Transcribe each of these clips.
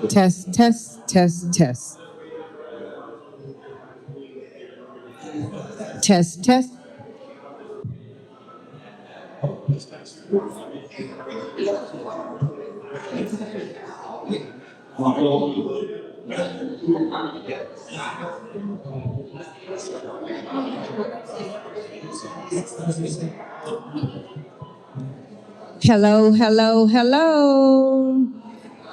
Test, test, test, test. Test, test. Hello, hello, hello.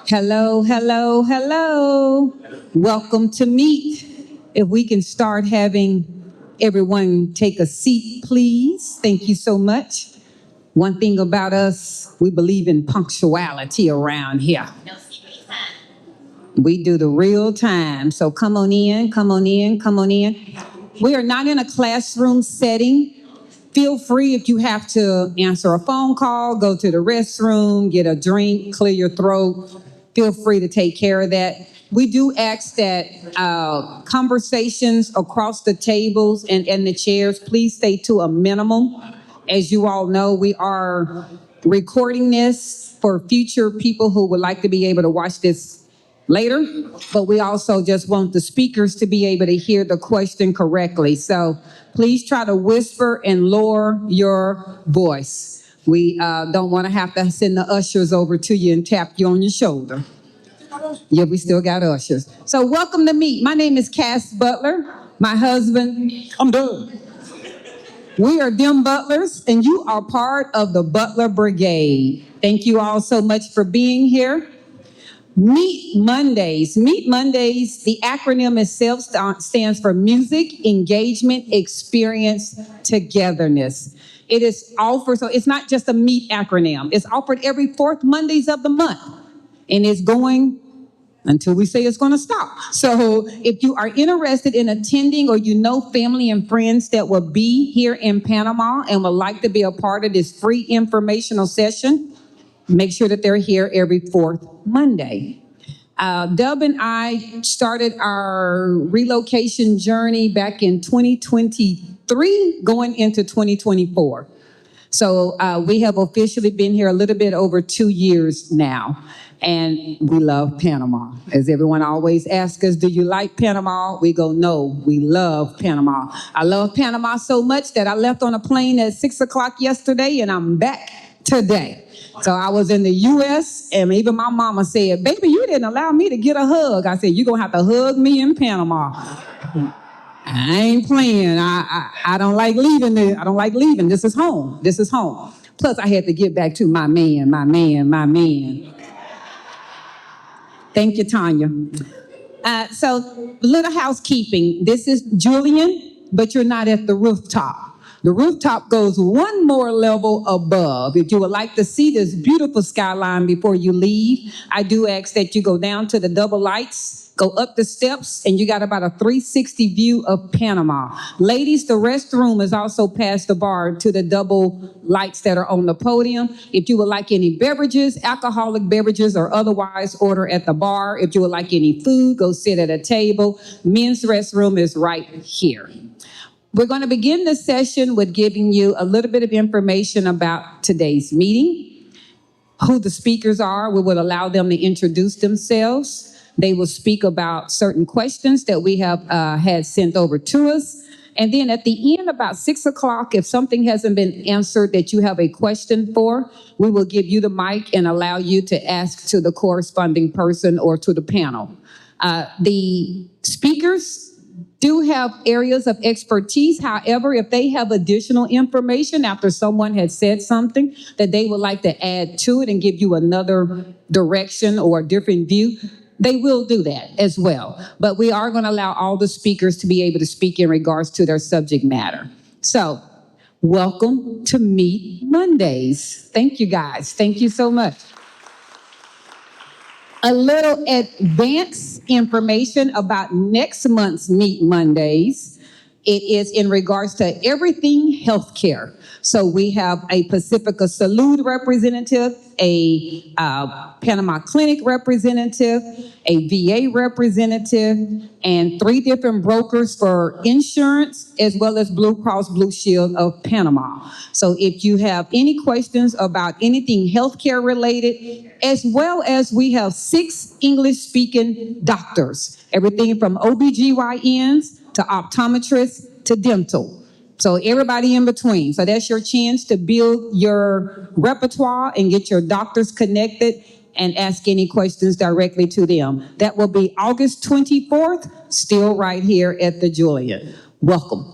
Hello, hello, hello. Welcome to Meet. If we can start having everyone take a seat, please. Thank you so much. One thing about us, we believe in punctuality around here. We do the real time. So come on in, come on in, come on in. We are not in a classroom setting. Feel free if you have to answer a phone call, go to the restroom, get a drink, clear your throat. Feel free to take care of that. We do ask that conversations across the tables and the chairs, please stay to a minimum. As you all know, we are recording this for future people who would like to be able to watch this later, but we also just want the speakers to be able to hear the question correctly. So please try to whisper and lower your voice. We don't want to have to send the ushers over to you and tap you on your shoulder. Yeah, we still got ushers. So welcome to Meet. My name is Cass Butler. My husband, I'm done. We are DemButlers, and you are part of the Butler Brigade. Thank you all so much for being here. Meet Mondays. Meet Mondays, the acronym itself stands for Music, Engagement, Experience, Togetherness. It is offered, so it's not just a MEET acronym. It's offered every fourth Mondays of the month, and it's going until we say it's going to stop. So if you are interested in attending or you know family and friends that will be here in Panama and would like to be a part of this free informational session, make sure that they're here every fourth Monday. Dub and I started our relocation journey back in 2023, going into 2024. So we have officially been here a little bit over 2 years now. And we love Panama. As everyone always asks us, do you like Panama? We go, no, we love Panama. I love Panama so much that I left on a plane at 6 o'clock yesterday and I'm back today. So I was in the U.S. and even my mama said, baby, you didn't allow me to get a hug. I said, you're going to have to hug me in Panama. I ain't playing. I don't like leaving. I don't like leaving. This is home. This is home. Plus, I had to get back to my man, my man, my man. Thank you, Tanya. So, little housekeeping. This is Julian, but you're not at the rooftop. The rooftop goes one more level above. If you would like to see this beautiful skyline before you leave, I do ask that you go down to the double lights, go up the steps, and you got about a 360 view of Panama. Ladies, the restroom is also past the bar to the double lights that are on the podium. If you would like any beverages, alcoholic beverages or otherwise, order at the bar. If you would like any food, go sit at a table. Men's restroom is right here. We're going to begin this session with giving you a little bit of information about today's meeting, who the speakers are. We will allow them to introduce themselves. They will speak about certain questions that we have had sent over to us. And then at the end, about 6 o'clock, if something hasn't been answered that you have a question for, we will give you the mic and allow you to ask to the corresponding person or to the panel. The speakers do have areas of expertise. However, if they have additional information after someone has said something that they would like to add to it and give you another direction or a different view, they will do that as well. But we are going to allow all the speakers to be able to speak in regards to their subject matter. So, welcome to Meet Mondays. Thank you, guys. Thank you so much. A little advance information about next month's Meet Mondays. It is in regards to everything healthcare. So we have a Pacifica Salud representative, a Panama Clinic representative, a VA representative, and 3 different brokers for insurance, as well as Blue Cross Blue Shield of Panama. So if you have any questions about anything healthcare related, as well as we have 6 English-speaking doctors, everything from OBGYNs to optometrists to dental. So everybody in between. So that's your chance to build your repertoire and get your doctors connected and ask any questions directly to them. That will be August 24th, still right here at the Julian. Welcome.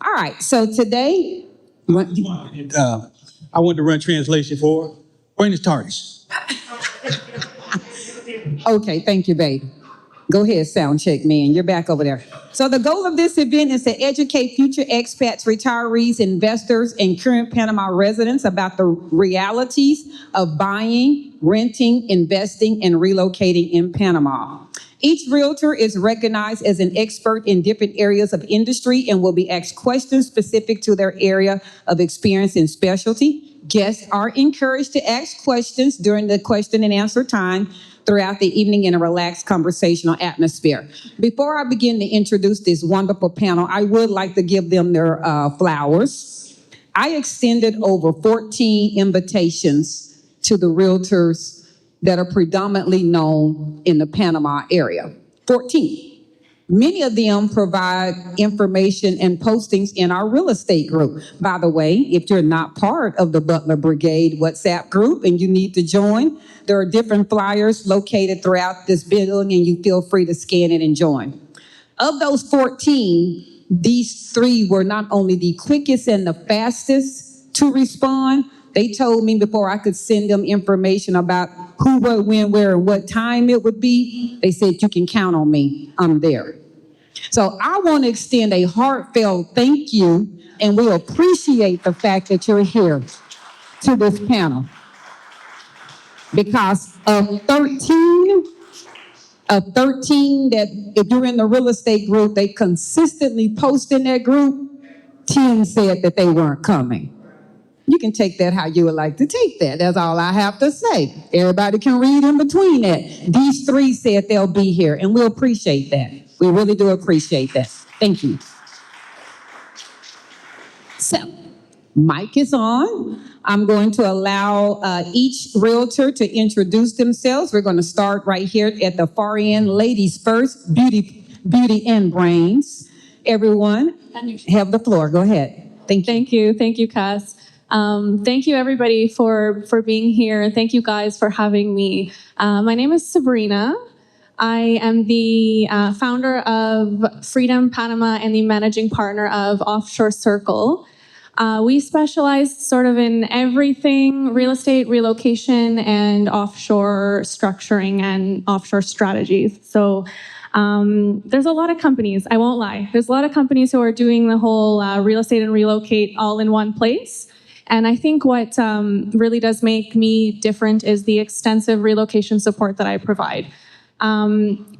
All right, so today... I want to run translation for Buenas tardes. Okay, thank you, babe. Go ahead, sound check, man. You're back over there. So the goal of this event is to educate future expats, retirees, investors, and current Panama residents about the realities of buying, renting, investing, and relocating in Panama. Each realtor is recognized as an expert in different areas of industry and will be asked questions specific to their area of experience and specialty. Guests are encouraged to ask questions during the question and answer time throughout the evening in a relaxed conversational atmosphere. Before I begin to introduce this wonderful panel, I would like to give them their flowers. I extended over 14 invitations to the realtors that are predominantly known in the Panama area. 14. Many of them provide information and postings in our real estate group. By the way, if you're not part of the Butler Brigade WhatsApp group and you need to join, there are different flyers located throughout this building and you feel free to scan it and join. Of those 14, these 3 were not only the quickest and the fastest to respond, they told me before I could send them information about who, what, when, where, and what time it would be, they said, you can count on me, I'm there. So I want to extend a heartfelt thank you, and we appreciate the fact that you're here to this panel. Because of 13 that if you're in the real estate group, they consistently post in that group, 10 said that they weren't coming. You can take that how you would like to take that. That's all I have to say. Everybody can read in between that. These 3 said they'll be here, and we appreciate that. We really do appreciate that. Thank you. So, mic is on. I'm going to allow each realtor to introduce themselves. We're going to start right here at the far end. Ladies first, beauty and brains. Everyone, have the floor. Go ahead. Thank you. Thank you, Cass. Thank you, everybody, for being here. Thank you, guys, for having me. My name is Sabrinna. I am the founder of Freedom Panama and the managing partner of Offshore Circle. We specialize sort of in everything real estate, relocation, and offshore structuring and offshore strategies. So there's a lot of companies, I won't lie. There's a lot of companies who are doing the whole real estate and relocate all in one place. And I think what really does make me different is the extensive relocation support that I provide.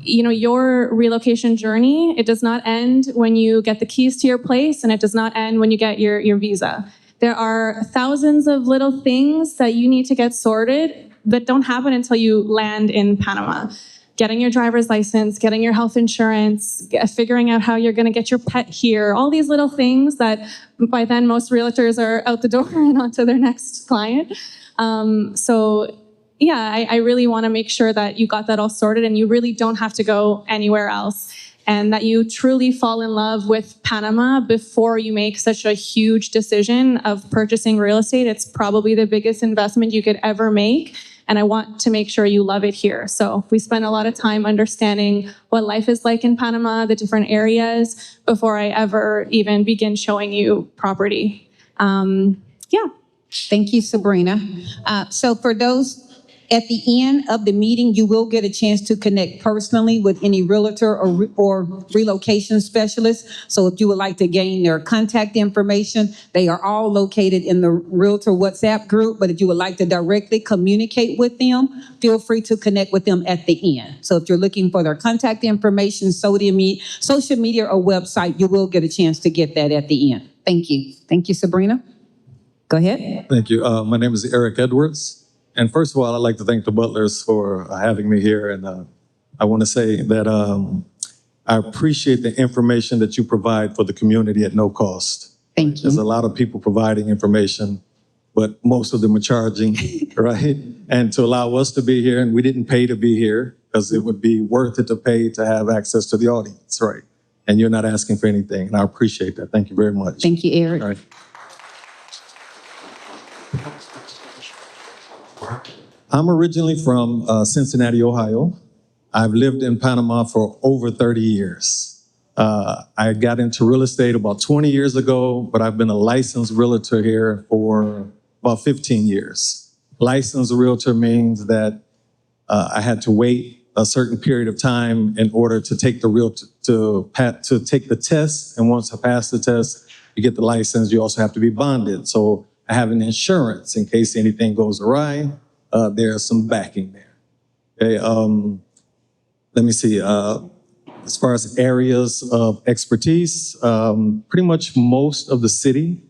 Your relocation journey, it does not end when you get the keys to your place, and it does not end when you get your visa. There are thousands of little things that you need to get sorted that don't happen until you land in Panama. Getting your driver's license, getting your health insurance, figuring out how you're going to get your pet here, all these little things that by then most realtors are out the door and on to their next client. I really want to make sure that you got that all sorted and you really don't have to go anywhere else, and that you truly fall in love with Panama before you make such a huge decision of purchasing real estate. It's probably the biggest investment you could ever make. and I want to make sure you love it here. So we spend a lot of time understanding what life is like in Panama, the different areas, before I ever even begin showing you property. Yeah. Thank you, Sabrina. So for those at the end of the meeting, you will get a chance to connect personally with any realtor or relocation specialist. So if you would like to gain their contact information, they are all located in the realtor WhatsApp group. But if you would like to directly communicate with them, feel free to connect with them at the end. So if you're looking for their contact information, social media or website, you will get a chance to get that at the end. Thank you. Thank you, Sabrina. Go ahead. Thank you. My name is Eric Edwards. And first of all, I'd like to thank the Butlers for having me here. And I want to say that I appreciate the information that you provide for the community at no cost. Thank you. There's a lot of people providing information, but most of them are charging, right? And to allow us to be here, and we didn't pay to be here because it would be worth it to pay to have access to the audience, right? And you're not asking for anything, and I appreciate that. Thank you very much. Thank you, Eric. All right. I'm originally from Cincinnati, Ohio. I've lived in Panama for over 30 years. I got into real estate about 20 years ago, but I've been a licensed realtor here for about 15 years. Licensed realtor means that I had to wait a certain period of time in order to take to take the test. And once I pass the test, you get the license. You also have to be bonded. So I have an insurance in case anything goes awry. There's some backing there. Okay. Let me see. As far as areas of expertise, pretty much most of the city.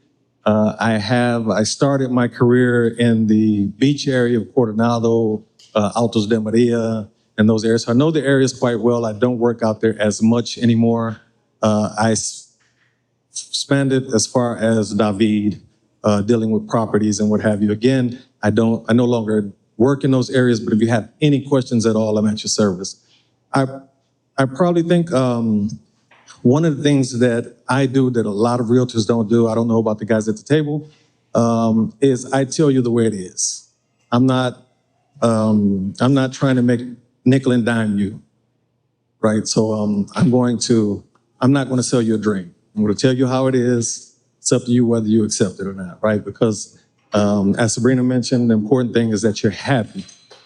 I started my career in the beach area of Coronado, Altos de Maria, and those areas. So I know the areas quite well. I don't work out there as much anymore. I expanded as far as David, dealing with properties and what have you. Again, I no longer work in those areas, but if you have any questions at all, I'm at your service. I probably think one of the things that I do that a lot of realtors don't do, I don't know about the guys at the table, is I tell you the way it is. I'm not trying to make nickel and dime you, right? So I'm not going to sell you a dream. I'm going to tell you how it is. It's up to you whether you accept it or not, right? Because as Sabrinna mentioned, the important thing is that you're happy,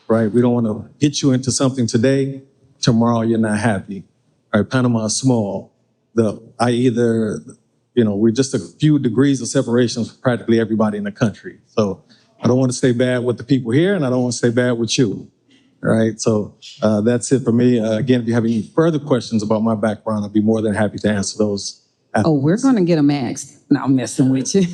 right? We don't want to get you into something today, tomorrow you're not happy. All right, Panama is small. We're just a few degrees of separation from practically everybody in the country. So I don't want to stay bad with the people here, and I don't want to stay bad with you. All right, so that's it for me. Again, if you have any further questions about my background, I'd be more than happy to answer those. Oh, we're going to get them asked. No, I'm messing with you.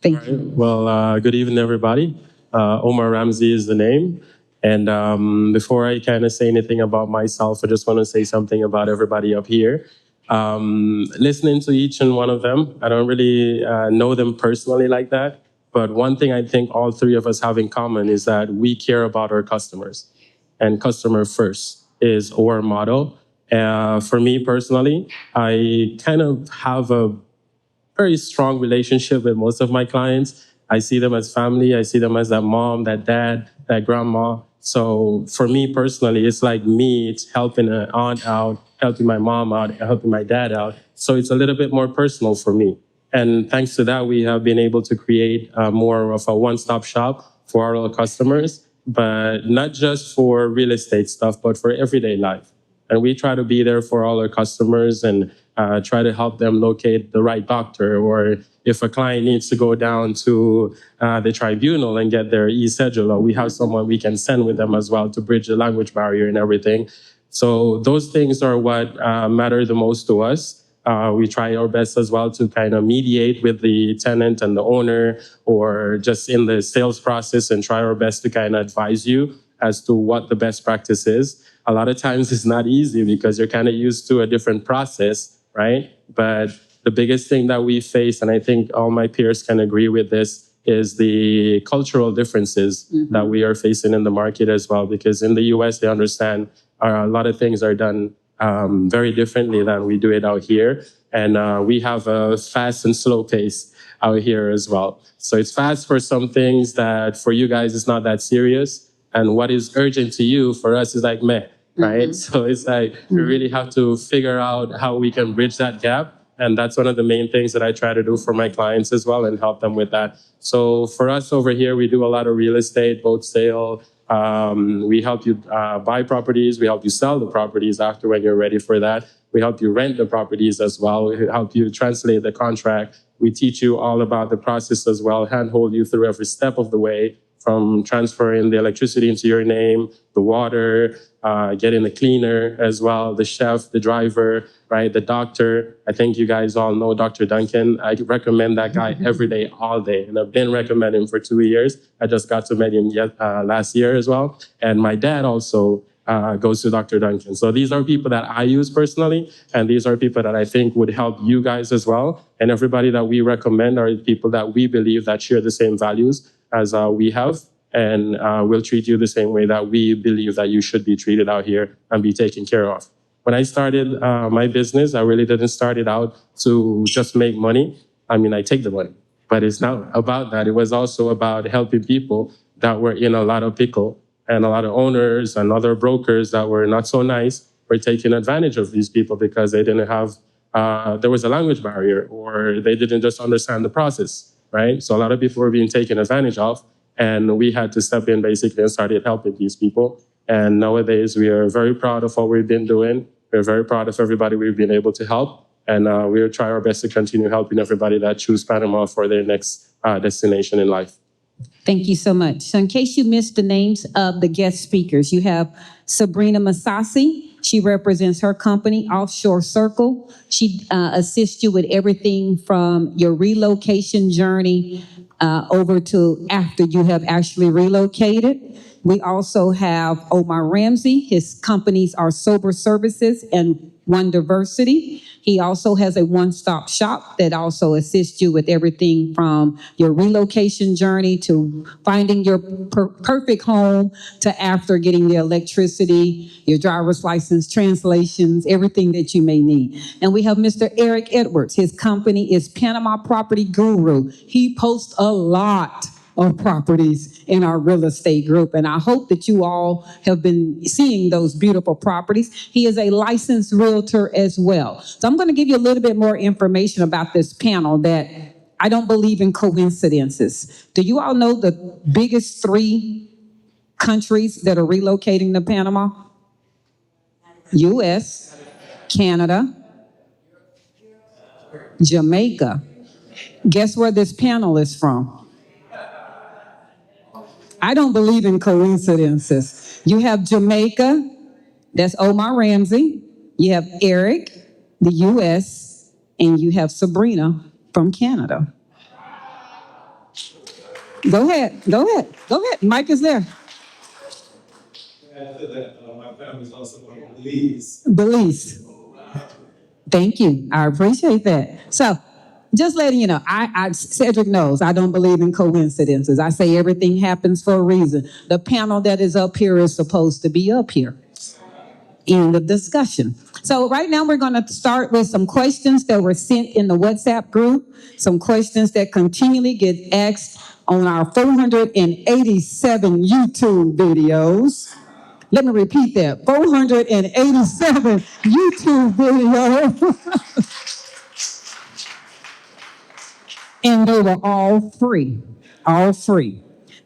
Thank you. Well, good evening, everybody. Omar Ramsey is the name. And before I kind of say anything about myself, I just want to say something about everybody up here. Listening to each and one of them, I don't really know them personally like that. But one thing I think all three of us have in common is that we care about our customers. And customer first is our motto. For me personally, I kind of have a very strong relationship with most of my clients. I see them as family. I see them as that mom, that dad, that grandma. So for me personally, it's like me, it's helping an aunt out, helping my mom out, helping my dad out. So it's a little bit more personal for me. And thanks to that, we have been able to create more of a one-stop shop for our customers, but not just for real estate stuff, but for everyday life. And we try to be there for all our customers and try to help them locate the right doctor, or if a client needs to go down to the tribunal and get their e-cedula, we have someone we can send with them as well to bridge the language barrier and everything. So those things are what matter the most to us. We try our best as well to kind of mediate with the tenant and the owner, or just in the sales process, and try our best to kind of advise you as to what the best practice is. A lot of times it's not easy because you're kind of used to a different process, right? But the biggest thing that we face, and I think all my peers can agree with this, is the cultural differences that we are facing in the market as well. Because in the US, they understand a lot of things are done very differently than we do it out here. And we have a fast and slow pace. out here as well. So it's fast for some things that for you guys it's not that serious. And what is urgent to you for us is like meh, right? So it's like we really have to figure out how we can bridge that gap. And that's one of the main things that I try to do for my clients as well and help them with that. So for us over here, we do a lot of real estate, boat sale. We help you buy properties. We help you sell the properties after when you're ready for that. We help you rent the properties as well. We help you translate the contract. We teach you all about the process as well, handhold you through every step of the way, from transferring the electricity into your name, the water, getting the cleaner as well, the chef, the driver, right, the doctor. I think you guys all know Dr. Duncan. I recommend that guy every day, all day. And I've been recommending him for 2 years. I just got to meet him last year as well. And my dad also goes to Dr. Duncan. So these are people that I use personally, and these are people that I think would help you guys as well. And everybody that we recommend are people that we believe that share the same values as we have, and we'll treat you the same way that we believe that you should be treated out here and be taken care of. When I started my business, I really didn't start it out to just make money. I mean, I take the money, but it's not about that. It was also about helping people that were in a lot of pickle, and a lot of owners and other brokers that were not so nice were taking advantage of these people because they didn't have, there was a language barrier, or they didn't just understand the process. Right? So a lot of people were being taken advantage of, and we had to step in basically and started helping these people. And nowadays we are very proud of what we've been doing. We're very proud of everybody we've been able to help. And we'll try our best to continue helping everybody that choose Panama for their next destination in life. Thank you so much. So in case you missed the names of the guest speakers, you have Sabrinna Misasi. She represents her company, Offshore Circle. She assists you with everything from your relocation journey over to after you have actually relocated. We also have Omar Ramsey. His companies are Sober Services and One Diversity. He also has a one-stop shop that also assists you with everything from your relocation journey to finding your perfect home to after getting the electricity, your driver's license, translations, everything that you may need. And we have Mr. Eric Edwards. His company is Panama Property Guru. He posts a lot of properties in our real estate group. And I hope that you all have been seeing those beautiful properties. He is a licensed realtor as well. So I'm going to give you a little bit more information about this panel that I don't believe in coincidences. Do you all know the biggest 3 countries that are relocating to Panama? U.S., Canada, Jamaica. Guess where this panel is from? I don't believe in coincidences. You have Jamaica, that's Omar Ramsey. You have Eric, the U.S., and you have Sabrinna from Canada. Go ahead. Mike is there. My family's also from Belize. Belize. Thank you. I appreciate that. So, just letting you know, Cedric knows I don't believe in coincidences. I say everything happens for a reason. The panel that is up here is supposed to be up here. End of discussion. So right now we're going to start with some questions that were sent in the WhatsApp group, some questions that continually get asked on our 487 YouTube videos. Let me repeat that, 487 YouTube videos. And they were all free.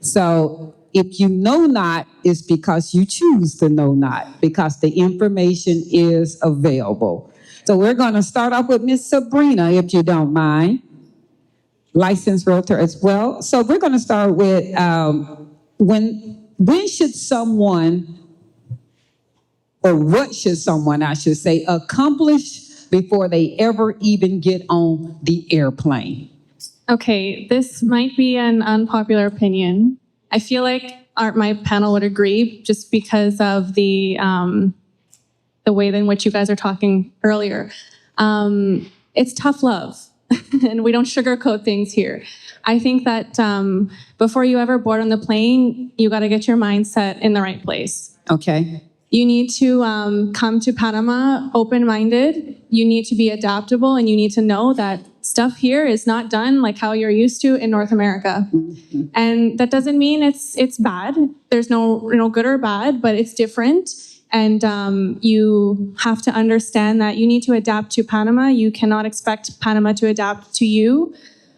So if you know not, it's because you choose to know not, because the information is available. So we're going to start off with Miss Sabrinna, if you don't mind, licensed realtor as well. So we're going to start with when should someone, or what should someone, I should say, accomplish before they ever even get on the airplane? Okay, this might be an unpopular opinion. I feel like my panel would agree, just because of the way in which you guys are talking earlier. It's tough love, and we don't sugarcoat things here. I think that before you ever board on the plane, you got to get your mindset in the right place. Okay. You need to come to Panama open-minded. You need to be adaptable, and you need to know that stuff here is not done like how you're used to in North America. And that doesn't mean it's bad. There's no good or bad, but it's different. And you have to understand that you need to adapt to Panama. You cannot expect Panama to adapt to you.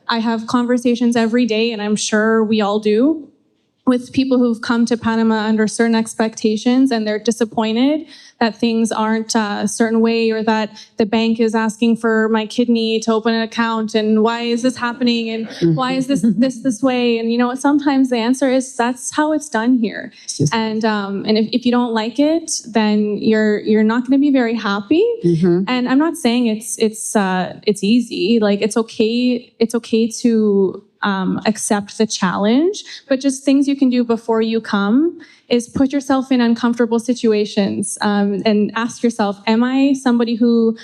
I have conversations every day, and I'm sure we all do, with people who've come to Panama under certain expectations, and they're disappointed that things aren't a certain way, or that the bank is asking for my kidney to open an account, and why is this happening, and why is this way? And you know, sometimes the answer is that's how it's done here. And if you don't like it, then you're not going to be very happy. And I'm not saying it's easy. Like it's okay to accept the challenge, but just things you can do before you come is put yourself in uncomfortable situations, and ask yourself, am I somebody who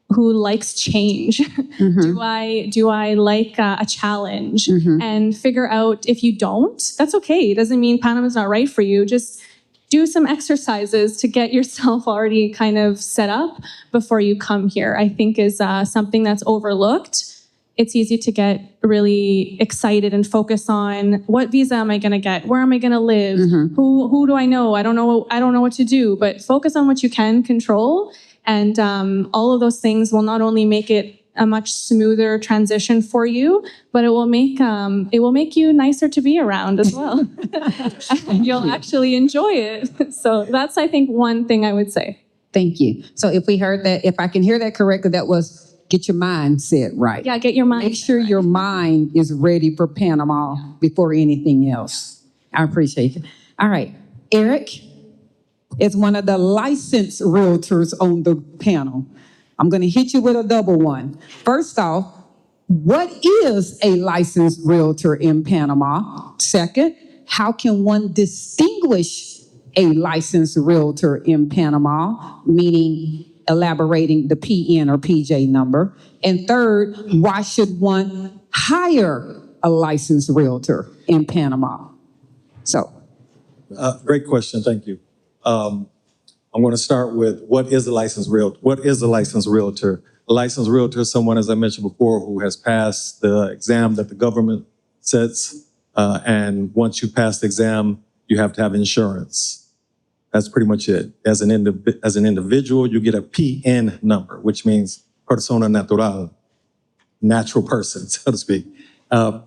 likes change? Do I like a challenge? And figure out, if you don't, that's okay. It doesn't mean Panama's not right for you. Just do some exercises to get yourself already kind of set up before you come here, I think is something that's overlooked. It's easy to get really excited and focus on what visa am I going to get? Where am I going to live? Who do I know? I don't know what to do, but focus on what you can control. And all of those things will not only make it a much smoother transition for you, but it will make you nicer to be around as well. And you'll actually enjoy it. So that's, I think, one thing I would say. Thank you. So if I can hear that correctly, that was get your mindset right. Yeah, get your mind. Make sure your mind is ready for Panama before anything else. I appreciate it. All right. Eric is one of the licensed realtors on the panel. I'm going to hit you with a double one. First off, what is a licensed realtor in Panama? Second, how can one distinguish a licensed realtor in Panama, meaning elaborating the PN or PJ number? And third, why should one hire a licensed realtor in Panama? So, Great question. Thank you. I'm going to start with what is a licensed realtor? What is a licensed realtor? A licensed realtor is someone, as I mentioned before, who has passed the exam that the government sets. And once you pass the exam, you have to have insurance. That's pretty much it. As an individual, you get a PN number, which means persona natural, natural person, so to speak.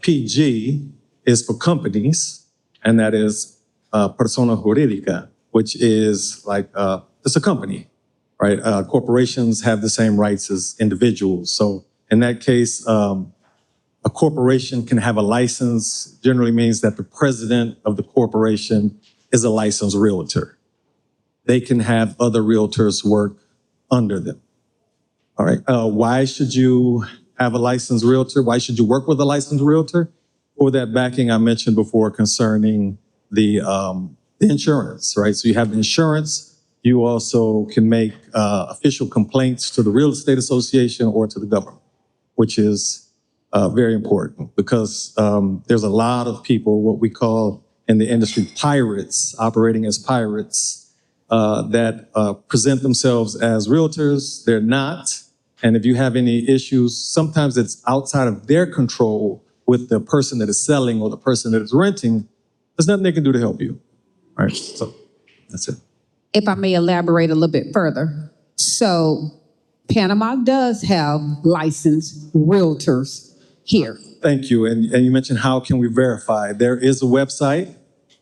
PG is for companies, and that is persona jurídica, which is like, it's a company, right? Corporations have the same rights as individuals. So in that case, a corporation can have a license, generally means that the president of the corporation is a licensed realtor. They can have other realtors work under them. All right. Why should you have a licensed realtor? Why should you work with a licensed realtor? For that backing I mentioned before concerning the insurance, right? So you have insurance. You also can make official complaints to the real estate association or to the government, which is very important because there's a lot of people, what we call in the industry, pirates, operating as pirates, that present themselves as realtors. They're not. And if you have any issues, sometimes it's outside of their control with the person that is selling or the person that is renting. There's nothing they can do to help you. All right. So that's it. if I may elaborate a little bit further. So Panama does have licensed realtors here. Thank you. And you mentioned how can we verify? There is a website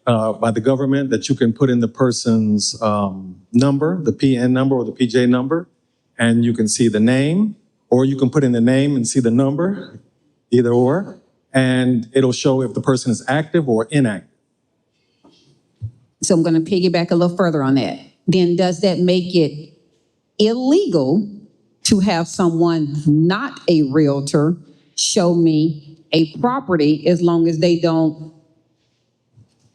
by the government that you can put in the person's number, the PN number or the PJ number, and you can see the name, or you can put in the name and see the number, either or, and it'll show if the person is active or inactive. So I'm going to piggyback a little further on that. Then does that make it illegal to have someone not a realtor show me a property as long as they don't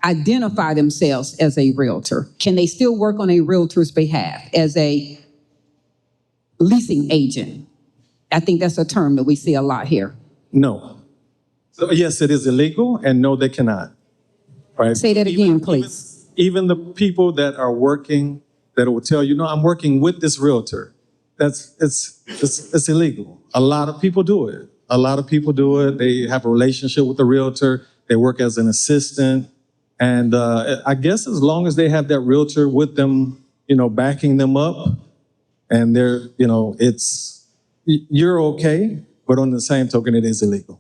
identify themselves as a realtor? Can they still work on a realtor's behalf as a leasing agent? I think that's a term that we see a lot here. No. So yes, it is illegal, and no, they cannot. Right? Say that again, please. Even the people that are working, that will tell you, no, I'm working with this realtor. It's illegal. A lot of people do it. A lot of people do it. They have a relationship with the realtor. They work as an assistant. And I guess as long as they have that realtor with them, backing them up, and you're okay, but on the same token, it is illegal.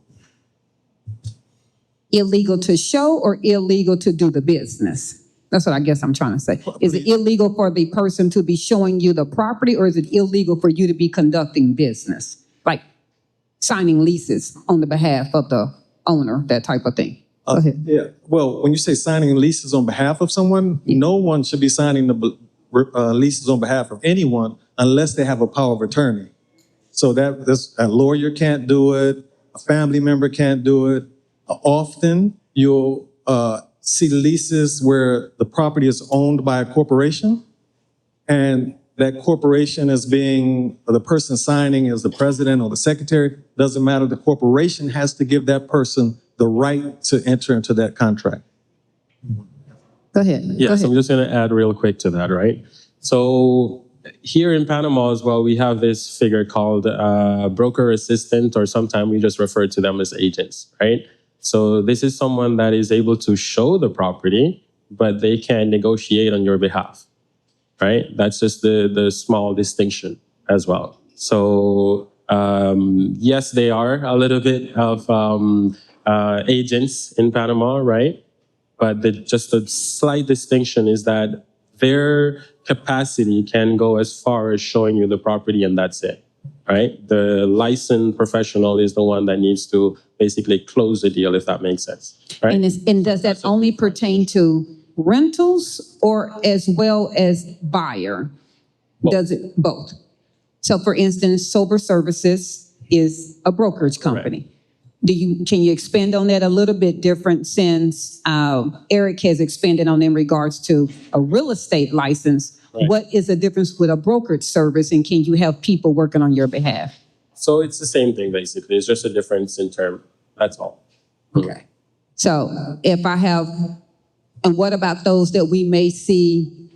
Illegal to show or illegal to do the business? That's what I guess I'm trying to say. Is it illegal for the person to be showing you the property, or is it illegal for you to be conducting business? Like signing leases on the behalf of the owner, that type of thing? Go ahead. Yeah. Well, when you say signing leases on behalf of someone, no one should be signing the leases on behalf of anyone unless they have a power of attorney. So a lawyer can't do it. A family member can't do it. Often you'll see leases where the property is owned by a corporation, and that corporation is the person signing is the president or the secretary. Doesn't matter. The corporation has to give that person the right to enter into that contract. Go ahead. Yes, I'm just going to add real quick to that, right? So here in Panama as well, we have this figure called broker assistant, or sometimes we just refer to them as agents, right? So this is someone that is able to show the property, but they can negotiate on your behalf, right? That's just the small distinction as well. So yes, they are a little bit of agents in Panama, right? But just a slight distinction is that their capacity can go as far as showing you the property, and that's it, right? The licensed professional is the one that needs to basically close the deal, if that makes sense, right? And does that only pertain to rentals or as well as buyer? Both. Does it both? So for instance, Sober Services is a brokerage company. Correct. Can you expand on that a little bit different, since Eric has expanded on in regards to a real estate license? Right. What is the difference with a brokerage service, and can you have people working on your behalf? So it's the same thing, basically. It's just a difference in term. That's all. Okay. So if I have, and what about those that we may see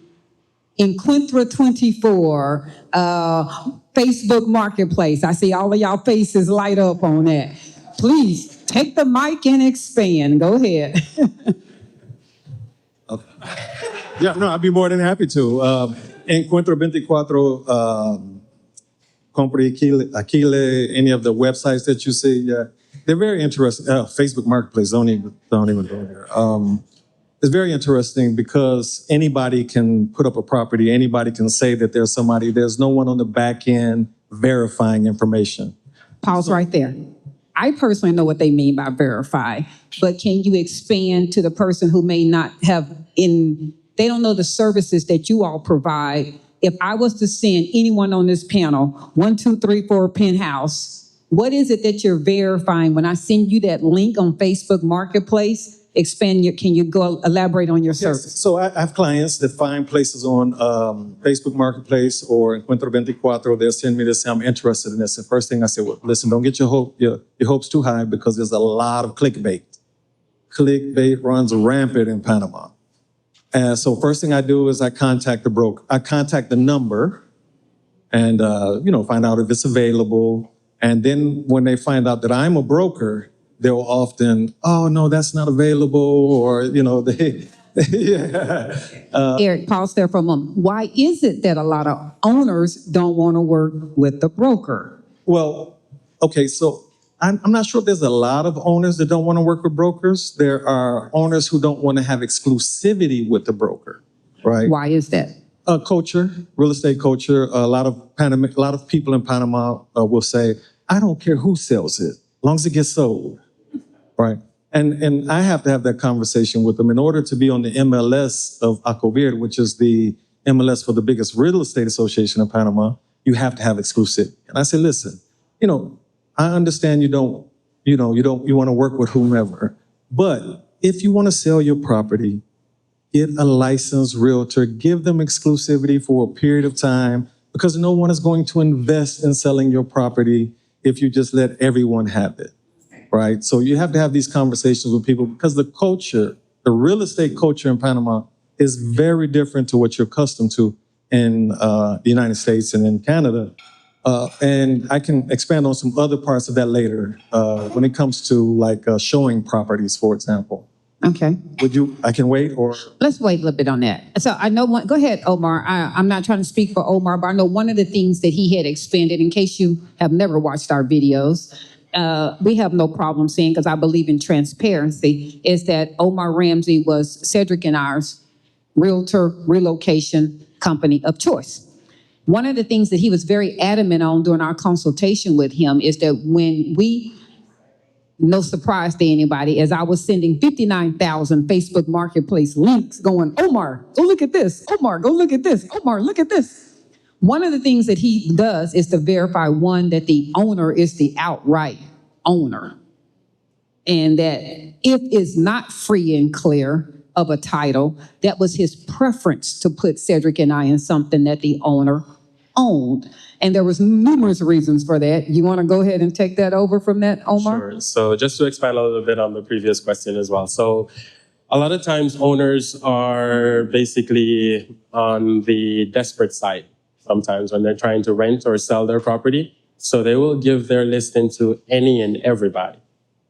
in Quintra 24, Facebook Marketplace? I see all of y'all faces light up on that. Please take the mic and expand. Go ahead. Yeah, no, I'd be more than happy to. Encuentro 24, Compre Aquile, any of the websites that you see, they're very interesting. Facebook Marketplace, don't even go there. It's very interesting because anybody can put up a property. Anybody can say that there's somebody. There's no one on the back end verifying information. Pause right there. I personally know what they mean by verify, but can you expand to the person who may not have they don't know the services that you all provide? If I was to send anyone on this panel, 1, 2, 3, 4 penthouse, what is it that you're verifying when I send you that link on Facebook Marketplace? Can you go elaborate on your service? So I have clients that find places on Facebook Marketplace or Encuentro 24. They'll send me this, I'm interested in this. The first thing I say, well, listen, don't get your hopes too high, because there's a lot of clickbait. Clickbait runs rampant in Panama. And so first thing I do is I contact the broker. I contact the number and, find out if it's available. And then when they find out that I'm a broker, they'll often, oh, no, that's not available, or, yeah. Eric, pause there for a moment. Why is it that a lot of owners don't want to work with the broker? Well, okay, so I'm not sure if there's a lot of owners that don't want to work with brokers. There are owners who don't want to have exclusivity with the broker, right? Why is that? Culture, real estate culture. A lot of people in Panama will say, I don't care who sells it, as long as it gets sold. Right. And I have to have that conversation with them in order to be on the MLS of ACOBIR, which is the MLS for the biggest real estate association in Panama. You have to have exclusivity. And I said, listen, I understand you want to work with whomever, but if you want to sell your property, get a licensed realtor, give them exclusivity for a period of time, because no one is going to invest in selling your property if you just let everyone have it. Right. So you have to have these conversations with people, because the culture, the real estate culture in Panama is very different to what you're accustomed to in the United States and in Canada. And I can expand on some other parts of that later when it comes to like showing properties, for example. Okay. I can wait or? Let's wait a little bit on that. So I know go ahead, Omar. I'm not trying to speak for Omar, but I know one of the things that he had expanded, in case you have never watched our videos, we have no problem saying, because I believe in transparency, is that Omar Ramsey was Cedric and ours realtor relocation company of choice. One of the things that he was very adamant on during our consultation with him is that when we, no surprise to anybody, as I was sending 59,000 Facebook Marketplace links going, Omar, go look at this. Omar, go look at this. Omar, look at this. One of the things that he does is to verify, one, that the owner is the outright owner. And that if it's not free and clear of a title, that was his preference to put Cedric and I in something that the owner owned. And there was numerous reasons for that. You want to go ahead and take that over from that, Omar? Sure. So just to expand a little bit on the previous question as well. So a lot of times owners are basically on the desperate side sometimes when they're trying to rent or sell their property. So they will give their listing to any and everybody,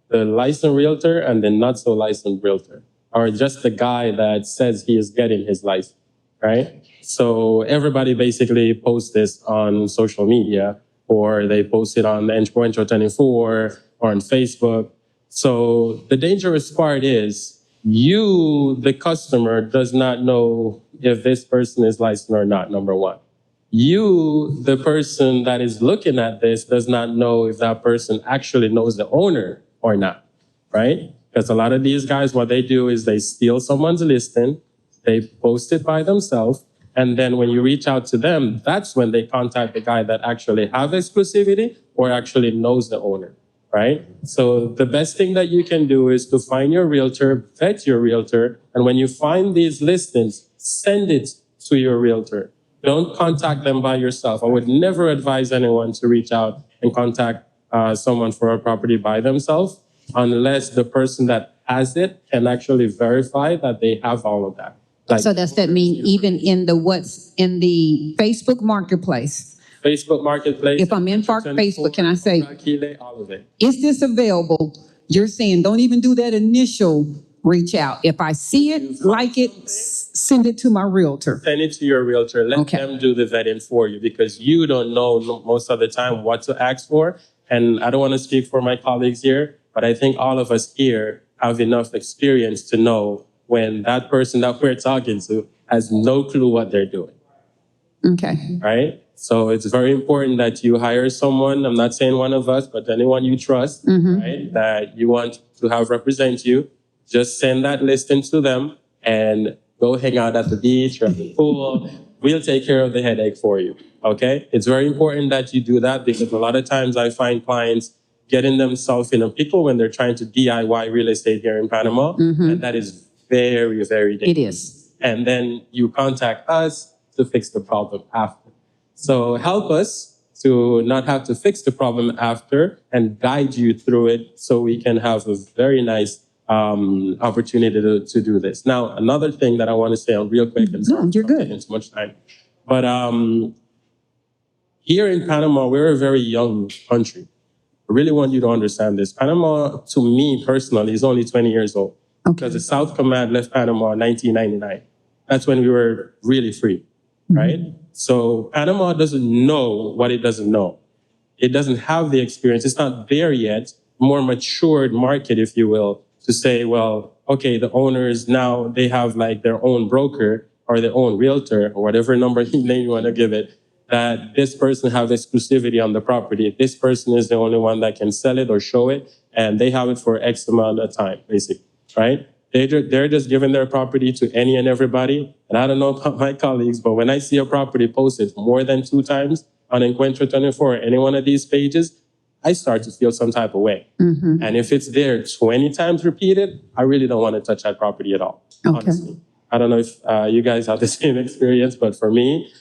the licensed realtor and the not so licensed realtor, or just the guy that says he is getting his license, right? So everybody basically posts this on social media, or they post it on Offshore 24 or on Facebook. So the dangerous part is you, the customer, does not know if this person is licensed or not, number one. You, the person that is looking at this, does not know if that person actually knows the owner or not, right? Because a lot of these guys, what they do is they steal someone's listing, they post it by themselves, and then when you reach out to them, that's when they contact the guy that actually have exclusivity or actually knows the owner, right? So the best thing that you can do is to find your realtor, vet your realtor, and when you find these listings, send it to your realtor. Don't contact them by yourself. I would never advise anyone to reach out and contact someone for a property by themselves, unless the person that has it can actually verify that they have all of that. Like, So does that mean even in the what's in the Facebook Marketplace? Facebook Marketplace. If I'm in Facebook, can I say, all of it? is this available? You're saying don't even do that initial reach out. If I see it, like it, send it to my realtor. Send it to your realtor. Let Okay. them do the vetting for you, because you don't know most of the time what to ask for. And I don't want to speak for my colleagues here, but I think all of us here have enough experience to know when that person that we're talking to has no clue what they're doing, Okay. right? So it's very important that you hire someone, I'm not saying one of us, but anyone you trust, right, that you want to have represent you. Just send that listing to them and go hang out at the beach or at the pool. We'll take care of the headache for you, okay? It's very important that you do that, because a lot of times I find clients getting themselves in a pickle when they're trying to DIY real estate here in Panama. And that is very, very dangerous. It is. And then you contact us to fix the problem after. So help us to not have to fix the problem after and guide you through it so we can have a very nice opportunity to do this. Now, another thing that I want to say real quick, and No, you're good. taking too much time, but here in Panama, we're a very young country. I really want you to understand this. Panama, to me personally, is only 20 years old. Okay. Because the South Command left Panama in 1999. That's when we were really free, right? So Panama doesn't know what it doesn't know. It doesn't have the experience. It's not there yet. More matured market, if you will, to say, well, okay, the owners now, they have like their own broker or their own realtor or whatever number name you want to give it, that this person have exclusivity on the property. This person is the only one that can sell it or show it, and they have it for X amount of time, basically, right? They're just giving their property to any and everybody. And I don't know about my colleagues, but when I see a property posted more than 2 times on Encuentro 24, any one of these pages, I start to feel some type of way. And if it's there 20 times repeated, I really don't want to touch that property at all, honestly. I don't know if you guys have the same experience, but for me,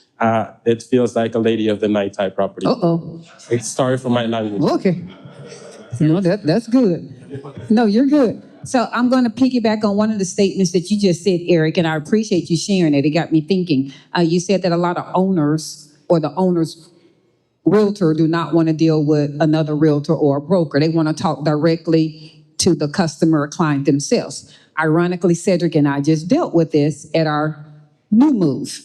it feels like a lady of the night type property. Uh-oh. Sorry for my language. Okay. No, that's good. No, you're good. So I'm going to piggyback on one of the statements that you just said, Eric, and I appreciate you sharing it. It got me thinking. You said that a lot of owners or the owners realtor do not want to deal with another realtor or a broker. They want to talk directly to the customer or client themselves. Ironically, Cedric and I just dealt with this at our new move.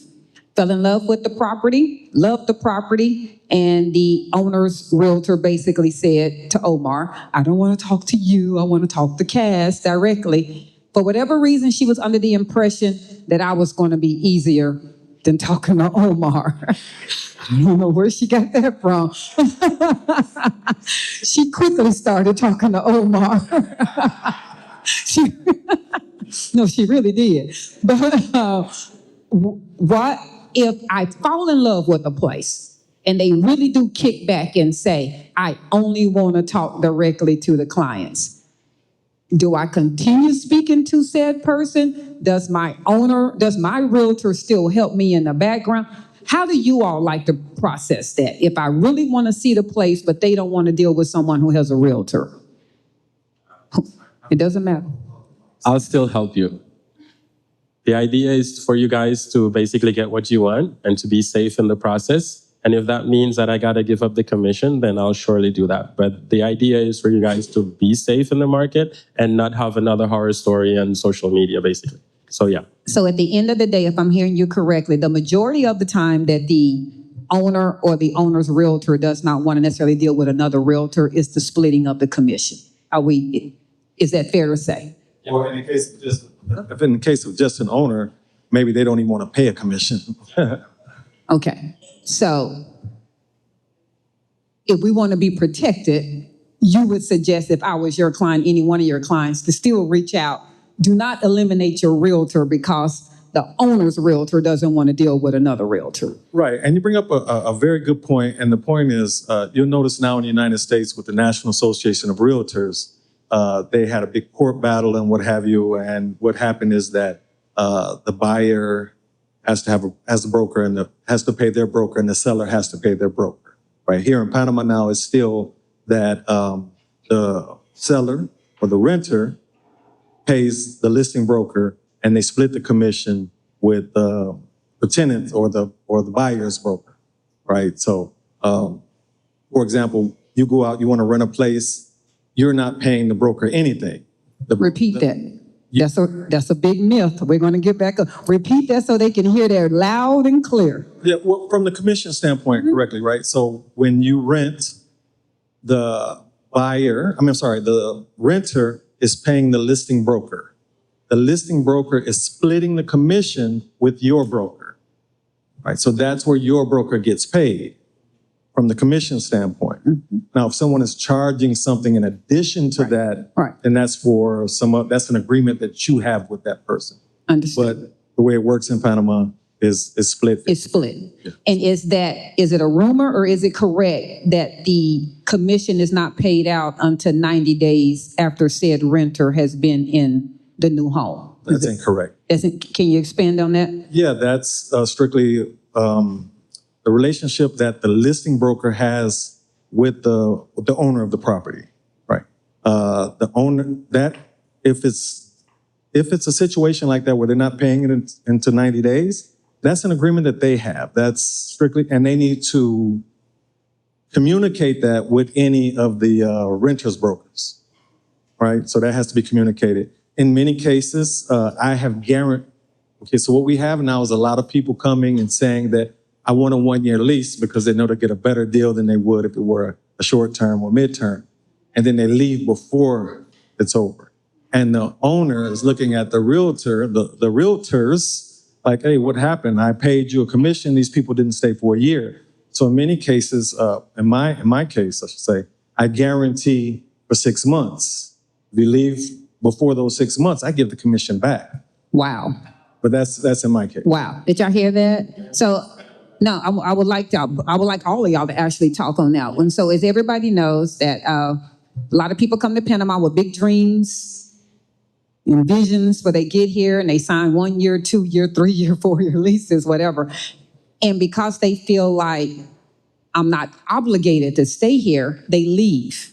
Fell in love with the property, loved the property, and the owner's realtor basically said to Omar, I don't want to talk to you, I want to talk to Cass directly. For whatever reason, she was under the impression that I was going to be easier than talking to Omar. I don't know where she got that from. She quickly started talking to Omar. No, she really did. But what if I fall in love with a place and they really do kick back and say, I only want to talk directly to the clients? Do I continue speaking to said person? Does my realtor still help me in the background? How do you all like to process that? If I really want to see the place, but they don't want to deal with someone who has a realtor? It doesn't matter. I'll still help you. The idea is for you guys to basically get what you want and to be safe in the process. And if that means that I got to give up the commission, then I'll surely do that. But the idea is for you guys to be safe in the market and not have another horror story on social media, basically. So, yeah. So at the end of the day, if I'm hearing you correctly, the majority of the time that the owner or the owner's realtor does not want to necessarily deal with another realtor is the splitting of the commission. Is that fair to say? Or in the case of just an owner, maybe they don't even want to pay a commission. Okay. So if we want to be protected, you would suggest if I was your client, any one of your clients, to still reach out. Do not eliminate your realtor because the owner's realtor doesn't want to deal with another realtor. Right, and you bring up a very good point, and the point is, you'll notice now in the United States with the National Association of Realtors, they had a big court battle and what have you, and what happened is that the buyer has a broker and has to pay their broker, and the seller has to pay their broker. Right here in Panama now, it's still that the seller or the renter pays the listing broker, and they split the commission with the tenant or the buyer's broker. Right. So, for example, you go out, you want to rent a place, you're not paying the broker anything. Repeat that. That's a big myth. We're going to get back up. Repeat that so they can hear that loud and clear. Yeah, well, from the commission standpoint, correctly, right? So when you rent, the renter is paying the listing broker. The listing broker is splitting the commission with your broker, right? So that's where your broker gets paid from the commission standpoint. Mm-hmm. Now, if someone is charging something in addition to that, then that's an agreement that you have with that person. Understood. But the way it works in Panama is split. It's split. Yeah. And is it a rumor or is it correct that the commission is not paid out until 90 days after said renter has been in the new home? That's incorrect. Can you expand on that? Yeah, that's strictly the relationship that the listing broker has with the owner of the property, right? The owner, that if it's a situation like that where they're not paying it into 90 days, that's an agreement that they have. That's strictly, and they need to communicate that with any of the renters brokers, right? So that has to be communicated. In many cases, I have guaranteed. Okay, so what we have now is a lot of people coming and saying that I want a 1-year lease because they know they'll get a better deal than they would if it were a short term or midterm. And then they leave before it's over. And the owner is looking at the realtor, the realtors, like, hey, what happened? I paid you a commission. These people didn't stay for a year. So in many cases, in my case, I should say, I guarantee for 6 months. If you leave before those 6 months, I give the commission back. Wow. But that's in my case. Wow. Did y'all hear that? So, no, I would like all of y'all to actually talk on that one. So as everybody knows that a lot of people come to Panama with big dreams and visions, but they get here and they sign 1 year, 2 year, 3 year, 4 year leases, whatever. And because they feel like I'm not obligated to stay here, they leave.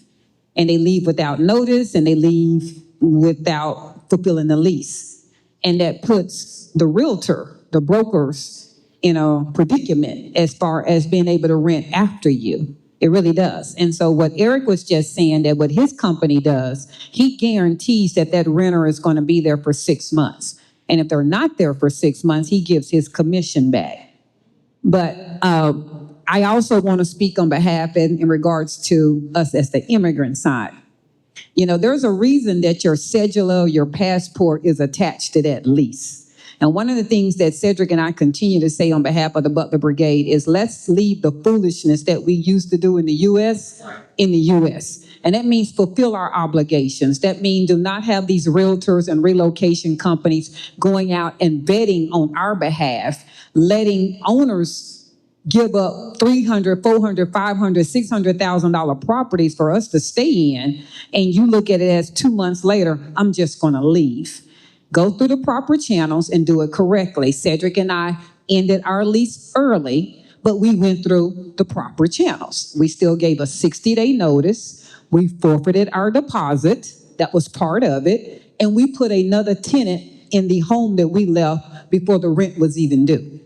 And they leave without notice and they leave without fulfilling the lease. And that puts the realtor, the brokers, in a predicament as far as being able to rent after you. It really does. And so what Eric was just saying, that what his company does, he guarantees that that renter is going to be there for 6 months. And if they're not there for 6 months, he gives his commission back. But I also want to speak on behalf in regards to us as the immigrant side. You know, there's a reason that your cedula, your passport is attached to that lease. And one of the things that Cedric and I continue to say on behalf of the Butler Brigade is let's leave the foolishness that we used to do in the U.S. in the U.S. And that means fulfill our obligations. That means do not have these realtors and relocation companies going out and vetting on our behalf, letting owners give up $300,000, $400,000, $500,000, $600,000 properties for us to stay in, and you look at it as 2 months later, I'm just going to leave. Go through the proper channels and do it correctly. Cedric and I ended our lease early, but we went through the proper channels. We still gave a 60-day notice. We forfeited our deposit. That was part of it. And we put another tenant in the home that we left before the rent was even due.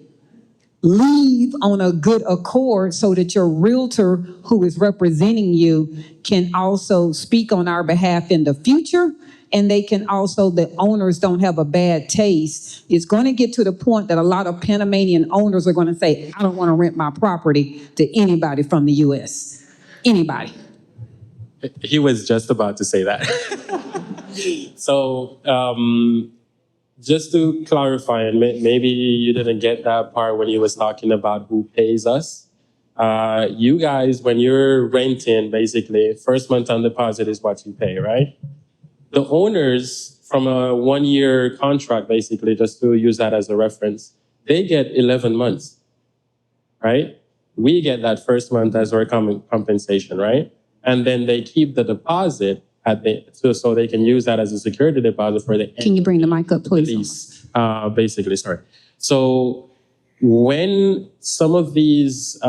Leave on a good accord so that your realtor who is representing you can also speak on our behalf in the future, and they can also, the owners don't have a bad taste. It's going to get to the point that a lot of Panamanian owners are going to say, I don't want to rent my property to anybody from the U.S. Anybody. He was just about to say that. So, just to clarify, and maybe you didn't get that part when he was talking about who pays us. You guys, when you're renting, basically, first month on deposit is what you pay, right? The owners, from a 1-year contract, basically, just to use that as a reference, they get 11 months, right? We get that first month as our compensation, right? And then they keep the deposit so they can use that as a security deposit for the Can you bring the mic up, please? lease, basically, sorry. So when some of these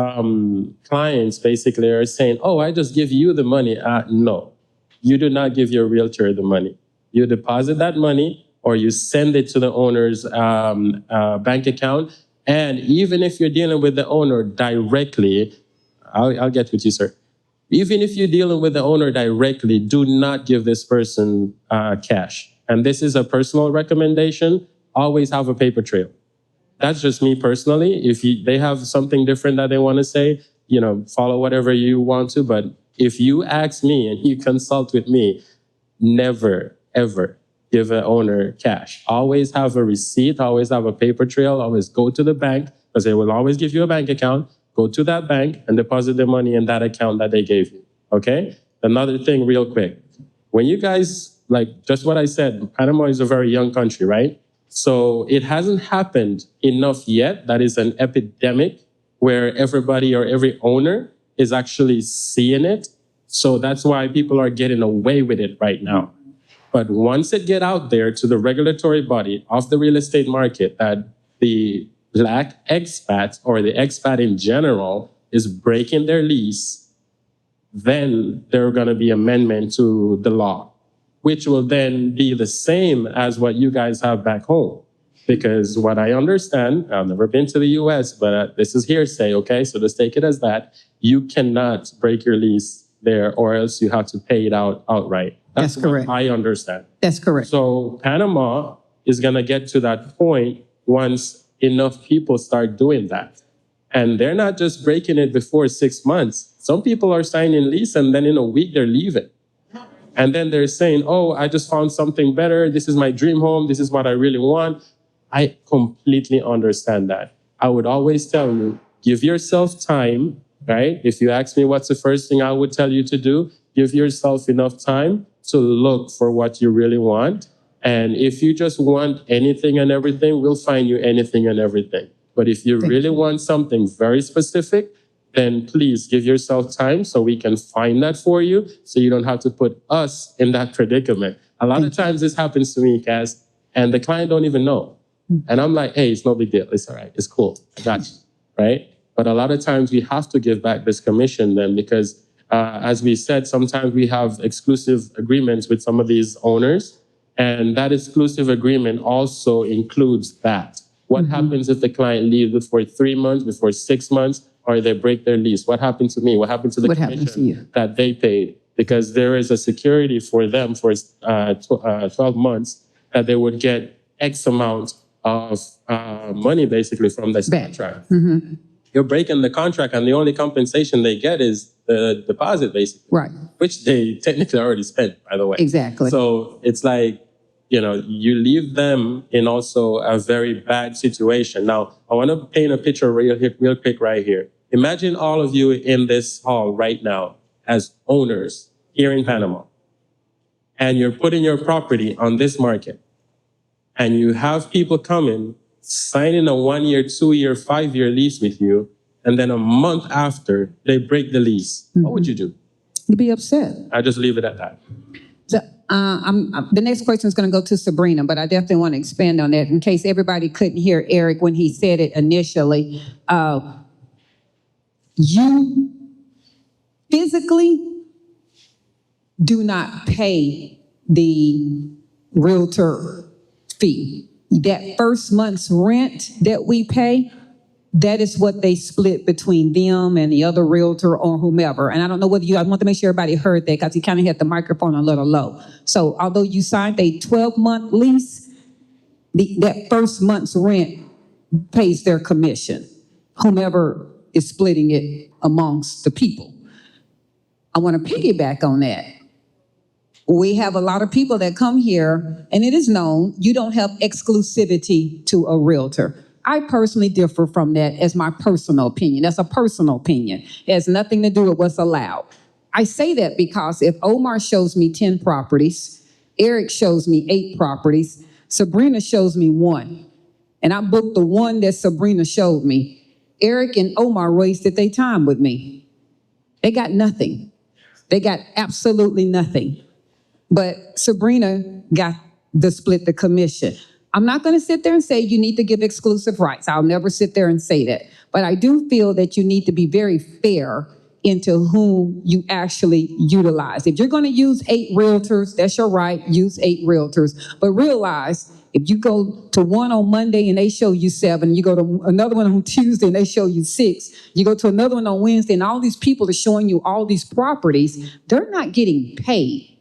clients basically are saying, oh, I just give you the money. No, you do not give your realtor the money. You deposit that money or you send it to the owner's bank account. And even if you're dealing with the owner directly, I'll get with you, sir. Even if you're dealing with the owner directly, do not give this person cash. And this is a personal recommendation. Always have a paper trail. That's just me personally. If they have something different that they want to say, follow whatever you want to. But if you ask me and you consult with me, never, ever give an owner cash. Always have a receipt. Always have a paper trail. Always go to the bank because they will always give you a bank account. Go to that bank and deposit the money in that account that they gave you, okay? Another thing real quick. When you guys, just what I said, Panama is a very young country, right? So it hasn't happened enough yet that is an epidemic where everybody or every owner is actually seeing it. So that's why people are getting away with it right now. But once it get out there to the regulatory body of the real estate market that the Black expat or the expat in general is breaking their lease, then there are going to be amendment to the law, which will then be the same as what you guys have back home. Because what I understand, I've never been to the US, but this is hearsay, okay? So just take it as that. You cannot break your lease there or else you have to pay it outright. That's correct. I understand. That's correct. So Panama is going to get to that point once enough people start doing that. And they're not just breaking it before 6 months. Some people are signing lease and then in a week they're leaving. And then they're saying, oh, I just found something better. This is my dream home. This is what I really want. I completely understand that. I would always tell you, give yourself time, right? If you ask me what's the first thing I would tell you to do, give yourself enough time to look for what you really want. And if you just want anything and everything, we'll find you anything and everything. But if you really want something very specific, then please give yourself time so we can find that for you so you don't have to put us in that predicament. A lot of times this happens to me, Cass, and the client don't even know. And I'm like, hey, it's no big deal. It's all right. It's cool. I got you, right? But a lot of times we have to give back this commission then because, as we said, sometimes we have exclusive agreements with some of these owners. And that exclusive agreement also includes that. What happens if the client leaves before 3 months, before 6 months, or they break their lease? What happened to me? What happened to the What happens to you? commission that they paid? Because there is a security for them for 12 months that they would get X amount of money basically from this Back. contract. You're breaking the contract, and the only compensation they get is the deposit, basically. Right. Which they technically already spent, by the way. Exactly. So it's like, you leave them in also a very bad situation. Now, I want to paint a picture real quick right here. Imagine all of you in this hall right now as owners here in Panama, and you're putting your property on this market, and you have people coming, signing a 1 year, 2 year, 5 year lease with you, and then a month after they break the lease. What would you do? You'd be upset. I just leave it at that. The next question is going to go to Sabrinna, but I definitely want to expand on that in case everybody couldn't hear Eric when he said it initially. You physically do not pay the realtor fee. That first month's rent that we pay, that is what they split between them and the other realtor or whomever. And I don't know whether I want to make sure everybody heard that because he kind of had the microphone a little low. So although you signed a 12-month lease, that first month's rent pays their commission, whomever is splitting it amongst the people. I want to piggyback on that. We have a lot of people that come here, and it is known you don't have exclusivity to a realtor. I personally differ from that as my personal opinion. That's a personal opinion. It has nothing to do with what's allowed. I say that because if Omar shows me 10 properties, Eric shows me 8 properties, Sabrinna shows me 1, and I booked the one that Sabrinna showed me, Eric and Omar wasted their time with me. They got nothing. They got absolutely nothing. But Sabrinna got the split the commission. I'm not going to sit there and say you need to give exclusive rights. I'll never sit there and say that. But I do feel that you need to be very fair into whom you actually utilize. If you're going to use 8 realtors, that's your right. Use 8 realtors. But realize if you go to one on Monday and they show you 7, you go to another one on Tuesday and they show you 6, you go to another one on Wednesday and all these people are showing you all these properties, they're not getting paid.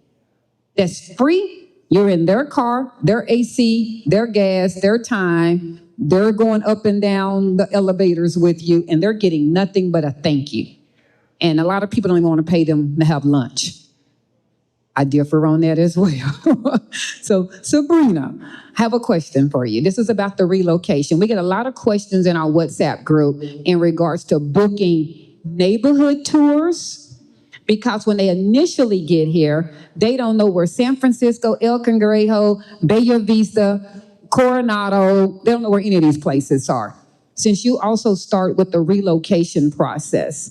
That's free. You're in their car, their AC, their gas, their time. They're going up and down the elevators with you, and they're getting nothing but a thank you. And a lot of people don't even want to pay them to have lunch. I differ on that as well. So, Sabrinna, I have a question for you. This is about the relocation. We get a lot of questions in our WhatsApp group in regards to booking neighborhood tours. Because when they initially get here, they don't know where San Francisco, El Cangrejo, Bella Vista, Coronado, they don't know where any of these places are. Since you also start with the relocation process,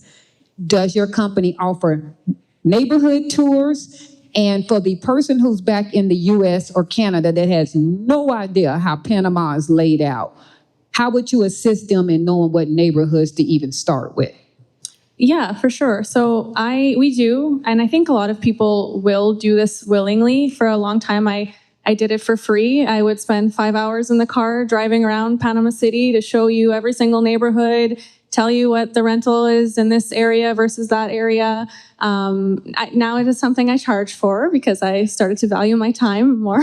does your company offer neighborhood tours? And for the person who's back in the US or Canada that has no idea how Panama is laid out, how would you assist them in knowing what neighborhoods to even start with? Yeah, for sure. So we do, and I think a lot of people will do this willingly. For a long time, I did it for free. I would spend 5 hours in the car driving around Panama City to show you every single neighborhood, tell you what the rental is in this area versus that area. Now it is something I charge for because I started to value my time more.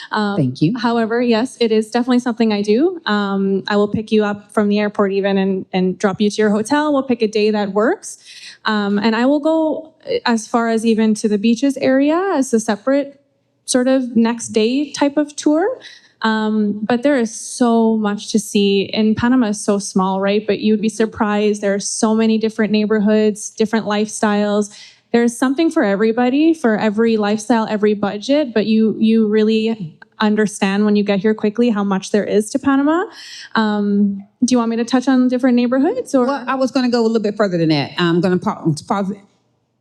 Thank you. However, yes, it is definitely something I do. I will pick you up from the airport even and drop you to your hotel. We'll pick a day that works. And I will go as far as even to the beaches area as a separate sort of next day type of tour. But there is so much to see. And Panama is so small, right? But you'd be surprised. There are so many different neighborhoods, different lifestyles. There's something for everybody, for every lifestyle, every budget. But you really understand when you get here quickly how much there is to Panama. Do you want me to touch on different neighborhoods? Or? Well, I was going to go a little bit further than that. I'm going to pause.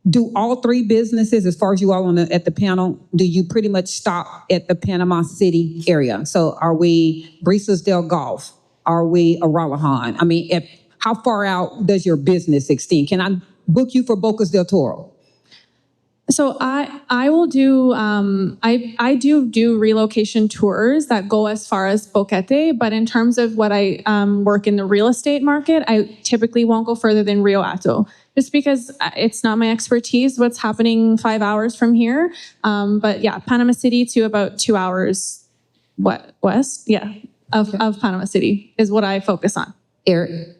Do all 3 businesses, as far as you all at the panel, do you pretty much stop at the Panama City area? So are we Brisas del Gulf? Are we Aralahan? I mean, how far out does your business extend? Can I book you for Bocas del Toro? So I will do I do relocation tours that go as far as Boquete, but in terms of what I work in the real estate market, I typically won't go further than Rio Hato, just because it's not my expertise. What's happening 5 hours from here, but yeah, Panama City to about 2 hours west, yeah, of Panama City is what I focus on. Eric?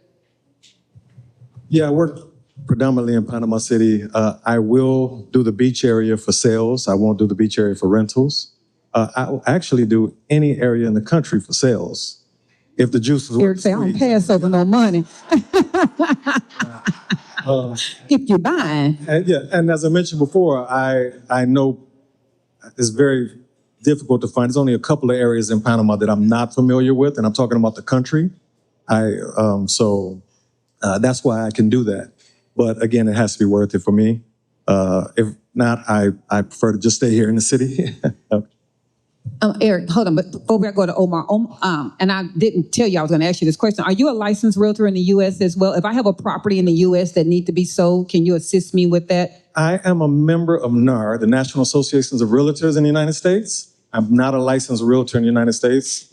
Yeah, I work predominantly in Panama City. I will do the beach area for sales. I won't do the beach area for rentals. I will actually do any area in the country for sales. If the juice is Eric worth say, I don't squeeze. pass over no money. If you're buying. And as I mentioned before, I know it's very difficult to find. There's only a couple of areas in Panama that I'm not familiar with, and I'm talking about the country. That's why I can do that. But again, it has to be worth it for me. If not, I prefer to just stay here in the city. Eric, hold on, but before I go to Omar, and I didn't tell you I was going to ask you this question. Are you a licensed realtor in the U.S. as well? If I have a property in the U.S. that need to be sold, can you assist me with that? I am a member of NAR, the National Associations of Realtors in the United States. I'm not a licensed realtor in the United States.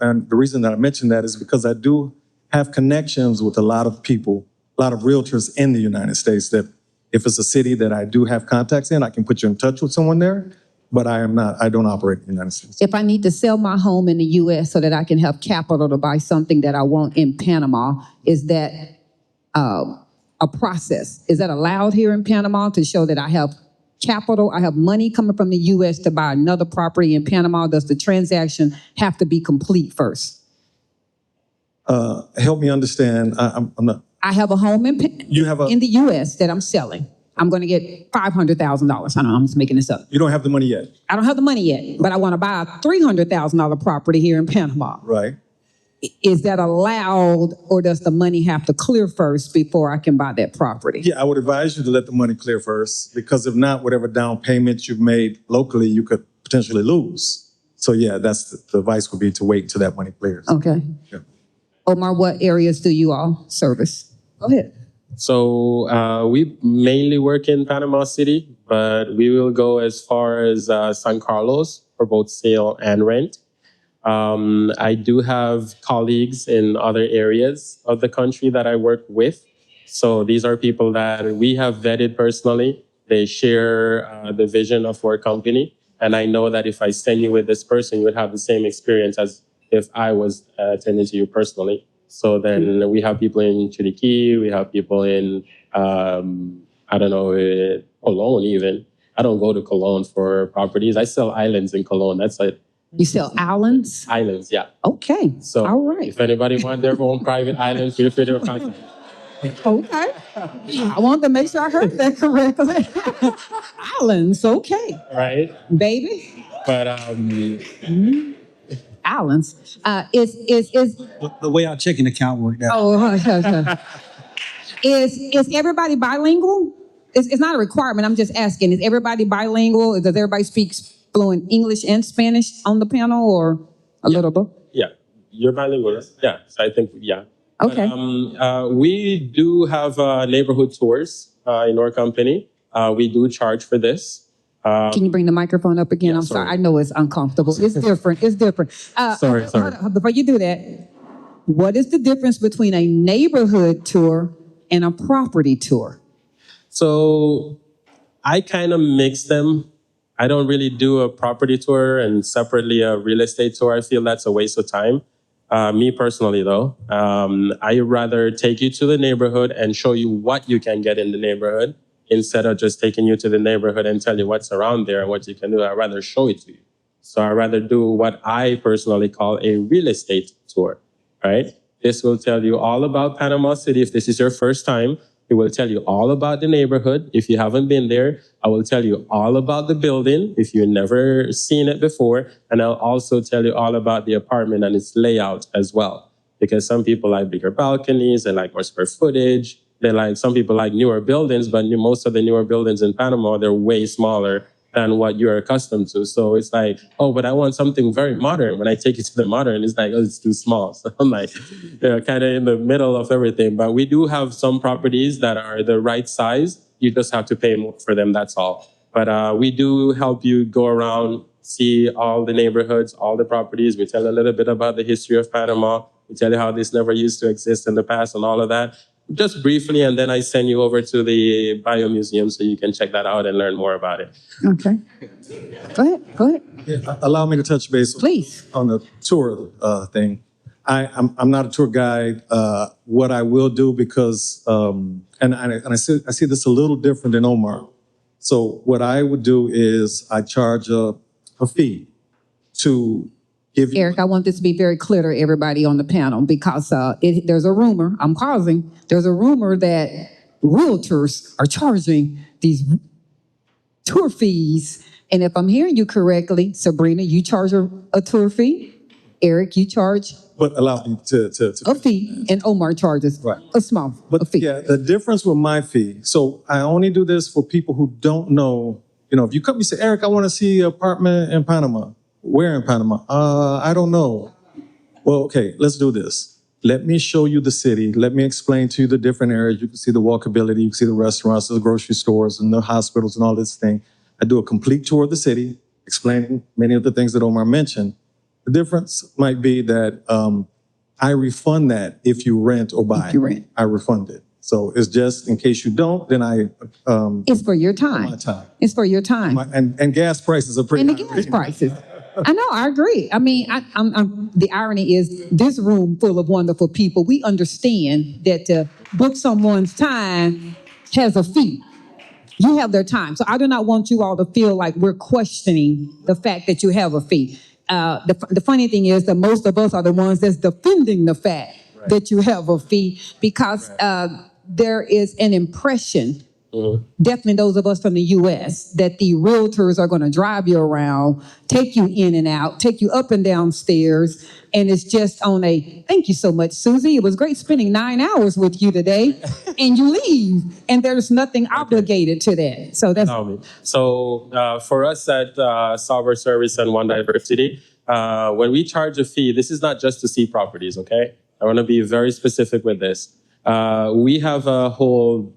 And the reason that I mention that is because I do have connections with a lot of people, a lot of realtors in the United States, that if it's a city that I do have contacts in, I can put you in touch with someone there. But I don't operate in the United States. If I need to sell my home in the U.S. so that I can have capital to buy something that I want in Panama, is that a process? Is that allowed here in Panama to show that I have capital, I have money coming from the U.S. to buy another property in Panama? Does the transaction have to be complete first? Help me understand. I'm not. I have a home in the U.S. that I'm selling. I'm going to get $500,000. I don't know, I'm just making this up. You don't have the money yet. I don't have the money yet, but I want to buy a $300,000 property here in Panama. Right. Is that allowed, or does the money have to clear first before I can buy that property? Yeah, I would advise you to let the money clear first, because if not, whatever down payments you've made locally, you could potentially lose. So yeah, that's the advice would be to wait till that money clears. Okay. Yeah. Omar, what areas do you all service? Go ahead. So we mainly work in Panama City, but we will go as far as San Carlos for both sale and rent. I do have colleagues in other areas of the country that I work with. So these are people that we have vetted personally. They share the vision of our company. And I know that if I send you with this person, you would have the same experience as if I was attending to you personally. So then we have people in Chiriquí, we have people in, Cologne even. I don't go to Cologne for properties. I sell islands in Cologne. That's it. You sell islands? Islands, yeah. Okay. So all right. if anybody wants their own private island, feel free to contact. Okay. I wanted to make sure I heard that correctly. Islands, okay. Right? Baby? But Islands. Is The way our checking account worked out. okay. Is everybody bilingual? It's not a requirement. I'm just asking. Is everybody bilingual? Does everybody speak fluent English and Spanish on the panel, or a little bit? yeah, you're bilingual. Yeah, so I think, yeah. Okay. But, we do have neighborhood tours in our company. We do charge for this. Can you bring the microphone up again? Yeah, I'm sorry. sorry. I know it's uncomfortable. It's different. It's different. Sorry. Hold on. Before you do that, what is the difference between a neighborhood tour and a property tour? So I kind of mix them. I don't really do a property tour and separately a real estate tour. I feel that's a waste of time. Me personally, though, I rather take you to the neighborhood and show you what you can get in the neighborhood instead of just taking you to the neighborhood and tell you what's around there and what you can do. I'd rather show it to you. So I'd rather do what I personally call a real estate tour, right? This will tell you all about Panama City. If this is your first time, it will tell you all about the neighborhood. If you haven't been there, I will tell you all about the building if you've never seen it before. And I'll also tell you all about the apartment and its layout as well. Because some people like bigger balconies, they like more square footage. Some people like newer buildings, but most of the newer buildings in Panama, they're way smaller than what you're accustomed to. So it's like, oh, but I want something very modern. When I take it to the modern, it's like, oh, it's too small. So I'm like, kind of in the middle of everything. But we do have some properties that are the right size. You just have to pay more for them, that's all. But we do help you go around, see all the neighborhoods, all the properties. We tell a little bit about the history of Panama. We tell you how this never used to exist in the past and all of that. Just briefly, and then I send you over to the Bio Museum so you can check that out and learn more about it. Okay. Go ahead. Yeah, allow me to touch base Please. on the tour thing. I'm not a tour guide. What I will do, because and I see this a little different than Omar. So what I would do is I charge a fee to give you. Eric, I want this to be very clear to everybody on the panel, because there's a rumor, there's a rumor that realtors are charging these tour fees. And if I'm hearing you correctly, Sabrina, you charge a tour fee. Eric, you charge But allow me to a fee, and Omar charges Right. a fee. Yeah, the difference with my fee. So I only do this for people who don't know. You know, if you come, you say, Eric, I want to see an apartment in Panama. Where in Panama? I don't know. Well, okay, let's do this. Let me show you the city. Let me explain to you the different areas. You can see the walkability. You can see the restaurants, the grocery stores, and the hospitals and all this thing. I do a complete tour of the city, explaining many of the things that Omar mentioned. The difference might be that I refund that if you rent or buy. If you rent. I refund it. So it's just in case you don't, then I It's for your time. my time. It's for your time. And gas prices are pretty And the gas prices. I know, I agree. I mean, the irony is this room full of wonderful people, we understand that to book someone's time has a fee. You have their time. So I do not want you all to feel like we're questioning the fact that you have a fee. The funny thing is that most of us are the ones that's defending the fact that you have a fee, because there is an impression, definitely those of us from the U.S., that the realtors are going to drive you around, take you in and out, take you up and down stairs, and it's just on a, thank you so much, Susie. It was great spending 9 hours with you today, and you leave, and there's nothing obligated to that. So that's... So for us at Sovereign Service and One Diversity, when we charge a fee, this is not just to see properties, okay? I want to be very specific with this. We have a whole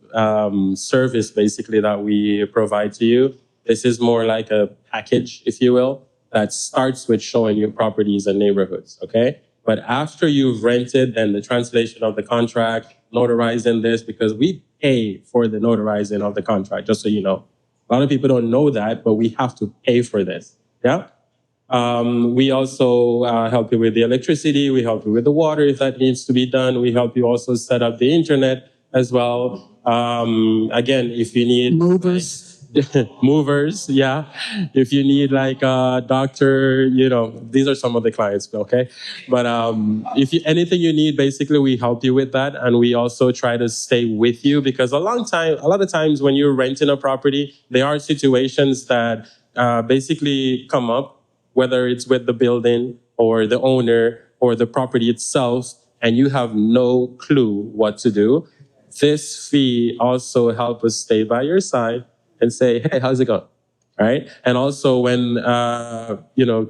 service, basically, that we provide to you. This is more like a package, if you will, that starts with showing you properties and neighborhoods, okay? But after you've rented, then the translation of the contract, notarizing this, because we pay for the notarizing of the contract, just so you know. A lot of people don't know that, but we have to pay for this, yeah? We also help you with the electricity. We help you with the water if that needs to be done. We help you also set up the internet as well. Again, if you need Movers. movers, yeah. If you need like a doctor, you know, these are some of the clients, okay? But if you, anything you need, basically we help you with that, and we also try to stay with you, because a lot of times when you're renting a property, there are situations that basically come up, whether it's with the building or the owner or the property itself, and you have no clue what to do. This fee also helps us stay by your side and say, hey, how's it going? All right. And also when,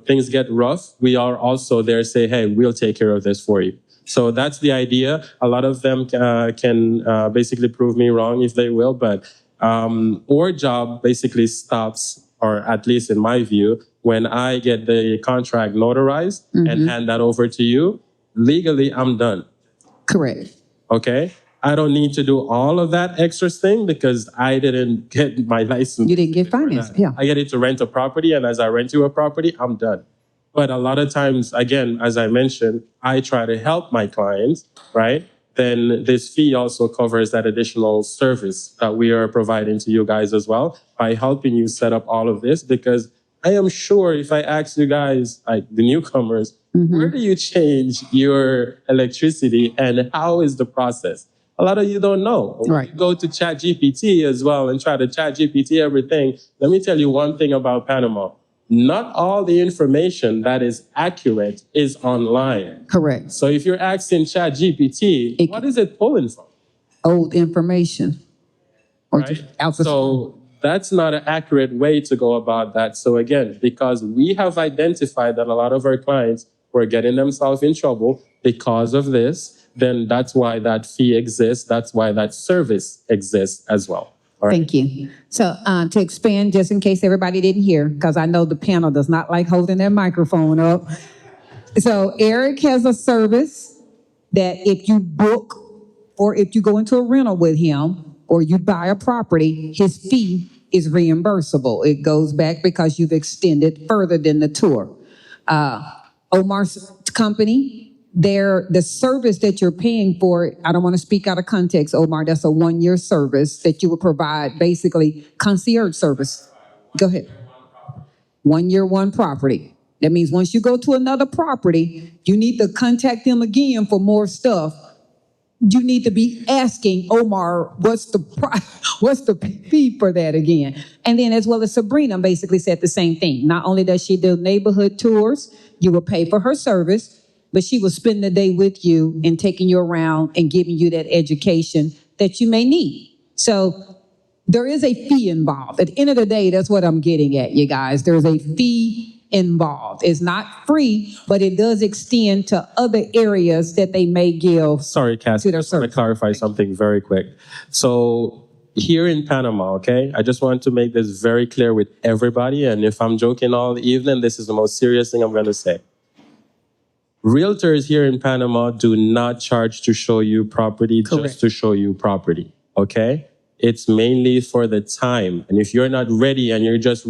things get rough, we are also there say, hey, we'll take care of this for you. So that's the idea. A lot of them can basically prove me wrong if they will, but our job basically stops, or at least in my view, when I get the contract notarized and hand that over to you. Legally, I'm done. Correct. Okay? I don't need to do all of that extra thing because I didn't get my license. You didn't get finance, yeah. I get it to rent a property, and as I rent you a property, I'm done. But a lot of times, again, as I mentioned, I try to help my clients, right? Then this fee also covers that additional service that we are providing to you guys as well by helping you set up all of this, because I am sure if I ask you guys, like the newcomers, where do you change your electricity and how is the process? A lot of you don't know. Right. You go to ChatGPT as well and try to ChatGPT everything. Let me tell you one thing about Panama. Not all the information that is accurate is online. Correct. So if you're asking ChatGPT, what is it pulling from? Old information. Or Right? just out the... So that's not an accurate way to go about that. So again, because we have identified that a lot of our clients were getting themselves in trouble because of this, then that's why that fee exists. That's why that service exists as well. All right. Thank you. So to expand, just in case everybody didn't hear, because I know the panel does not like holding their microphone up. So Eric has a service that if you book or if you go into a rental with him or you buy a property, his fee is reimbursable. It goes back because you've extended further than the tour. Omar's company, the service that you're paying for, I don't want to speak out of context, Omar, that's a 1-year service that you would provide, basically concierge service. Go ahead. 1 year, one property. That means once you go to another property, you need to contact them again for more stuff. You need to be asking Omar, what's the fee for that again? And then as well as Sabrina basically said the same thing. Not only does she do neighborhood tours, you will pay for her service, but she will spend the day with you and taking you around and giving you that education that you may need. So there is a fee involved. At the end of the day, that's what I'm getting at, you guys. There's a fee involved. It's not free, but it does extend to other areas that they may give. Sorry, Cass, to their I just want to service. clarify something very quick. So here in Panama, okay, I just want to make this very clear with everybody. And if I'm joking all evening, this is the most serious thing I'm going to say. Realtors here in Panama do not charge to show you property just to show you property, okay? It's mainly for the time. And if you're not ready and you're just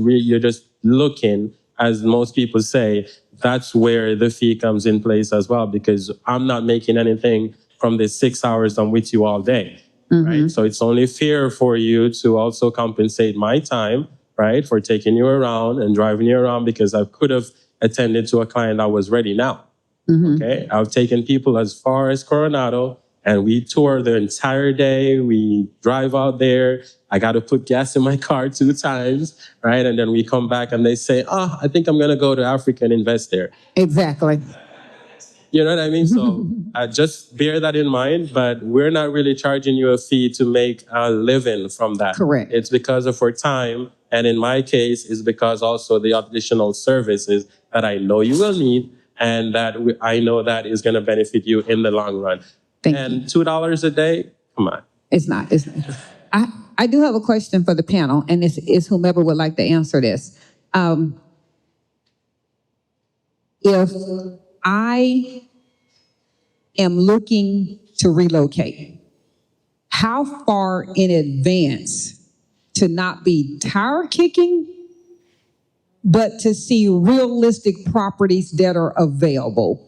looking, as most people say, that's where the fee comes in place as well, because I'm not making anything from the 6 hours I'm with you all day, right? So it's only fair for you to also compensate my time, right, for taking you around and driving you around, because I could have attended to a client that was ready now. Okay, I've taken people as far as Coronado, and we tour the entire day. We drive out there. I got to put gas in my car 2 times, right? And then we come back and they say, I think I'm going to go to Africa and invest there. Exactly. You know what I mean? So just bear that in mind, but we're not really charging you a fee to make a living from that. Correct. It's because of our time. And in my case, it's because also the additional services that I know you will need and that I know that is going to benefit you in the long run. Thank and $2 a day, come on. It's not. I do have a question for the panel, and it's whomever would like to answer this. If I am looking to relocate, how far in advance to not be tire kicking, but to see realistic properties that are available?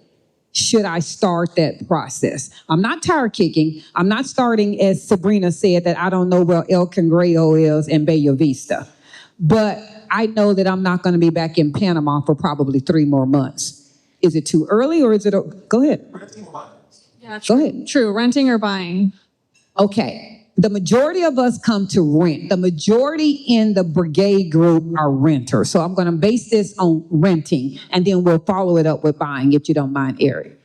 Should I start that process? I'm not tire kicking. I'm not starting, as Sabrina said, that I don't know where El Cangrejo is and Bella Vista. But I know that I'm not going to be back in Panama for probably 3 more months. Is it too early or is it? Go ahead. Yeah, Go ahead. True, renting or buying. Okay. The majority of us come to rent. The majority in the brigade group are renters. So I'm going to base this on renting, and then we'll follow it up with buying, if you don't mind, Eric.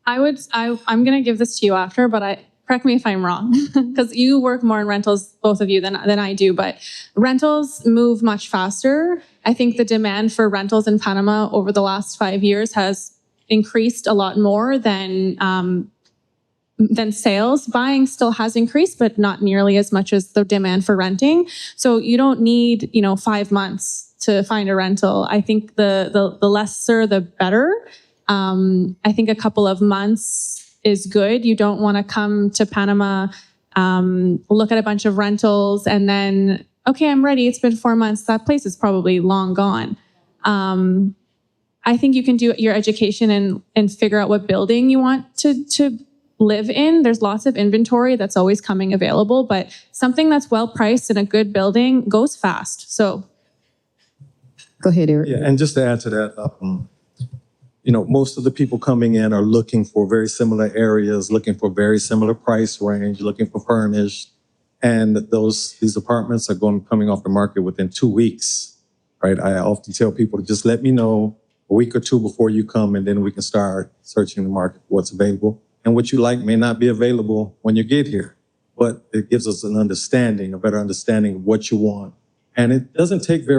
I'm going to give this to you after, but correct me if I'm wrong, because you work more in rentals, both of you, than I do. But rentals move much faster. I think the demand for rentals in Panama over the last 5 years has increased a lot more than sales. Buying still has increased, but not nearly as much as the demand for renting. So you don't need, 5 months to find a rental. I think the lesser, the better. I think a couple of months is good. You don't want to come to Panama, look at a bunch of rentals, and then, okay, I'm ready. It's been 4 months. That place is probably long gone. I think you can do your education and figure out what building you want to live in. There's lots of inventory that's always coming available, but something that's well priced in a good building goes fast. So Go ahead, Eric. Yeah, and just to add to that, most of the people coming in are looking for very similar areas, looking for very similar price range, looking for furnished, and these apartments are coming off the market within 2 weeks, right? I often tell people to just let me know a week or 2 before you come, and then we can start searching the market for what's available. And what you like may not be available when you get here, but it gives us a better understanding of what you want. And it doesn't take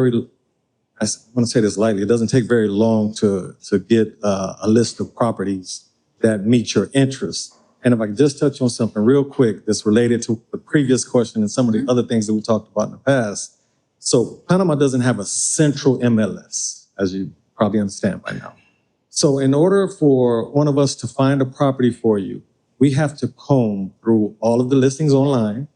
I want to say this lightly, it doesn't take very long to get a list of properties that meet your interests. And if I could just touch on something real quick that's related to the previous question and some of the other things that we talked about in the past. So Panama doesn't have a central MLS, as you probably understand by now. So in order for one of us to find a property for you, we have to comb through all of the listings online.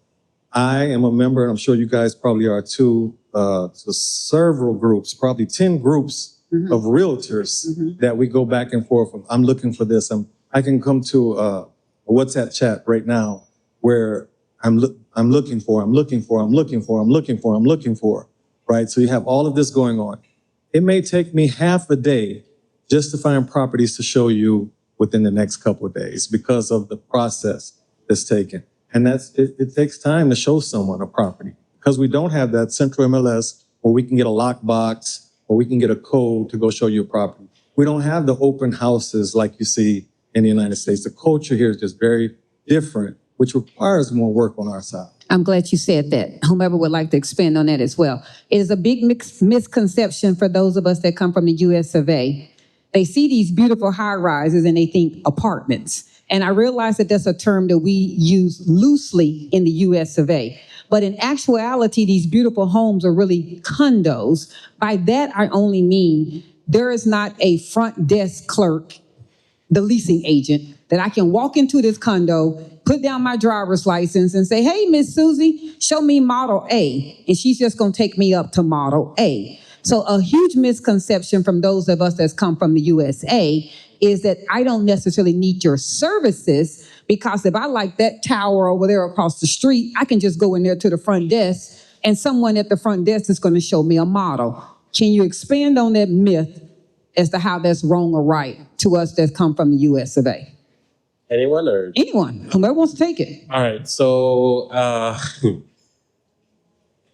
I am a member, and I'm sure you guys probably are too, to several groups, probably 10 groups of realtors that we go back and forth with. I'm looking for this. I can come to a WhatsApp chat right now where I'm looking for, right? So you have all of this going on. It may take me half a day just to find properties to show you within the next couple of days because of the process that's taken. And it takes time to show someone a property because we don't have that central MLS where we can get a lockbox or we can get a code to go show you a property. We don't have the open houses like you see in the United States. The culture here is just very different, which requires more work on our side. I'm glad you said that. Whomever would like to expand on that as well. It is a big misconception for those of us that come from the US of A. They see these beautiful high rises and they think apartments. And I realize that that's a term that we use loosely in the US of A. But in actuality, these beautiful homes are really condos. By that, I only mean there is not a front desk clerk, the leasing agent, that I can walk into this condo, put down my driver's license and say, hey, Miss Susie, show me model A. And she's just going to take me up to model A. So a huge misconception from those of us that's come from the USA is that I don't necessarily need your services because if I like that tower over there across the street, I can just go in there to the front desk and someone at the front desk is going to show me a model. Can you expand on that myth as to how that's wrong or right to us that come from the US of A? Anyone or? Anyone, whoever wants to take it. All right. So,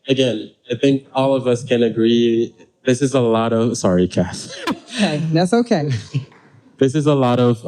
again, I think all of us can agree. This is a lot of, sorry, Kath. Okay, that's okay. This is a lot of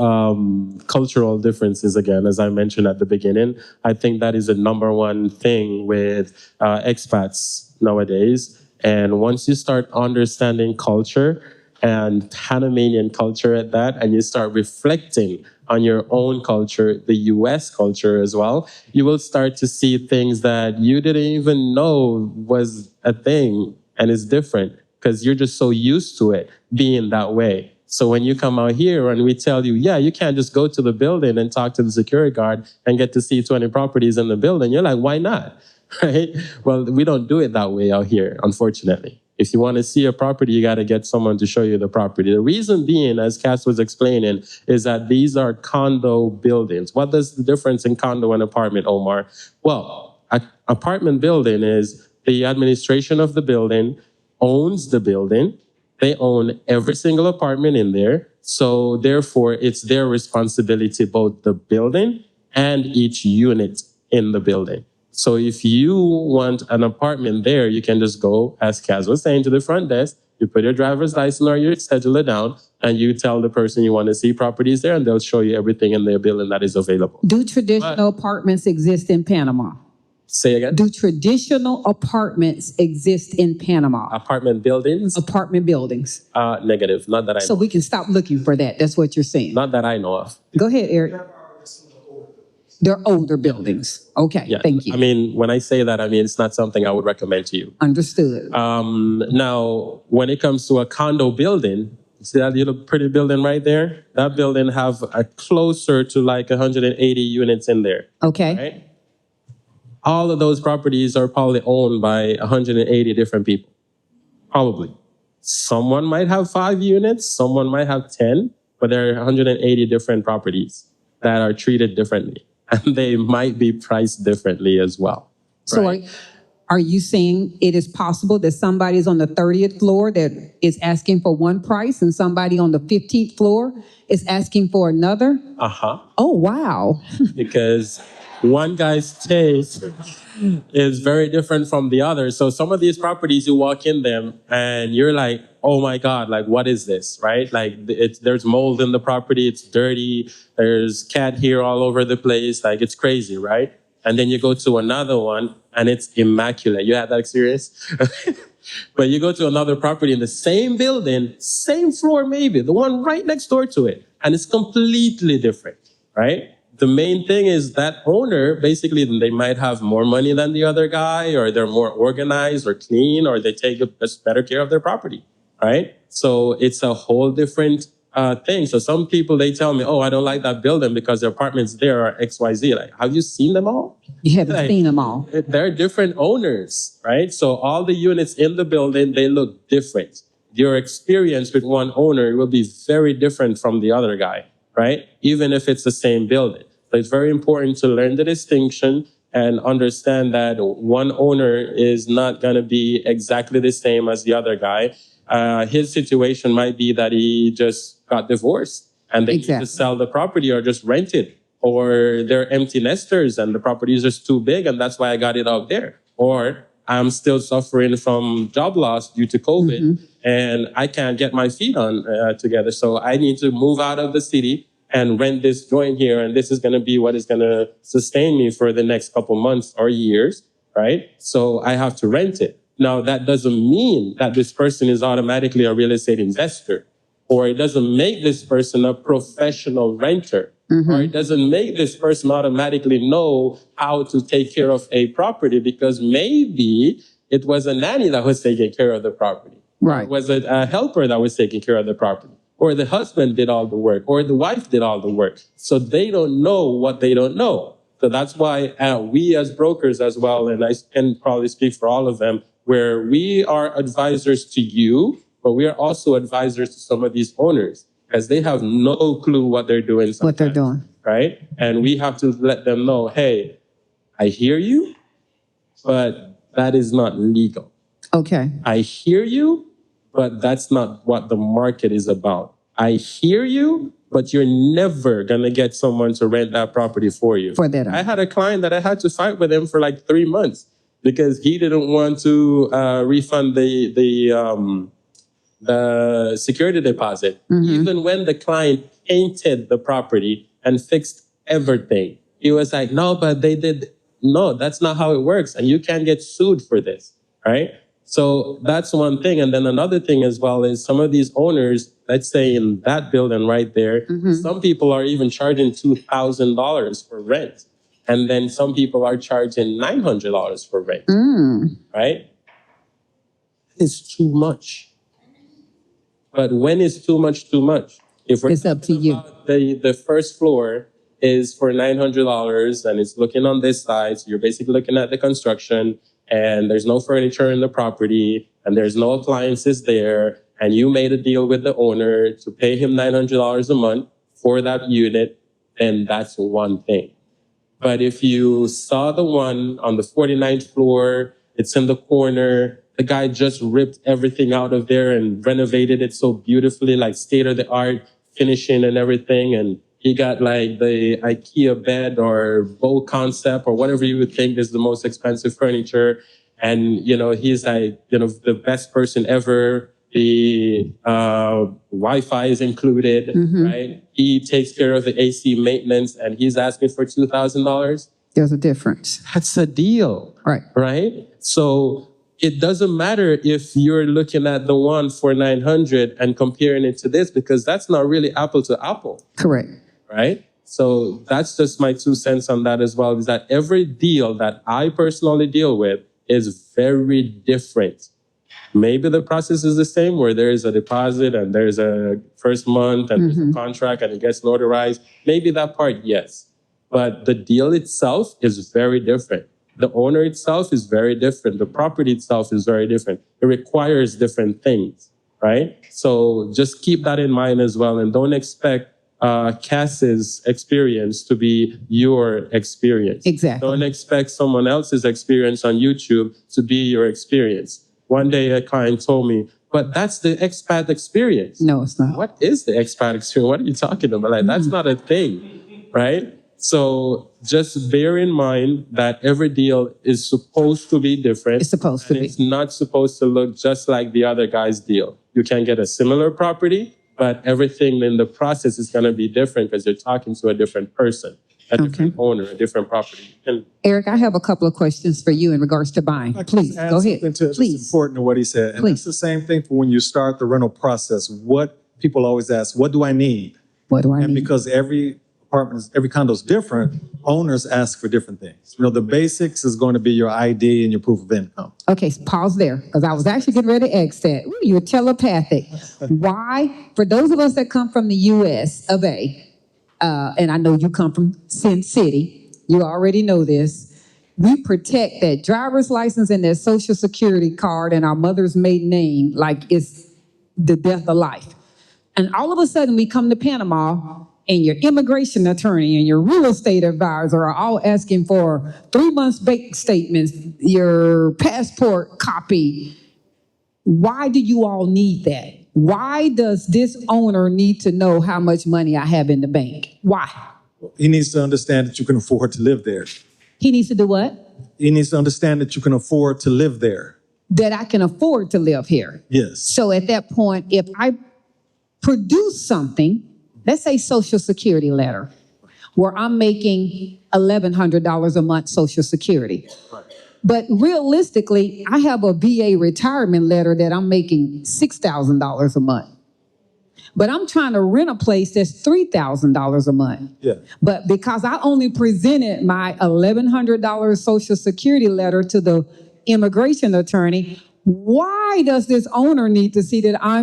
cultural differences, again, as I mentioned at the beginning. I think that is the number one thing with expats nowadays. And once you start understanding culture, and Panamanian culture at that, and you start reflecting on your own culture, the US culture as well, you will start to see things that you didn't even know was a thing and is different because you're just so used to it being that way. So when you come out here and we tell you, yeah, you can't just go to the building and talk to the security guard and get to see 20 properties in the building, you're like, why not? Right? Well, we don't do it that way out here, unfortunately. If you want to see a property, you got to get someone to show you the property. The reason being, as Cass was explaining, is that these are condo buildings. What is the difference in condo and apartment, Omar? Well, an apartment building is the administration of the building owns the building. They own every single apartment in there. So therefore, it's their responsibility, both the building and each unit in the building. So if you want an apartment there, you can just go, as Kaz was saying, to the front desk, you put your driver's license or your scheduler down, and you tell the person you want to see properties there, and they'll show you everything in their building that is available. Do traditional apartments exist in Panama? Say again? Do traditional apartments exist in Panama? Apartment buildings? Apartment buildings. Negative, not that I know. So we can stop looking for that. That's what you're saying. Not that I know of. Go ahead, Eric. They're older buildings. Okay, Yeah. thank you. I mean, when I say that, I mean, it's not something I would recommend to you. Understood. Now, when it comes to a condo building, see that little pretty building right there? That building have a closer to like 180 units in there. Okay. Right? All of those properties are probably owned by 180 different people. Probably. Someone might have 5 units, someone might have 10, but there are 180 different properties that are treated differently. And they might be priced differently as well. So right? are you saying it is possible that somebody is on the 30th floor that is asking for one price and somebody on the 15th floor is asking for another? Uh-huh. Oh, wow. Because one guy's taste is very different from the other. So some of these properties, you walk in them and you're like, oh my God, like, what is this, right? Like, there's mold in the property, it's dirty, there's cat hair all over the place, like, it's crazy, right? And then you go to another one and it's immaculate. You had that experience? But you go to another property in the same building, same floor maybe, the one right next door to it, and it's completely different, right? the main thing is that owner, basically, they might have more money than the other guy, or they're more organized or clean, or they take better care of their property, right? So it's a whole different thing. So some people, they tell me, oh, I don't like that building because the apartments there are XYZ. Like, have you seen them all? You haven't seen them all. They're different owners, right? So all the units in the building, they look different. Your experience with one owner will be very different from the other guy, right? Even if it's the same building. So it's very important to learn the distinction and understand that one owner is not going to be exactly the same as the other guy. His situation might be that he just got divorced and they need to sell the property or just rent it. Or they're empty nesters and the property is just too big and that's why I got it out there. Or I'm still suffering from job loss due to COVID and I can't get my feet on together. So I need to move out of the city and rent this joint here. And this is going to be what is going to sustain me for the next couple months or years, right? So I have to rent it. Now, that doesn't mean that this person is automatically a real estate investor, or it doesn't make this person a professional renter, or it doesn't make this person automatically know how to take care of a property because maybe it was a nanny that was taking care of the property. Right. Or was it a helper that was taking care of the property? Or the husband did all the work, or the wife did all the work. So they don't know what they don't know. So that's why we as brokers as well, and I can probably speak for all of them, where we are advisors to you, but we are also advisors to some of these owners because they have no clue what they're doing sometimes, What they're doing. right? And we have to let them know, hey, I hear you, but that is not legal. Okay. I hear you, but that's not what the market is about. I hear you, but you're never going to get someone to rent that property for you. For that. I had a client that I had to fight with him for like 3 months because he didn't want to refund the security deposit. Even when the client painted the property and fixed everything, he was like, no, but they did. No, that's not how it works. And you can't get sued for this, right? So that's one thing. And then another thing as well is some of these owners, let's say in that building right there, some people are even charging $2,000 for rent. And then some people are charging $900 for rent, right? It's too much. But when is too much, too much? If we're It's up to you. The first floor is for $900 and it's looking on this side. So you're basically looking at the construction and there's no furniture in the property and there's no appliances there. And you made a deal with the owner to pay him $900 a month for that unit. And that's one thing. But if you saw the one on the 49th floor, it's in the corner, the guy just ripped everything out of there and renovated it so beautifully, like state of the art finishing and everything. And he got like the IKEA bed or bow concept or whatever you would think is the most expensive furniture. And, you know, he's like, you know, the best person ever. The Wi-Fi is included, right? He takes care of the AC maintenance and he's asking for $2,000. There's a difference. That's a deal. Right. Right? So it doesn't matter if you're looking at the one for 900 and comparing it to this, because that's not really apple to apple. Correct. Right? So that's just my 2 cents on that as well, is that every deal that I personally deal with is very different. Maybe the process is the same where there is a deposit and there's a first month and there's a contract and it gets notarized. Maybe that part, yes. But the deal itself is very different. The owner itself is very different. The property itself is very different. It requires different things, right? So just keep that in mind as well. And don't expect Cass's experience to be your experience. Exactly. Don't expect someone else's experience on YouTube to be your experience. One day a client told me, but that's the expat experience. No, it's not. What is the expat experience? What are you talking about? Like, that's not a thing, right? So just bear in mind that every deal is supposed to be different. It's supposed to be. It's not supposed to look just like the other guy's deal. You can get a similar property, but everything in the process is going to be different because you're talking to a different person, a different owner, a different property. And Eric, I have a couple of questions for you in regards to buying. Please, Add go ahead. something to it that's Please. important to what he said. And Please. it's the same thing for when you start the rental process. What people always ask, what do I need? What do I And need? because every apartment, every condo is different. Owners ask for different things. The basics is going to be your ID and your proof of income. Okay, pause there, because I was actually getting ready to ask that. Ooh, you're telepathic. Why, for those of us that come from the U.S. of A., and I know you come from Sin City, you already know this, we protect that driver's license and that social security card and our mother's maiden name like it's the death of life. And all of a sudden we come to Panama and your immigration attorney and your real estate advisor are all asking for 3 months bank statements, your passport copy. Why do you all need that? Why does this owner need to know how much money I have in the bank? Why? He needs to understand that you can afford to live there. He needs to do what? He needs to understand that you can afford to live there. That I can afford to live here. Yes. So at that point, if I produce something, let's say social security letter, where I'm making $1,100 a month social security. Right. But realistically, I have a VA retirement letter that I'm making $6,000 a month. But I'm trying to rent a place that's $3,000 a month. Yeah. But because I only presented my $1,100 social security letter to the immigration attorney, why does this owner need to see that I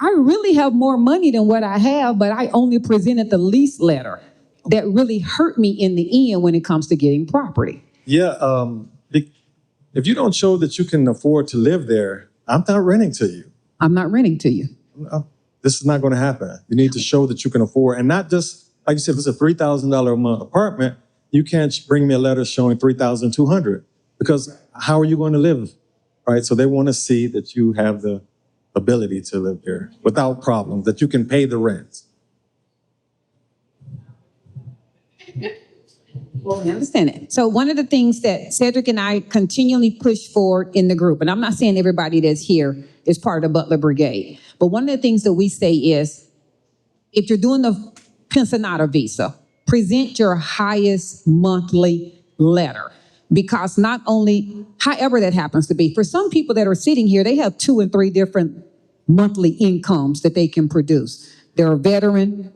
really have more money than what I have, but I only presented the lease letter? That really hurt me in the end when it comes to getting property. Yeah. If you don't show that you can afford to live there, I'm not renting to you. I'm not renting to you. This is not going to happen. You need to show that you can afford, and not just, like you said, if it's a $3,000 a month apartment, you can't bring me a letter showing $3,200 because how are you going to live, right? So they want to see that you have the ability to live here without problems, that you can pay the rent. Well, I understand it. So one of the things that Cedric and I continually push forward in the group, and I'm not saying everybody that's here is part of the Butler Brigade, but one of the things that we say is, if you're doing the pensionata visa, present your highest monthly letter. Because not only, however that happens to be, for some people that are sitting here, they have 2 and 3 different monthly incomes that they can produce. They're a veteran.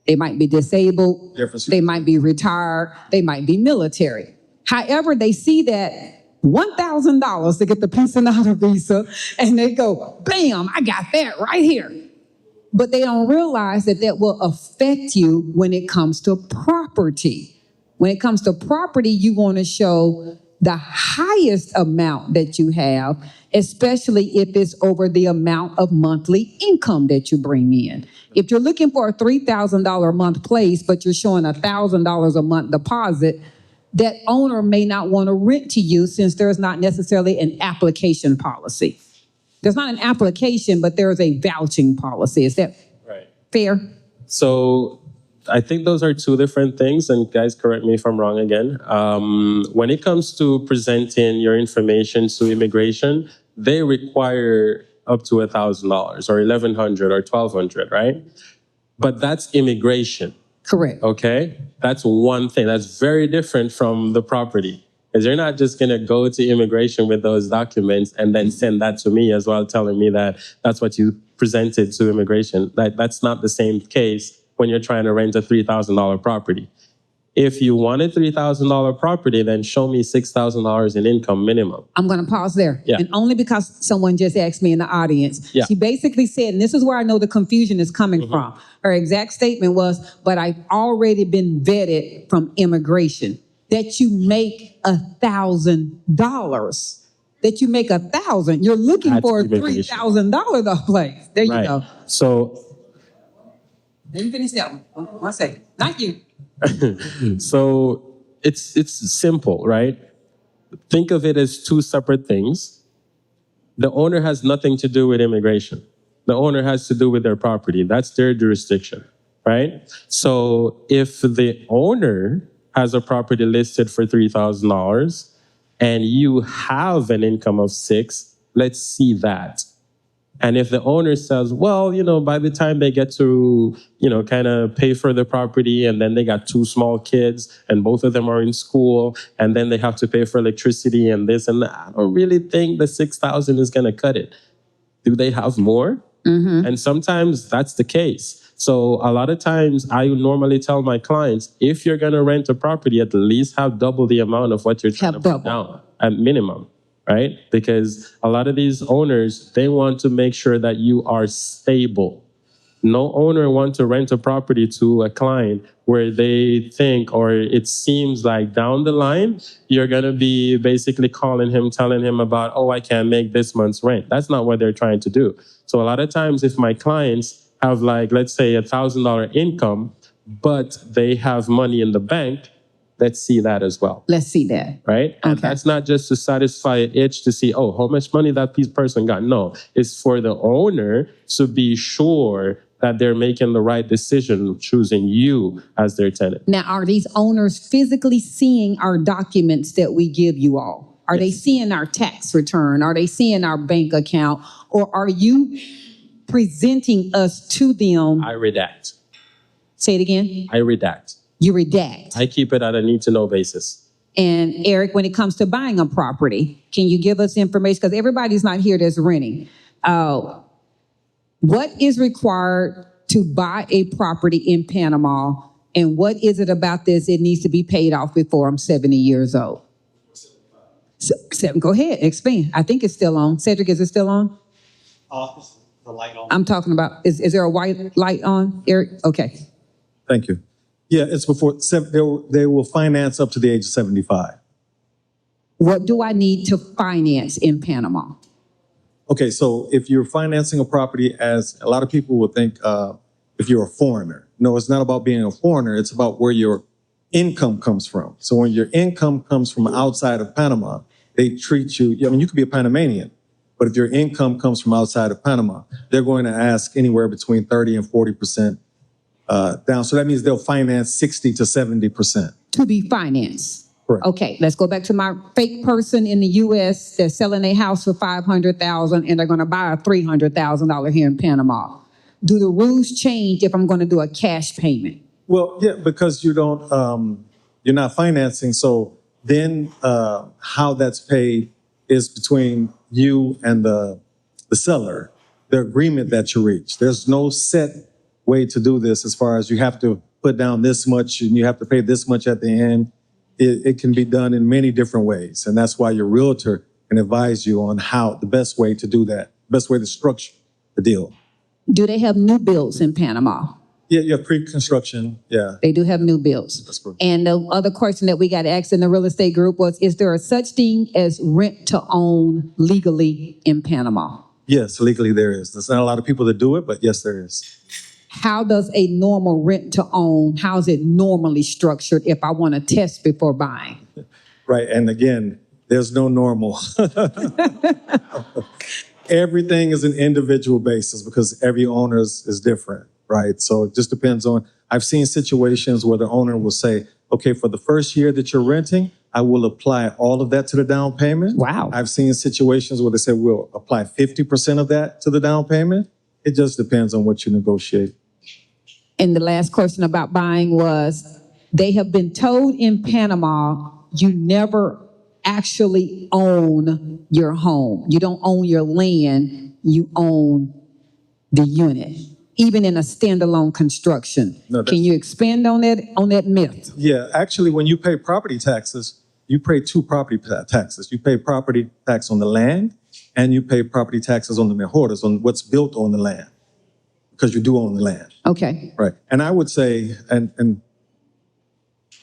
They might be disabled, they might be retired, they might be military. However, they see that $1,000 to get the pensionata visa, and they go, bam, I got that right here. But they don't realize that that will affect you when it comes to property. When it comes to property, you want to show the highest amount that you have, especially if it's over the amount of monthly income that you bring in. If you're looking for a $3,000 a month place, but you're showing $1,000 a month deposit, that owner may not want to rent to you since there's not necessarily an application policy. There's not an application, but there's a vouching policy. Is that fair? So I think those are 2 different things, and guys, correct me if I'm wrong again. When it comes to presenting your information to immigration, they require up to $1,000 or $1,100 or $1,200, right? But that's immigration. Correct. Okay? That's one thing. That's very different from the property. Because you're not just going to go to immigration with those documents and then send that to me as well, telling me that that's what you presented to immigration. That's not the same case when you're trying to rent a $3,000 property. If you want a $3,000 property, then show me $6,000 in income minimum. I'm going to pause there. Yeah. And only because someone just asked me in the audience. Yeah. She basically said, and this is where I know the confusion is coming from. Her exact statement was, but I've already been vetted from immigration. That you make $1,000. That you make $1,000. You're looking for a $3,000 place. There you go. So let me finish that one. One second. Not you. So it's simple, right? Think of it as 2 separate things. The owner has nothing to do with immigration. The owner has to do with their property. That's their jurisdiction, right? So if the owner has a property listed for $3,000 and you have an income of $6,000, let's see that. And if the owner says, well, by the time they get to, kind of pay for the property, and then they got 2 small kids and both of them are in school, and then they have to pay for electricity and this and that, I don't really think the $6,000 is going to cut it. Do they have more? And sometimes that's the case. So a lot of times I normally tell my clients, if you're going to rent a property, at least have double the amount of what you're trying Have to put double. down at minimum, right? Because a lot of these owners, they want to make sure that you are stable. No owner wants to rent a property to a client where they think, or it seems like down the line, you're going to be basically calling him, telling him about, oh, I can't make this month's rent. That's not what they're trying to do. So a lot of times if my clients have like, let's say $1,000 income, but they have money in the bank, let's see that as well. Let's see that. Right? And Okay. that's not just to satisfy an itch to see, oh, how much money that person got. No, it's for the owner to be sure that they're making the right decision choosing you as their tenant. Now, are these owners physically seeing our documents that we give you all? Are they seeing our tax return? Are they seeing our bank account? Or are you presenting us to them? I redact. Say it again. I redact. You redact. I keep it at a need-to-know basis. And Eric, when it comes to buying a property, can you give us information? Because everybody's not here that's renting. What is required to buy a property in Panama? And what is it about this? It needs to be paid off before I'm 70 years old. Go ahead, expand. I think it's still on. Cedric, is it still on? The light on. I'm talking about, is there a white light on, Eric? Okay. Thank you. Yeah, it's before, they will finance up to the age of 75. What do I need to finance in Panama? Okay, so if you're financing a property, as a lot of people would think, if you're a foreigner. No, it's not about being a foreigner. It's about where your income comes from. So when your income comes from outside of Panama, they treat you, I mean, you could be a Panamanian, but if your income comes from outside of Panama, they're going to ask anywhere between 30 and 40% down. So that means they'll finance 60 to 70%. To be financed. Correct. Okay, let's go back to my fake person in the U.S. that's selling a house for $500,000 and they're going to buy a $300,000 here in Panama. Do the rules change if I'm going to do a cash payment? Well, yeah, because you don't, you're not financing. So then how that's paid is between you and the seller, the agreement that you reach. There's no set way to do this as far as you have to put down this much and you have to pay this much at the end. It can be done in many different ways. And that's why your realtor can advise you on how the best way to do that, best way to structure the deal. Do they have new builds in Panama? Yeah, you have pre-construction, yeah. They do have new builds. That's correct. And the other question that we got asked in the real estate group was, is there a such thing as rent to own legally in Panama? Yes, legally there is. There's not a lot of people that do it, but yes, there is. How does a normal rent to own, how is it normally structured if I want to test before buying? Right, and again, there's no normal. Everything is an individual basis because every owner is different, right? So it just depends on, I've seen situations where the owner will say, okay, for the first year that you're renting, I will apply all of that to the down payment. Wow. I've seen situations where they say we'll apply 50% of that to the down payment. It just depends on what you negotiate. And the last question about buying was, they have been told in Panama, you never actually own your home. You don't own your land, you own the unit, even in a standalone construction. No, Can you expand on that myth? Yeah, actually, when you pay property taxes, you pay two property taxes. You pay property tax on the land, and you pay property taxes on the mejoras, on what's built on the land, because you do own the land. Okay. Right. And I would say, and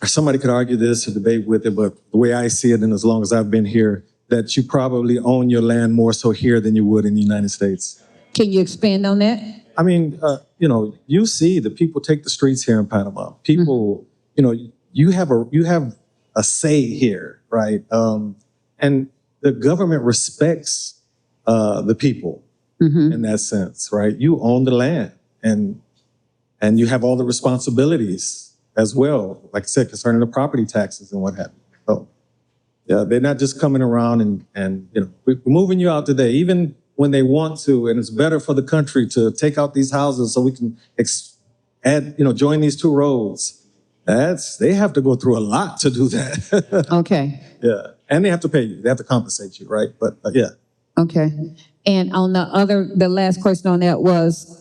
somebody could argue this or debate with it, but the way I see it, and as long as I've been here, that you probably own your land more so here than you would in the United States. Can you expand on that? I mean, you see the people take the streets here in Panama. People, you have a say here, right? And the government respects the people in that sense, right? You own the land, and you have all the responsibilities as well, like I said, concerning the property taxes and what have you. So, yeah, they're not just coming around and we're moving you out today, even when they want to, and it's better for the country to take out these houses so we can join these two roads. They have to go through a lot to do that. Okay. Yeah, and they have to pay you. They have to compensate you, right? But yeah. Okay. And on the last question on that was,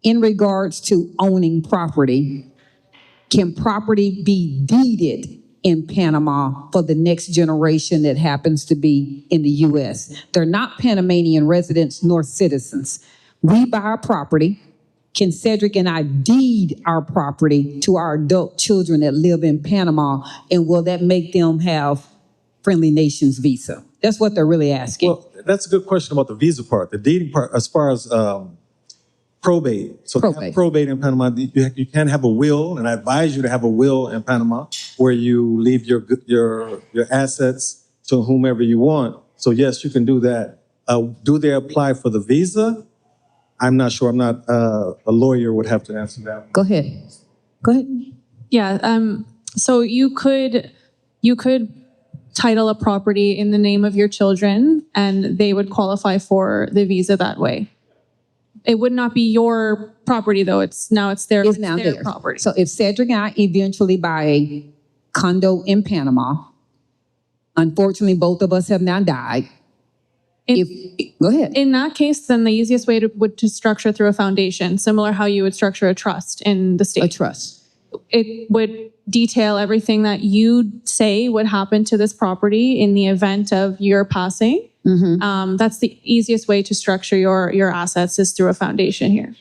in regards to owning property, can property be deeded in Panama for the next generation that happens to be in the U.S.? They're not Panamanian residents nor citizens. We buy our property. Can Cedric and I deed our property to our adult children that live in Panama, and will that make them have Friendly Nations visa? That's what they're really asking. Well, that's a good question about the visa part. The deeding part, as far as probate. So to have probate in Panama, you can have a will, and I advise you to have a will in Panama where you leave your assets to whomever you want. So yes, you can do that. Do they apply for the visa? I'm not sure. I'm not a lawyer. Would have to answer that. Go ahead. Go ahead. Yeah. So you could title a property in the name of your children, and they would qualify for the visa that way. It would not be your property, though. It's their property. So if Cedric and I eventually buy a condo in Panama, unfortunately, both of us have now died. Go ahead. In that case, then the easiest way would to structure through a foundation, similar how you would structure a trust in the state. A trust. It would detail everything that you say would happen to this property in the event of your passing. That's the easiest way to structure your assets is through a foundation here.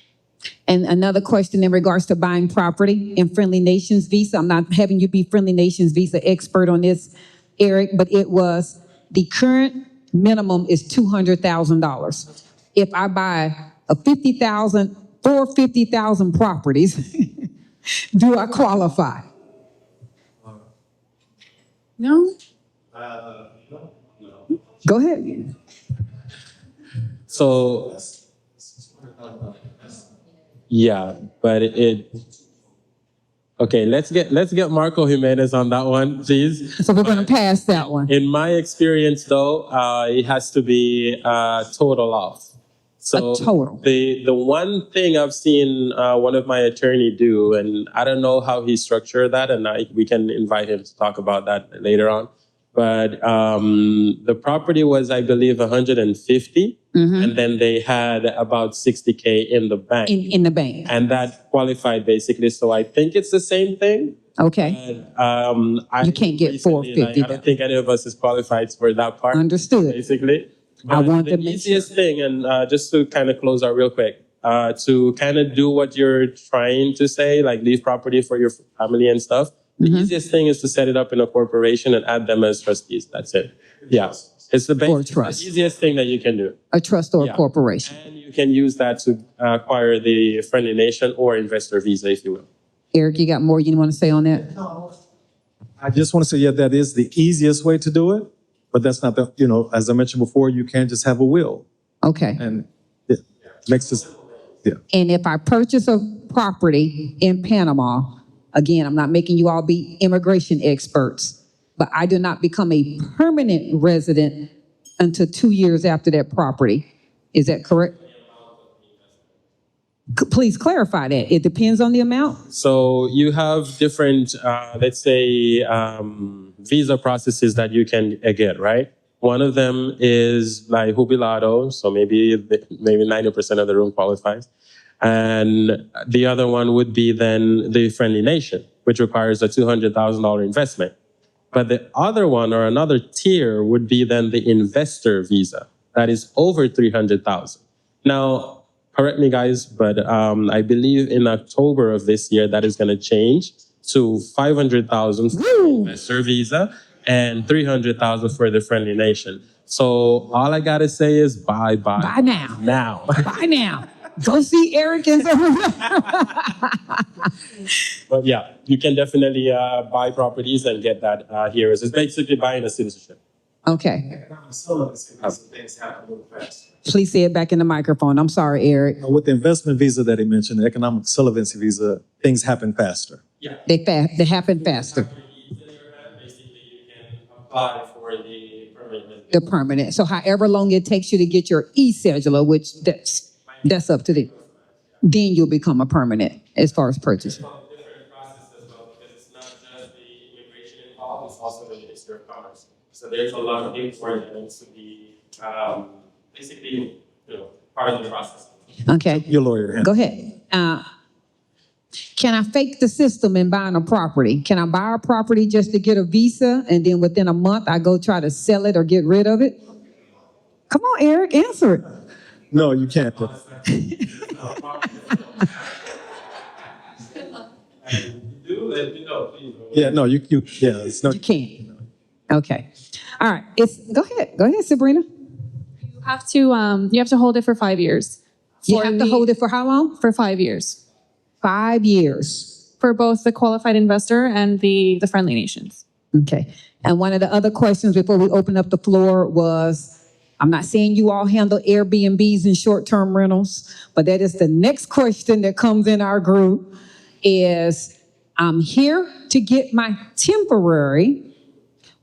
And another question in regards to buying property in Friendly Nations visa. I'm not having you be Friendly Nations visa expert on this, Eric, but it was the current minimum is $200,000. If I buy a 50,000 properties, do I qualify? No? Go ahead. So, yeah, but okay, let's get Marco Jimenez on that one, please. So we're going to pass that one. In my experience, though, it has to be total off. So A total. The one thing I've seen one of my attorney do, and I don't know how he structured that, and we can invite him to talk about that later on. But the property was, I believe, 150, and then they had about 60K in the bank. In the bank. And that qualified basically. So I think it's the same thing. Okay. But, You can't get 450. I don't think any of us is qualified for that part. Understood. Basically. But I want the to make easiest thing, and just to kind of close out real quick, to kind of do what you're trying to say, like leave property for your family and stuff. The easiest thing is to set it up in a corporation and add them as trustees. That's it. Yeah. It's the easiest thing that you can do. A trust or a corporation. And you can use that to acquire the Friendly Nation or investor visa, if you will. Eric, you got more you want to say on that? I just want to say, yeah, that is the easiest way to do it, but that's not the, as I mentioned before, you can't just have a will. Okay. And it makes us, yeah. And if I purchase a property in Panama, again, I'm not making you all be immigration experts, but I do not become a permanent resident until 2 years after that property. Is that correct? Please clarify that. It depends on the amount? So you have different, let's say, visa processes that you can get, right? One of them is like jubilado, so maybe 90% of the room qualifies. And the other one would be then the Friendly Nation, which requires a $200,000 investment. But the other one or another tier would be then the investor visa. That is over $300,000. Now, correct me guys, but I believe in October of this year, that is going to change to $500,000 for the investor visa and $300,000 for the Friendly Nation. So all I got to say is buy now. Now. Buy now. Go see Eric and But yeah, you can definitely buy properties and get that here. It's basically buying a citizenship. Okay. Please say it back in the microphone. I'm sorry, Eric. With the investment visa that he mentioned, the economic relevancy visa, things happen faster. Yeah. They happen faster. Basically, you can apply for the permanent. The permanent. So however long it takes you to get your e-cedula, which that's up to them, then you'll become a permanent as far as purchasing. Different process as well, because it's not just the immigration involved, it's also the Ministry of Commerce. So there's a lot of paperwork that needs to be basically part of the process. Okay. Your lawyer. Go ahead. Can I fake the system in buying a property? Can I buy a property just to get a visa and then within a month I go try to sell it or get rid of it? Come on, Eric, answer it. No, you can't. Yeah, no, yeah, it's no. You can't. Okay. All right. Go ahead. Go ahead, Sabrina. You have to hold it for 5 years. You have to hold it for how long? For 5 years. 5 years. For both the qualified investor and the friendly nations. Okay. And one of the other questions before we open up the floor was, I'm not saying you all handle Airbnbs and short-term rentals, but that is the next question that comes in our group is, I'm here to get my temporary.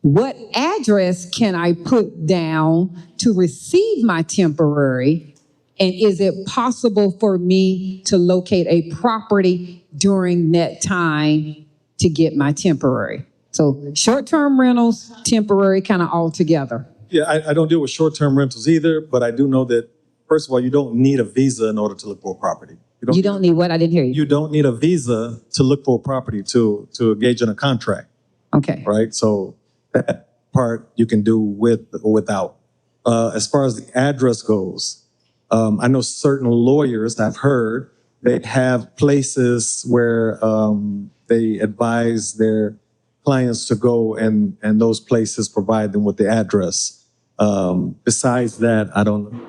What address can I put down to receive my temporary? And is it possible for me to locate a property during that time to get my temporary? So short-term rentals, temporary, kind of all together. Yeah, I don't deal with short-term rentals either, but I do know that, first of all, you don't need a visa in order to look for a property. You don't need what? I didn't hear you. You don't need a visa to look for a property to engage in a contract, Okay. right? So that part you can do with or without. As far as the address goes, I know certain lawyers, I've heard, they have places where they advise their clients to go and those places provide them with the address. Besides that, I don't know.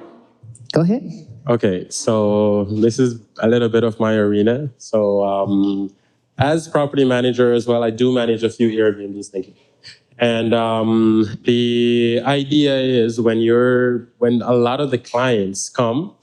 Go ahead. Okay, so this is a little bit of my arena. So as property manager as well, I do manage a few Airbnbs, thank you. And the idea is when a lot of the clients come,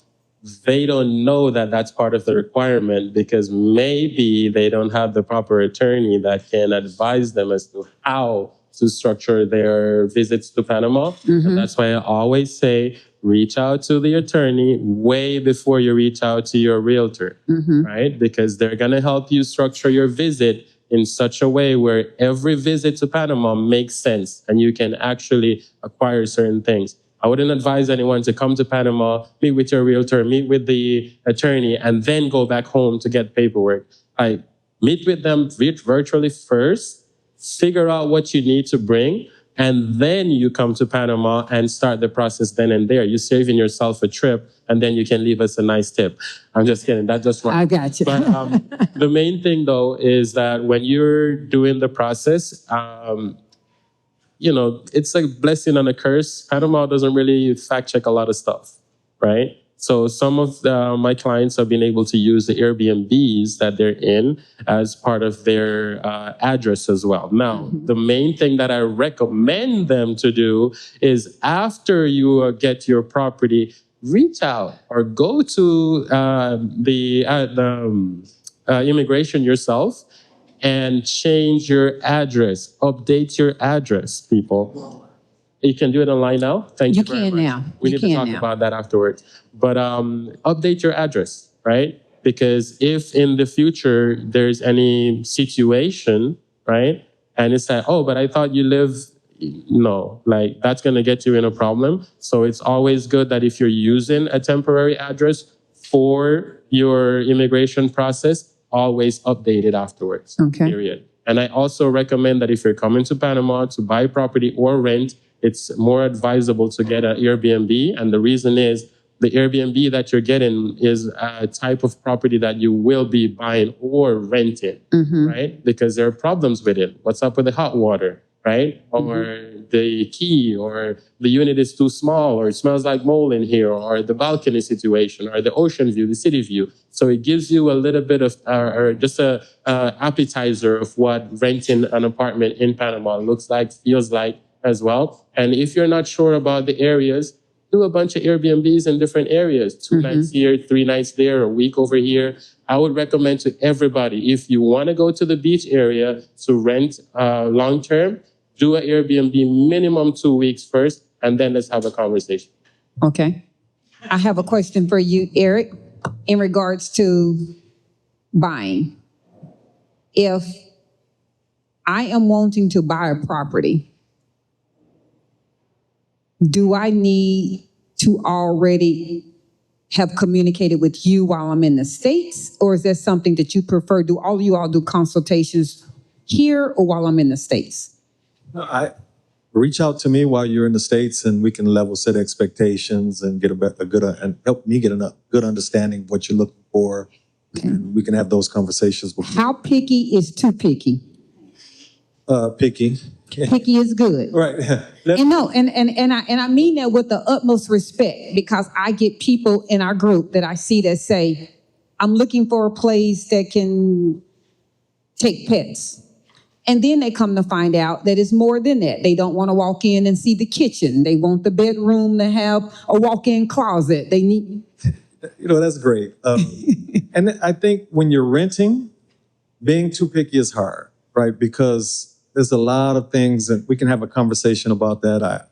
they don't know that that's part of the requirement because maybe they don't have the proper attorney that can advise them as to how to structure their visits to Panama. Mm-hmm. And that's why I always say, reach out to the attorney way before you reach out to your realtor, right? Because they're going to help you structure your visit in such a way where every visit to Panama makes sense and you can actually acquire certain things. I wouldn't advise anyone to come to Panama, meet with your realtor, meet with the attorney, and then go back home to get paperwork. I meet with them virtually first, figure out what you need to bring, and then you come to Panama and start the process then and there. You're saving yourself a trip, and then you can leave us a nice tip. I'm just kidding. That's just one. I got you. But the main thing, though, is that when you're doing the process, it's a blessing and a curse. Panama doesn't really fact check a lot of stuff, right? So some of my clients have been able to use the Airbnbs that they're in as part of their address as well. Now, the main thing that I recommend them to do is after you get your property, reach out or go to the immigration yourself and change your address, update your address, people. You can do it online now. Thank you very much. You can now. We need to talk about that afterwards. But update your address, right? Because if in the future there's any situation, right? And it's like, oh, but I thought you live, no, like that's going to get you in a problem. So it's always good that if you're using a temporary address for your immigration process, always update it afterwards, period. And I also recommend that if you're coming to Panama to buy property or rent, it's more advisable to get an Airbnb. And the reason is the Airbnb that you're getting is a type of property that you will be buying or renting, right? Because there are problems with it. What's up with the hot water, right? Or the key, or the unit is too small, or it smells like mold in here, or the balcony situation, or the ocean view, the city view. So it gives you a little bit of, or just a appetizer of what renting an apartment in Panama looks like, feels like as well. And if you're not sure about the areas, do a bunch of Airbnbs in different areas, 2 nights here, 3 nights there, a week over here. I would recommend to everybody, if you want to go to the beach area to rent long-term, do an Airbnb minimum 2 weeks first, and then let's have a conversation. Okay. I have a question for you, Eric, in regards to buying. If I am wanting to buy a property, do I need to already have communicated with you while I'm in the States? Or is that something that you prefer? Do all of you all do consultations here or while I'm in the States? Reach out to me while you're in the States, and we can level set expectations and get a good and help me get a good understanding of what you're looking for. Okay. And we can have those conversations before. How picky is too picky? Picky. Picky is good. Right. And no, and I mean that with the utmost respect, because I get people in our group that I see that say, I'm looking for a place that can take pets. And then they come to find out that it's more than that. They don't want to walk in and see the kitchen. They want the bedroom to have a walk-in closet. They need... That's great. And I think when you're renting, being too picky is hard, right? Because there's a lot of things, and we can have a conversation about that.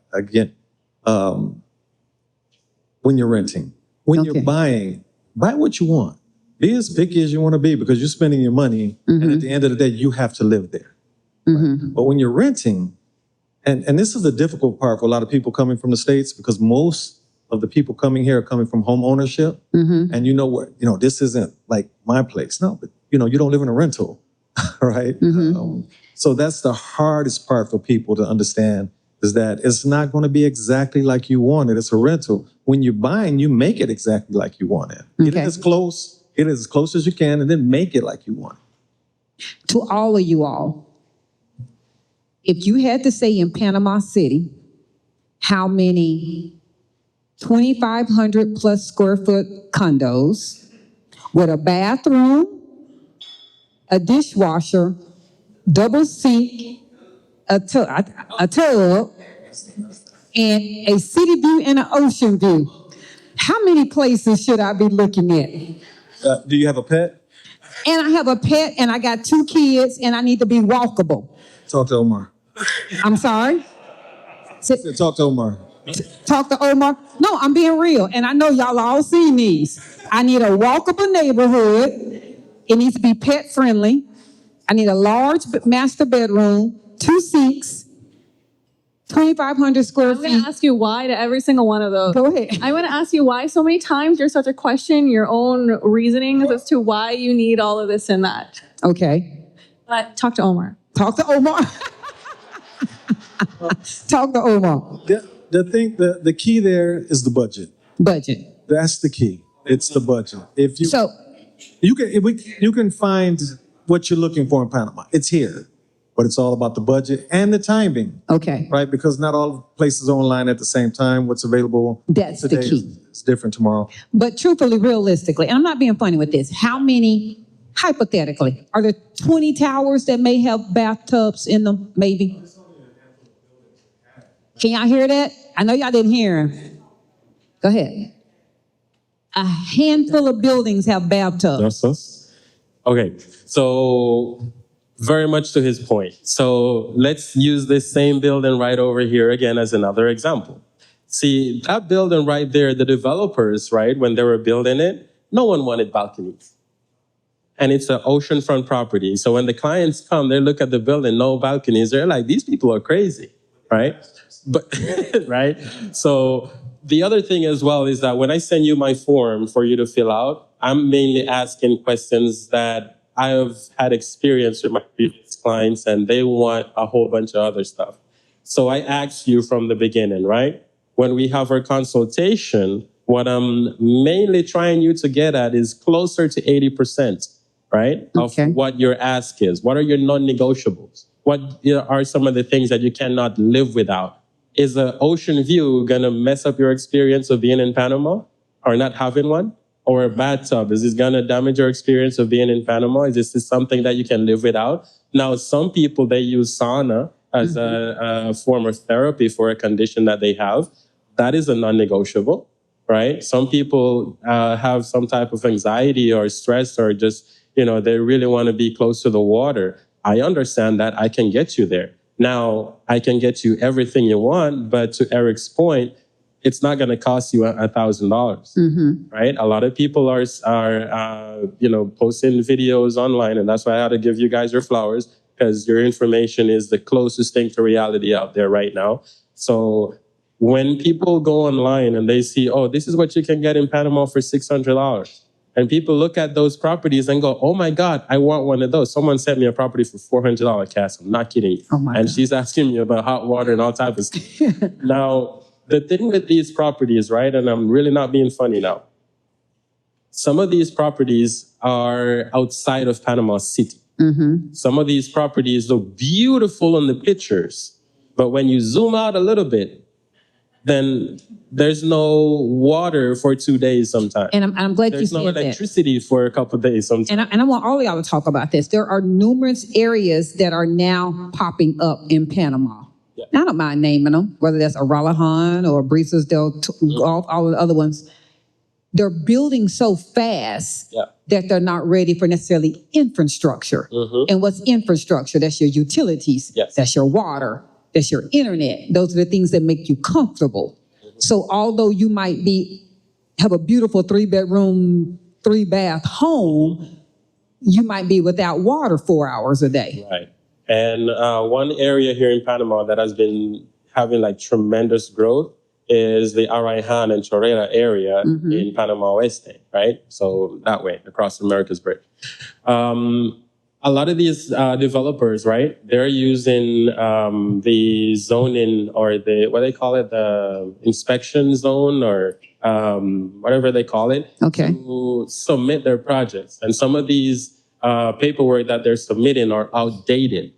When you're renting, when you're buying, buy what you want. Be as picky as you want to be, because you're spending your money, and at the end of the day, you have to live there. Right? But when you're renting, and this is the difficult part for a lot of people coming from the States, because most of the people coming here are coming from home ownership, and this isn't like my place. No, but you don't live in a rental, right? So that's the hardest part for people to understand, is that it's not going to be exactly like you want it. It's a rental. When you're buying, you make it exactly like you want it. Get it as close as you can, and then make it like you want it. To all of you all, if you had to say in Panama City, how many 2,500 plus square foot condos with a bathroom, a dishwasher, double sink, a tub, and a city view and an ocean view, how many places should I be looking at? Do you have a pet? And I have a pet, and I got 2 kids, and I need to be walkable. Talk to Omar. I'm sorry? Talk to Omar. Talk to Omar? No, I'm being real, and I know y'all all seen these. I need a walkable neighborhood. It needs to be pet friendly. I need a large master bedroom, 2 sinks, 2,500 square I'm going feet. to ask you why to every single one of those. Go ahead. I want to ask you why so many times you're such a question, your own reasonings as to why you need all of this and that. Okay. But talk to Omar. Talk to Omar. Talk to Omar. The key there is the budget. Budget. That's the key. It's the budget. If you So, you can find what you're looking for in Panama. It's here, but it's all about the budget and the timing. okay. Right, because not all places are online at the same time. What's available That's the today key. is different tomorrow. But truthfully, realistically, and I'm not being funny with this, how many, hypothetically, are there 20 towers that may have bathtubs in them, maybe? Can y'all hear that? I know y'all didn't hear him. Go ahead. A handful of buildings have bathtubs. Okay, so very much to his point. So let's use this same building right over here again as another example. See, that building right there, the developers, right, when they were building it, no one wanted balconies. And it's an oceanfront property. So when the clients come, they look at the building, no balconies. They're like, these people are crazy, right? But right? So the other thing as well is that when I send you my form for you to fill out, I'm mainly asking questions that I have had experience with my previous clients, and they want a whole bunch of other stuff. So I asked you from the beginning, right? When we have our consultation, what I'm mainly trying you to get at is closer to 80%, right? Okay. Of what your ask is. What are your non-negotiables? What are some of the things that you cannot live without? Is the ocean view going to mess up your experience of being in Panama or not having one? Or a bathtub, is this going to damage your experience of being in Panama? Is this something that you can live without? Now, some people, they use sauna as a form of therapy for a condition that they have. That is a non-negotiable, right? Some people have some type of anxiety or stress, or just, they really want to be close to the water. I understand that. I can get you there. Now, I can get you everything you want, but to Eric's point, it's not going to cost you $1,000, right? A lot of people are posting videos online, and that's why I had to give you guys your flowers, because your information is the closest thing to reality out there right now. So when people go online and they see, oh, this is what you can get in Panama for $600. And people look at those properties and go, oh my God, I want one of those. Someone sent me a property for $400 cash. I'm not kidding you. Oh my and God. she's asking me about hot water and all type of stuff. Now, the thing with these properties, right, and I'm really not being funny now, some of these properties are outside of Panama City. Some of these properties look beautiful in the pictures, but when you zoom out a little bit, then there's no water for 2 days sometimes. And I'm glad There's you no said that. electricity for a couple of days sometimes. And I want all of y'all to talk about this. There are numerous areas that are now popping up in Panama. Yeah. I don't mind naming them, whether that's Aralahan or Brisas del Golf, all of the other ones. They're building so fast that they're not ready for necessarily infrastructure. And what's infrastructure? That's your utilities. Yes. That's your water. That's your internet. Those are the things that make you comfortable. So although you might have a beautiful 3-bedroom, 3-bath home, you might be without water 4 hours a day. Right. And one area here in Panama that has been having like tremendous growth is the Araihan and Chorrera area in Panama Oeste, right? So that way, across America's Bridge. A lot of these developers, right, they're using the zoning or what they call it, the inspection zone or whatever they call it, to submit their projects. And some of these paperwork that they're submitting are outdated.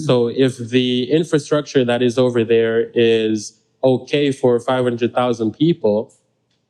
So if the infrastructure that is over there is okay for 500,000 people,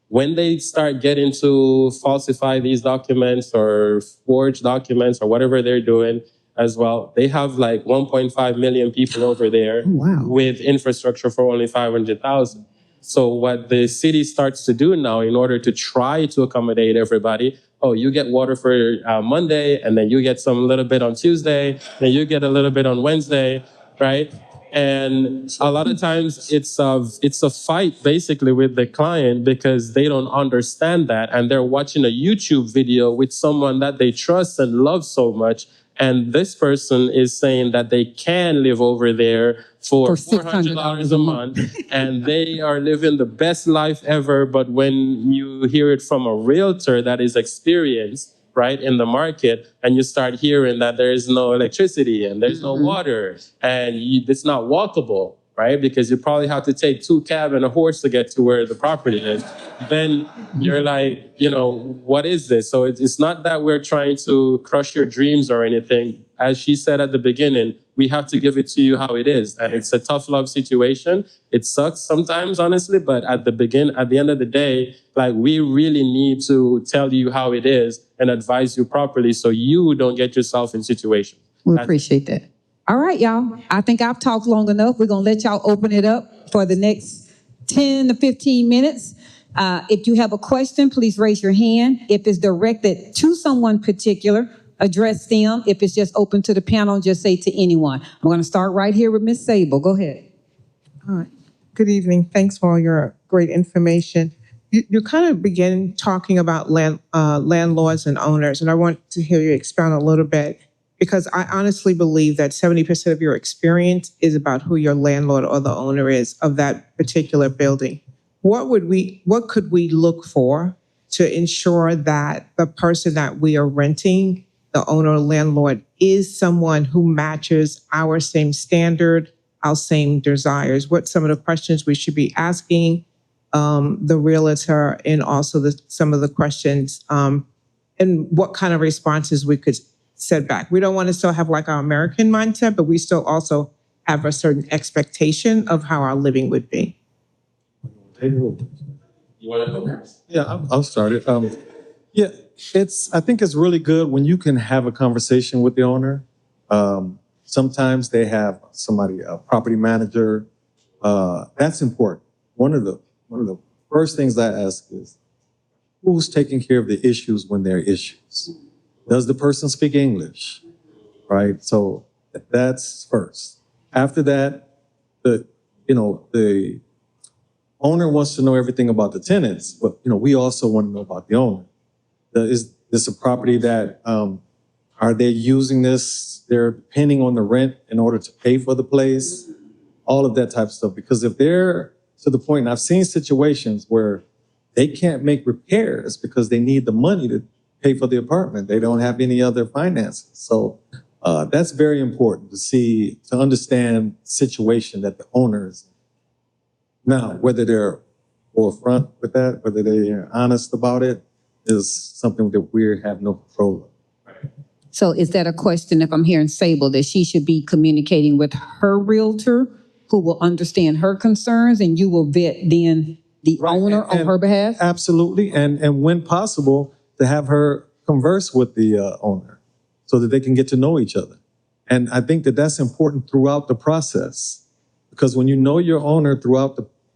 when they start getting to falsify these documents or forge documents or whatever they're doing as well, they have like 1.5 million people over there with infrastructure for only 500,000. So what the city starts to do now in order to try to accommodate everybody, oh, you get water for Monday, and then you get some little bit on Tuesday, then you get a little bit on Wednesday, right? And a lot of times it's a fight basically with the client because they don't understand that. And they're watching a YouTube video with someone that they trust and love so much. And this person is saying that they can live over there for $400 a month and they are living the best life ever. But when you hear it from a realtor that is experienced, right, in the market, and you start hearing that there is no electricity and there's no water and it's not walkable, right, because you probably have to take 2 cabs and a horse to get to where the property is, then you're like, what is this? So it's not that we're trying to crush your dreams or anything. As she said at the beginning, we have to give it to you how it is. And it's a tough love situation. It sucks sometimes, honestly, but at the end of the day, like, we really need to tell you how it is and advise you properly so you don't get yourself in situations. We appreciate that. All right, y'all. I think I've talked long enough. We're going to let y'all open it up for the next 10 to 15 minutes. If you have a question, please raise your hand. If it's directed to someone particular, address them. If it's just open to the panel, just say to anyone. I'm going to start right here with Ms. Sable. Go ahead. All right. Good evening. Thanks for all your great information. You kind of begin talking about landlords and owners, and I want to hear you expound a little bit, because I honestly believe that 70% of your experience is about who your landlord or the owner is of that particular building. What could we look for to ensure that the person that we are renting, the owner or landlord, is someone who matches our same standard, our same desires? What some of the questions we should be asking the realtor, and also some of the questions, and what kind of responses we could set back. We don't want to still have like our American mindset, but we still also have a certain expectation of how our living would be. You want to go next? Yeah, I'll start it. I think it's really good when you can have a conversation with the owner. Sometimes they have somebody, a property manager. That's important. One of the first things I ask is, who's taking care of the issues when there are issues? Does the person speak English? Right? So that's first. After that, the owner wants to know everything about the tenants, but we also want to know about the owner. Is this a property that are they using this? They're depending on the rent in order to pay for the place, all of that type of stuff. Because if they're to the point, I've seen situations where they can't make repairs because they need the money to pay for the apartment. They don't have any other finances. So that's very important to understand the situation that the owners. Now, whether they're forefront with that, whether they're honest about it, is something that we have no control of. So is that a question, if I'm hearing Sable, that she should be communicating with her realtor who will understand her concerns and you will vet then the owner on her behalf? Absolutely. And when possible, to have her converse with the owner so that they can get to know each other. And I think that that's important throughout the process, because when you know your owner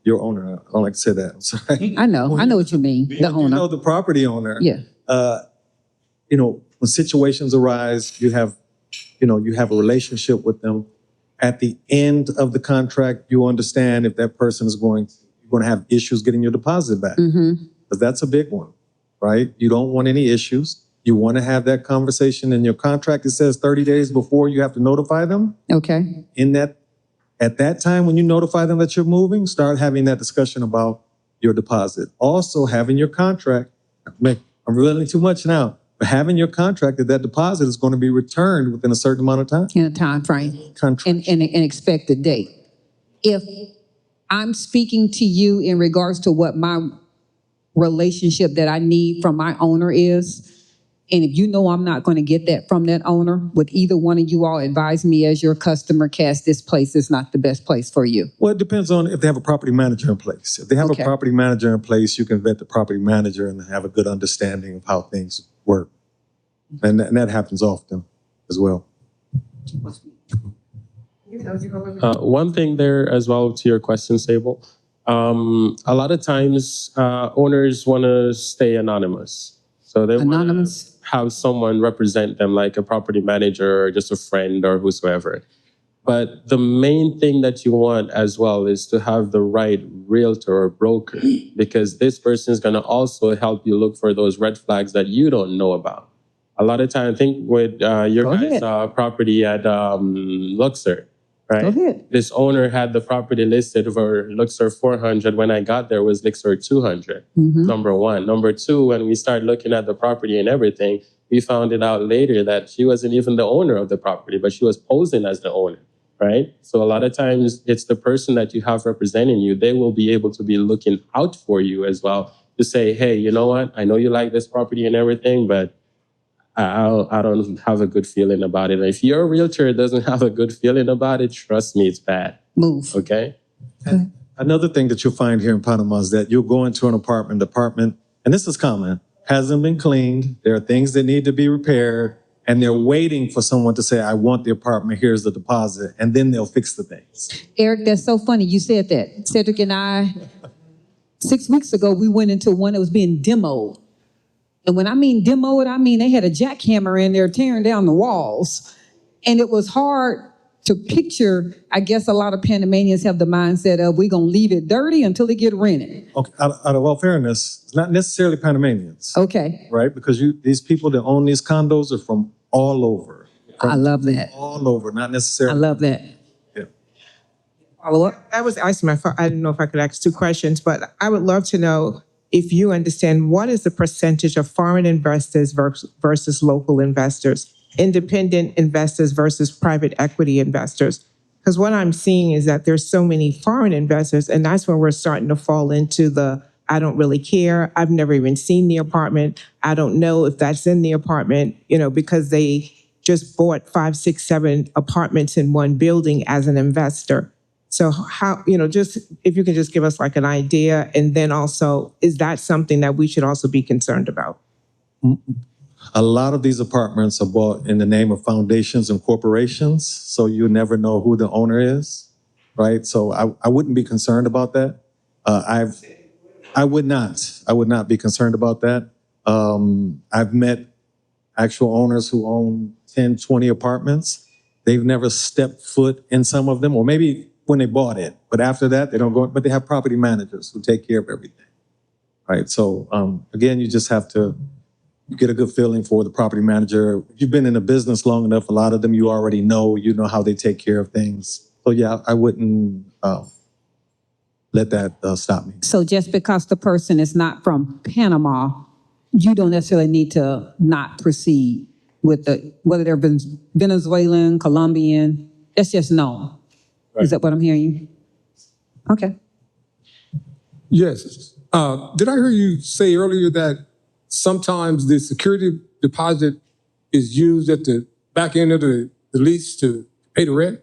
your owner, I don't like to say that, I'm sorry. I know what you mean, the You owner. know the property owner. Yeah. When situations arise, you have a relationship with them. At the end of the contract, you understand if that person is going to have issues getting your deposit back. Because that's a big one, right? You don't want any issues. You want to have that conversation in your contract. It says 30 days before you have to notify them. Okay. At that time, when you notify them that you're moving, start having that discussion about your deposit. Also, having your contract, I'm revealing too much now, but having your contract that deposit is going to be returned within a certain amount of time. In a time frame. Contract. And an expected date. If I'm speaking to you in regards to what my relationship that I need from my owner is, and if you know I'm not going to get that from that owner, would either one of you all advise me as your customer, Cass, this place is not the best place for you? Well, it depends on if they have a property manager in place. If they have Okay. a property manager in place, you can vet the property manager and have a good understanding of how things work. And that happens often as well. One thing there as well to your question, Sable. A lot of times owners want to stay anonymous. So they want Anonymous? to have someone represent them, like a property manager or just a friend or whosoever. But the main thing that you want as well is to have the right realtor or broker, because this person is going to also help you look for those red flags that you don't know about. A lot of time, I think with your Go guys' property at Luxor, right? Go ahead. This owner had the property listed for Luxor 400. When I got there, it was Luxor 200, number one. Number two, when we started looking at the property and everything, we found it out later that she wasn't even the owner of the property, but she was posing as the owner, right? So a lot of times, it's the person that you have representing you. They will be able to be looking out for you as well to say, hey, you know what? I know you like this property and everything, but I don't have a good feeling about it. And if your realtor doesn't have a good feeling about it, trust me, it's bad. Move. Okay? Another thing that you'll find here in Panama is that you'll go into an apartment, and this is common, hasn't been cleaned. There are things that need to be repaired, and they're waiting for someone to say, I want the apartment, here's the deposit, and then they'll fix the things. Eric, that's so funny you said that. Cedric and I, 6 weeks ago, we went into one that was being demoed. And when I mean demoed, I mean they had a jackhammer in there tearing down the walls. And it was hard to picture. I guess a lot of Panamanians have the mindset of we're going to leave it dirty until it get rented. Okay, out of all fairness, it's not necessarily Panamanians, Okay. right? Because these people that own these condos are from all over. I love that. All over, not I necessarily. love that. Yeah. Follow up? I was asking I didn't know if I could ask two questions, but I would love to know if you understand what is the percentage of foreign investors versus local investors, independent investors versus private equity investors. Because what I'm seeing is that there's so many foreign investors, and that's where we're starting to fall into the I don't really care. I've never even seen the apartment. I don't know if that's in the apartment, because they just bought 5, 6, 7 apartments in one building as an investor. So how, just if you can just give us like an idea, and then also, is that something that we should also be concerned about? A lot of these apartments are bought in the name of foundations and corporations, so you never know who the owner is, right? So I wouldn't be concerned about that. I would not be concerned about that. I've met actual owners who own 10, 20 apartments. They've never stepped foot in some of them, or maybe when they bought it, but after that, they don't go, but they have property managers who take care of everything, right? So again, you just have to get a good feeling for the property manager. If you've been in the business long enough, a lot of them you already know, how they take care of things. So yeah, I wouldn't let that stop me. So just because the person is not from Panama, you don't necessarily need to not proceed with whether they're Venezuelan, Colombian, that's just known. Right. Is that what I'm hearing you? Okay. Yes. Did I hear you say earlier that sometimes the security deposit is used at the back end of the lease to pay the rent?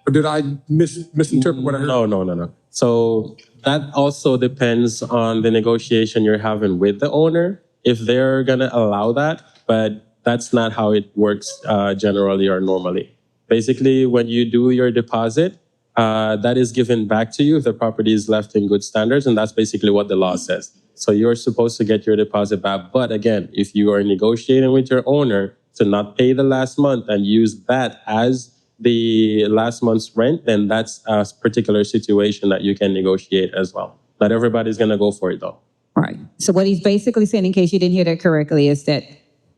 Or did I misinterpret what I heard? No. So that also depends on the negotiation you're having with the owner, if they're going to allow that, but that's not how it works generally or normally. Basically, when you do your deposit, that is given back to you if the property is left in good standards, and that's basically what the law says. So you're supposed to get your deposit back. But again, if you are negotiating with your owner to not pay the last month and use that as the last month's rent, then that's a particular situation that you can negotiate as well. Not everybody's going to go for it, though. Right. So what he's basically saying, in case you didn't hear that correctly, is that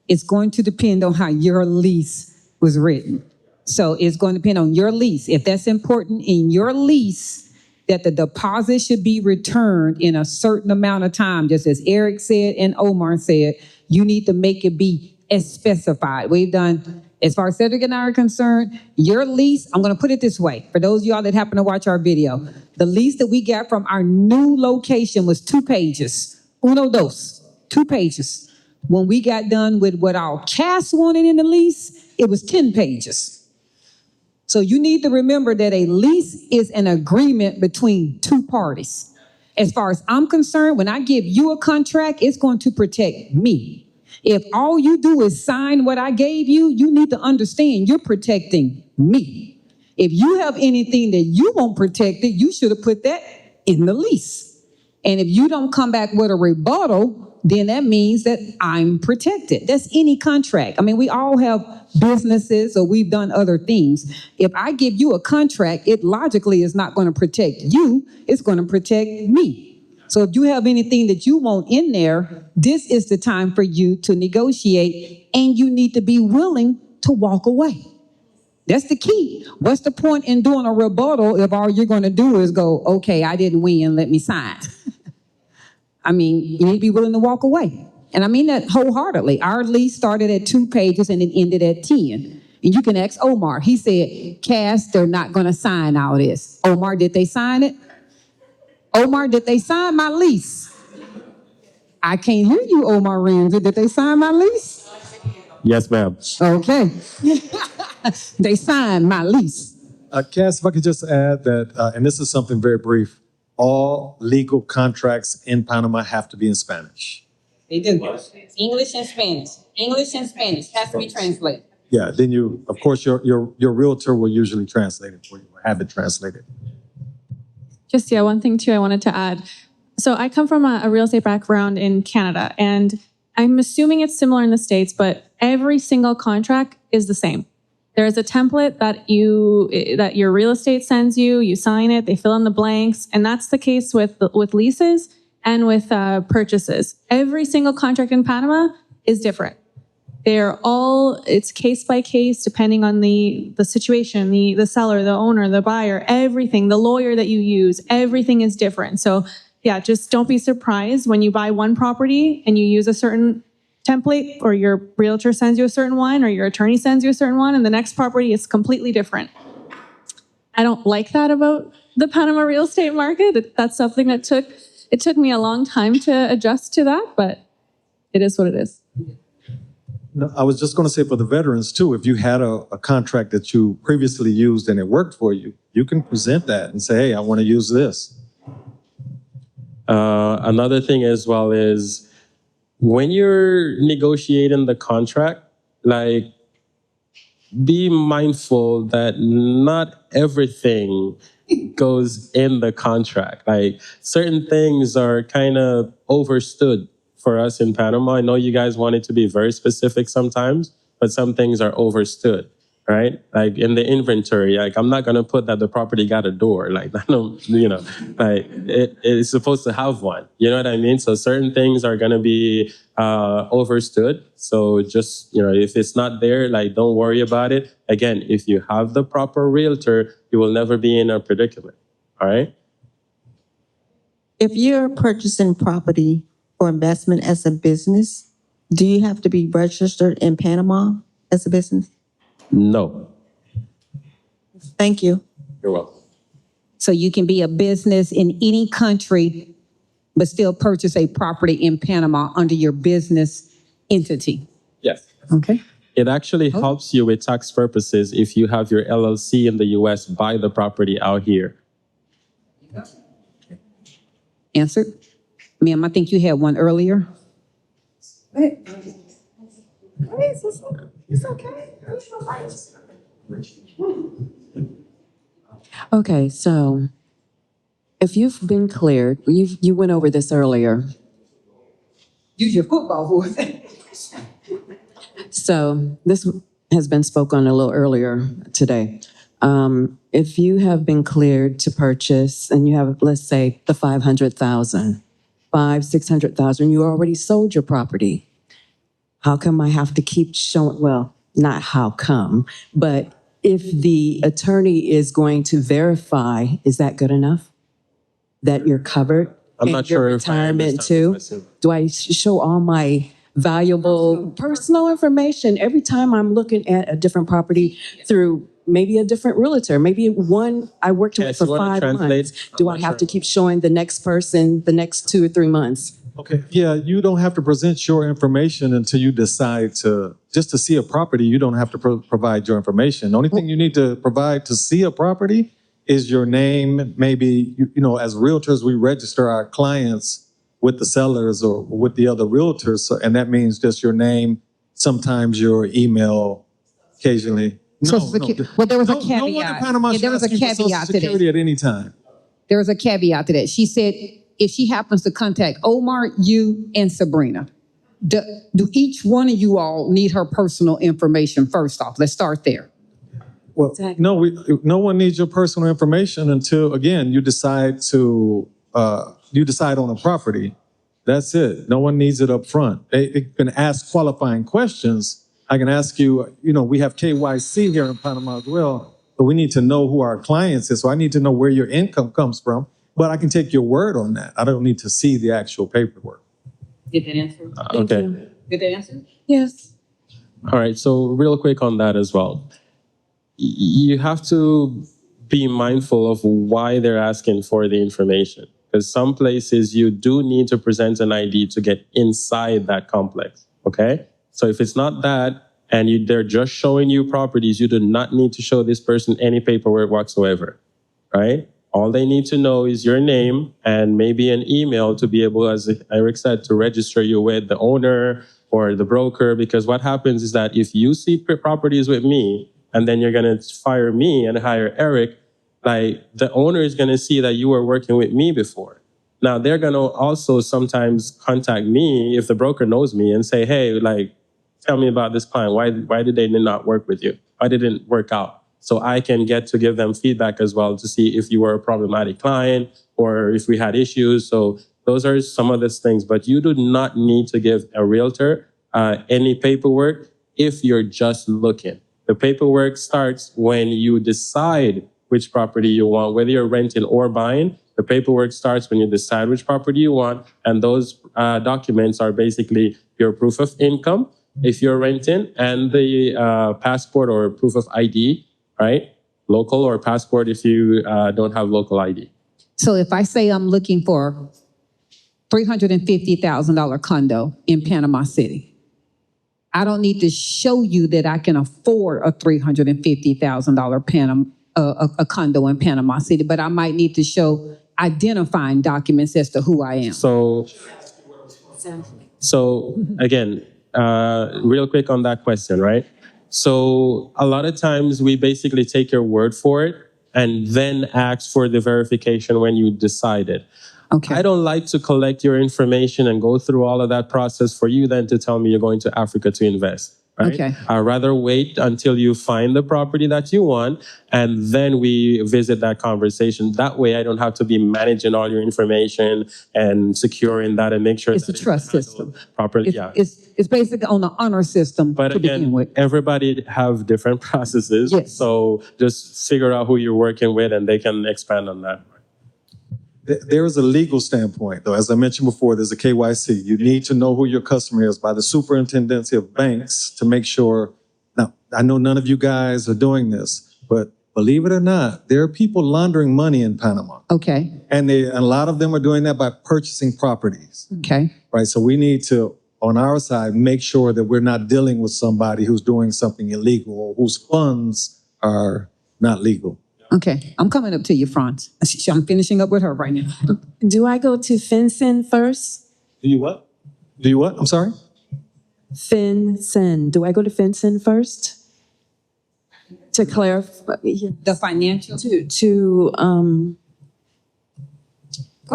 it's going to depend on how your lease was written. So it's going to depend on your lease. If that's important in your lease, that the deposit should be returned in a certain amount of time, just as Eric said and Omar said, you need to make it be as specified. We've done, as far as Cedric and I are concerned, your lease, I'm going to put it this way, for those of y'all that happen to watch our video, the lease that we got from our new location was 2 pages. 2 pages. When we got done with what our cast wanted in the lease, it was 10 pages. So you need to remember that a lease is an agreement between 2 parties. As far as I'm concerned, when I give you a contract, it's going to protect me. If all you do is sign what I gave you, you need to understand you're protecting me. If you have anything that you want protected, you should have put that in the lease. And if you don't come back with a rebuttal, then that means that I'm protected. That's any contract. I mean, we all have businesses or we've done other things. If I give you a contract, it logically is not going to protect you. It's going to protect me. So if you have anything that you want in there, this is the time for you to negotiate, and you need to be willing to walk away. That's the key. What's the point in doing a rebuttal if all you're going to do is go, okay, I didn't win, let me sign? I mean, you need to be willing to walk away. And I mean that wholeheartedly. Our lease started at 2 pages and it ended at 10. And you can ask Omar. He said, Cass, they're not going to sign all this. Omar, did they sign it? Omar, did they sign my lease? I can't hear you, Omar Ramsey. Did they sign my lease? Yes, ma'am. Okay. They signed my lease. Cass, if I could just add that, and this is something very brief, all legal contracts in Panama have to be in Spanish. They do. English and Spanish. English and Spanish has to be translated. Yeah, then of course, your realtor will usually translate it for you, or have it translated. Just, one thing too I wanted to add. So I come from a real estate background in Canada, and I'm assuming it's similar in the States, but every single contract is the same. There is a template that your real estate sends you, you sign it, they fill in the blanks, and that's the case with leases and with purchases. Every single contract in Panama is different. It's case by case, depending on the situation, the seller, the owner, the buyer, everything, the lawyer that you use, everything is different. So just don't be surprised when you buy one property and you use a certain template, or your realtor sends you a certain one, or your attorney sends you a certain one, and the next property is completely different. I don't like that about the Panama real estate market. That's something that took me a long time to adjust to that, but it is what it is. No, I was just going to say for the veterans too, if you had a contract that you previously used and it worked for you, you can present that and say, hey, I want to use this. Another thing as well is, when you're negotiating the contract, be mindful that not everything goes in the contract. Certain things are kind of overstood for us in Panama. I know you guys want it to be very specific sometimes, but some things are overstood, right? In the inventory, I'm not going to put that the property got a door. It's supposed to have one. You know what I mean? So certain things are going to be overstood. So just, if it's not there, don't worry about it. Again, if you have the proper realtor, you will never be in a predicament. All right? If you're purchasing property for investment as a business, do you have to be registered in Panama as a business? No. Thank you. You're welcome. So you can be a business in any country, but still purchase a property in Panama under your business entity. Yes. Okay. It actually helps you with tax purposes if you have your LLC in the US, buy the property out here. Answered. Ma'am, I think you had one earlier. Okay, so if you've been cleared, you went over this earlier. Use your football voice. So this has been spoken a little earlier today. If you have been cleared to purchase and you have, let's say, the 500,000, 600,000, you already sold your property. How come I have to keep showing, well, not how come, but if the attorney is going to verify, is that good enough? That you're covered? I'm And not your sure if I retirement understand the too? question. Do I show all my valuable personal information every time I'm looking at a different property through maybe a different realtor, maybe one I worked with Yes, for you wanna 5 translate? months? Do I I'm have not to sure. keep showing the next person the next 2 or 3 months? Okay, yeah, you don't have to present your information until you decide just to see a property, you don't have to provide your information. The only thing you need to provide to see a property is your name. Maybe, as realtors, we register our clients with the sellers or with the other realtors. So, and that means just your name, sometimes your email, occasionally. Well, there was a No one in caveat. Panama Yeah, should there was ask a you for Social caveat to that. Security at any time. There was a caveat to that. She said if she happens to contact Omar, you, and Sabrina, do each one of you all need her personal information first off? Let's start there. Well, Exactly. no one needs your personal information until, again, you decide on a property. That's it. No one needs it up front. They can ask qualifying questions. I can ask you, we have KYC here in Panama as well, but we need to know who our clients is. So I need to know where your income comes from, but I can take your word on that. I don't need to see the actual paperwork. Did that answer? Okay. you. Did that answer? Yes. All right. So real quick on that as well. You have to be mindful of why they're asking for the information. Because some places you do need to present an ID to get inside that complex. Okay? So if it's not that, and they're just showing you properties, you do not need to show this person any paperwork whatsoever. Right? All they need to know is your name and maybe an email to be able, as Eric said, to register you with the owner or the broker. Because what happens is that if you see properties with me, and then you're going to fire me and hire Eric, like the owner is going to see that you were working with me before. Now they're going to also sometimes contact me if the broker knows me and say, hey, like, tell me about this client. Why did they not work with you? Why did it work out? So I can get to give them feedback as well to see if you were a problematic client or if we had issues. So those are some of these things, but you do not need to give a realtor any paperwork if you're just looking. The paperwork starts when you decide which property you want, whether you're renting or buying. The paperwork starts when you decide which property you want. And those documents are basically your proof of income if you're renting and the passport or proof of ID, right? Local or passport if you don't have local ID. So if I say I'm looking for $350,000 condo in Panama City, I don't need to show you that I can afford a $350,000 a condo in Panama City, but I might need to show identifying documents as to who I am. So again, real quick on that question, right? So a lot of times we basically take your word for it and then ask for the verification when you decide it. Okay. I don't like to collect your information and go through all of that process for you then to tell me you're going to Africa to invest. Right? Okay. I'd rather wait until you find the property that you want and then we visit that conversation. That way I don't have to be managing all your information and securing that and make sure It's that a trust system. properly. It's basically on the honor system But to begin again, with. everybody have different processes. Yes. So just figure out who you're working with and they can expand on that. There is a legal standpoint, though. As I mentioned before, there's a KYC. You need to know who your customer is by the superintendency of banks to make sure. Now, I know none of you guys are doing this, but believe it or not, there are people laundering money in Panama. Okay, And a lot of them are doing that by purchasing properties, okay. right? So we need to, on our side, make sure that we're not dealing with somebody who's doing something illegal or whose funds are not legal. Okay, I'm coming up to you, Franz. I'm finishing up with her right now. Do I go to FinCEN first? Do you what? Do you what? I'm sorry? FinCEN. Do I go to FinCEN first? To clarify, The financial. Go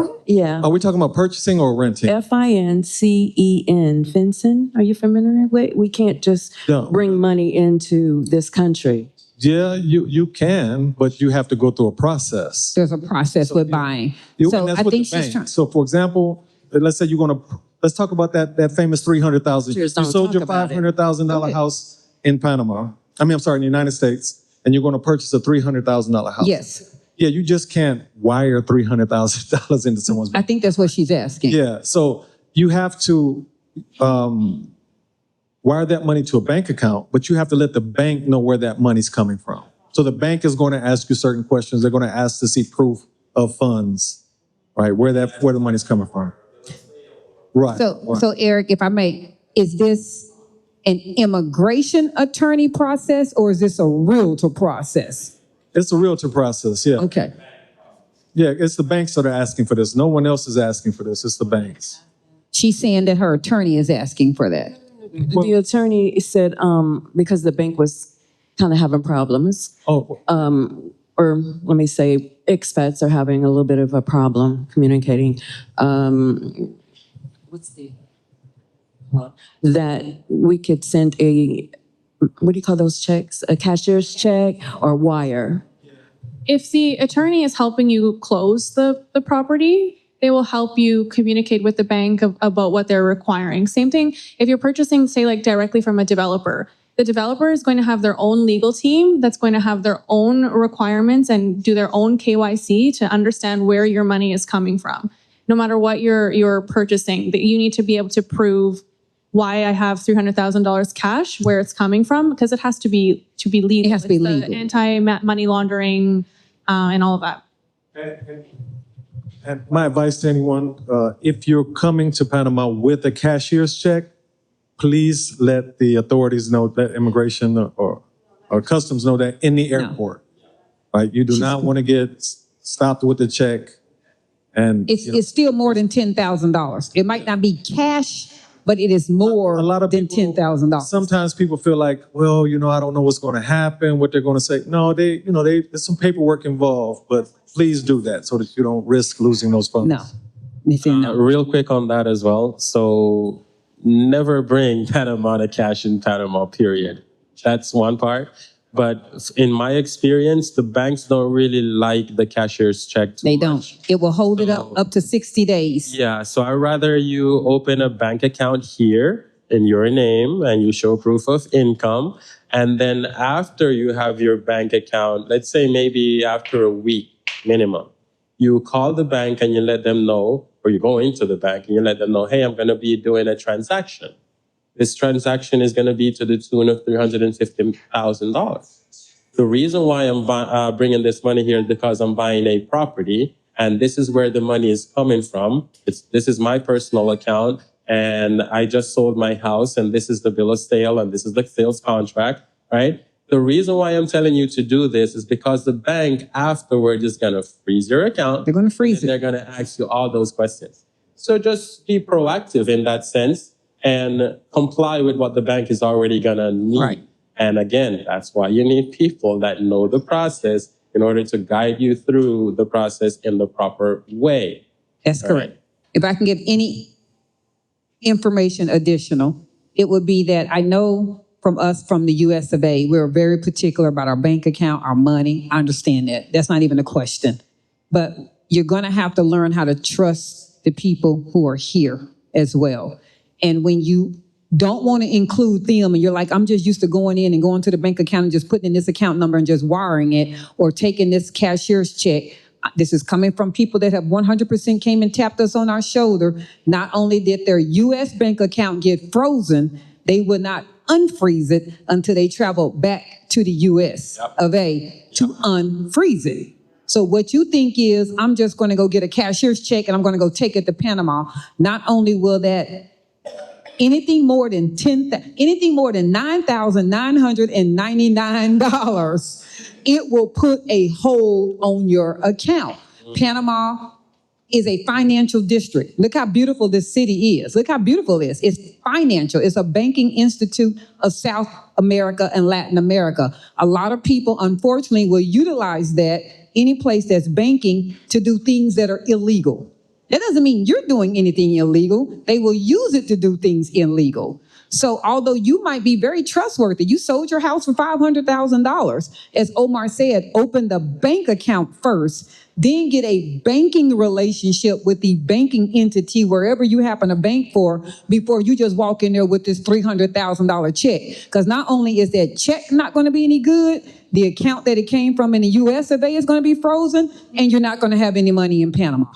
ahead. yeah. Are we talking about purchasing or renting? FINCEN, FinCEN. Are you familiar with? We can't just No. bring money into this country. Yeah, you can, but you have to go through a process. There's a process with buying. And So that's I with think the she's bank. trying. So for example, let's say let's talk about that famous 300,000. You Just don't sold your talk about it. $500,000 Okay. house in Panama. I'm sorry, in the United States, and you're going to purchase a $300,000 house. Yes, Yeah, you just can't wire $300,000 into someone's I bank. think that's what she's asking. Yeah, so you have to wire that money to a bank account, but you have to let the bank know where that money's coming from. So the bank is going to ask you certain questions. They're going to ask to see proof of funds, right? Where the money's coming from. Right. So Eric, if I may, is this an immigration attorney process or is this a realtor process? It's a realtor process, yeah. Okay. Yeah, it's the banks that are asking for this. No one else is asking for this. It's the banks. She's saying that her attorney is asking for that. The attorney said because the bank was kind of having problems, Oh, or let me say, expats are having a little bit of a problem communicating. That we could send what do you call those checks? A cashier's check or wire. If the attorney is helping you close the property, they will help you communicate with the bank about what they're requiring. Same thing if you're purchasing, say, like directly from a developer. The developer is going to have their own legal team that's going to have their own requirements and do their own KYC to understand where your money is coming from. No matter what you're purchasing, that you need to be able to prove why I have $300,000 cash, where it's coming from, because it has to be legal. It has to be It's the legal. Anti-money laundering and all of that. and my advice to anyone, if you're coming to Panama with a cashier's check, please let the authorities know, that immigration or customs know that in the airport. Right? You do not want to get stopped with the check. And It's still more than $10,000. It might not be cash, but it is more a lot of than people, $10,000. sometimes people feel like, well, I don't know what's going to happen, what they're going to say. No, there's some paperwork involved, but please do that so that you don't risk losing those funds. No. They say no. Real quick on that as well. So never bring Panama to cash in Panama, period. That's one part. But in my experience, the banks don't really like the cashier's check too They much. don't. It will hold it up to 60 days. Yeah, so I'd rather you open a bank account here in your name and you show proof of income. And then after you have your bank account, let's say maybe after a week minimum, you call the bank and you let them know, or you go into the bank and you let them know, hey, I'm going to be doing a transaction. This transaction is going to be to the tune of $350,000. The reason why I'm bringing this money here is because I'm buying a property, and this is where the money is coming from. This is my personal account, and I just sold my house, and this is the bill of sale, and this is the sales contract, right? The reason why I'm telling you to do this is because the bank afterward is going to freeze your account. They're going to freeze They're it. going to ask you all those questions. So just be proactive in that sense and comply with what the bank is already going to need. Right. And again, that's why you need people that know the process in order to guide you through the process in the proper way. That's All correct. right. If I can give any information additional, it would be that I know from us from the US of A, we're very particular about our bank account, our money. I understand that. That's not even a question. But you're going to have to learn how to trust the people who are here as well. And when you don't want to include them and you're like, I'm just used to going in and going to the bank account and just putting in this account number and just wiring it or taking this cashier's check, This is coming from people that have 100% came and tapped us on our shoulder. Not only did their U.S. bank account get frozen, they would not unfreeze it until they traveled back to the U.S. of A to unfreeze it. So what you think is, I'm just going to go get a cashier's check and I'm going to go take it to Panama. Not only will that anything more than $9,999, it will put a hold on your account. Panama is a financial district. Look how beautiful this city is. Look how beautiful it is. It's financial. It's a banking institute of South America and Latin America. A lot of people, unfortunately, will utilize that, any place that's banking, to do things that are illegal. That doesn't mean you're doing anything illegal. They will use it to do things illegal. So although you might be very trustworthy, you sold your house for $500,000. As Omar said, open the bank account first, then get a banking relationship with the banking entity wherever you happen to bank for before you just walk in there with this $300,000 check. Because not only is that check not going to be any good, the account that it came from in the US of A is going to be frozen, and you're not going to have any money in Panama.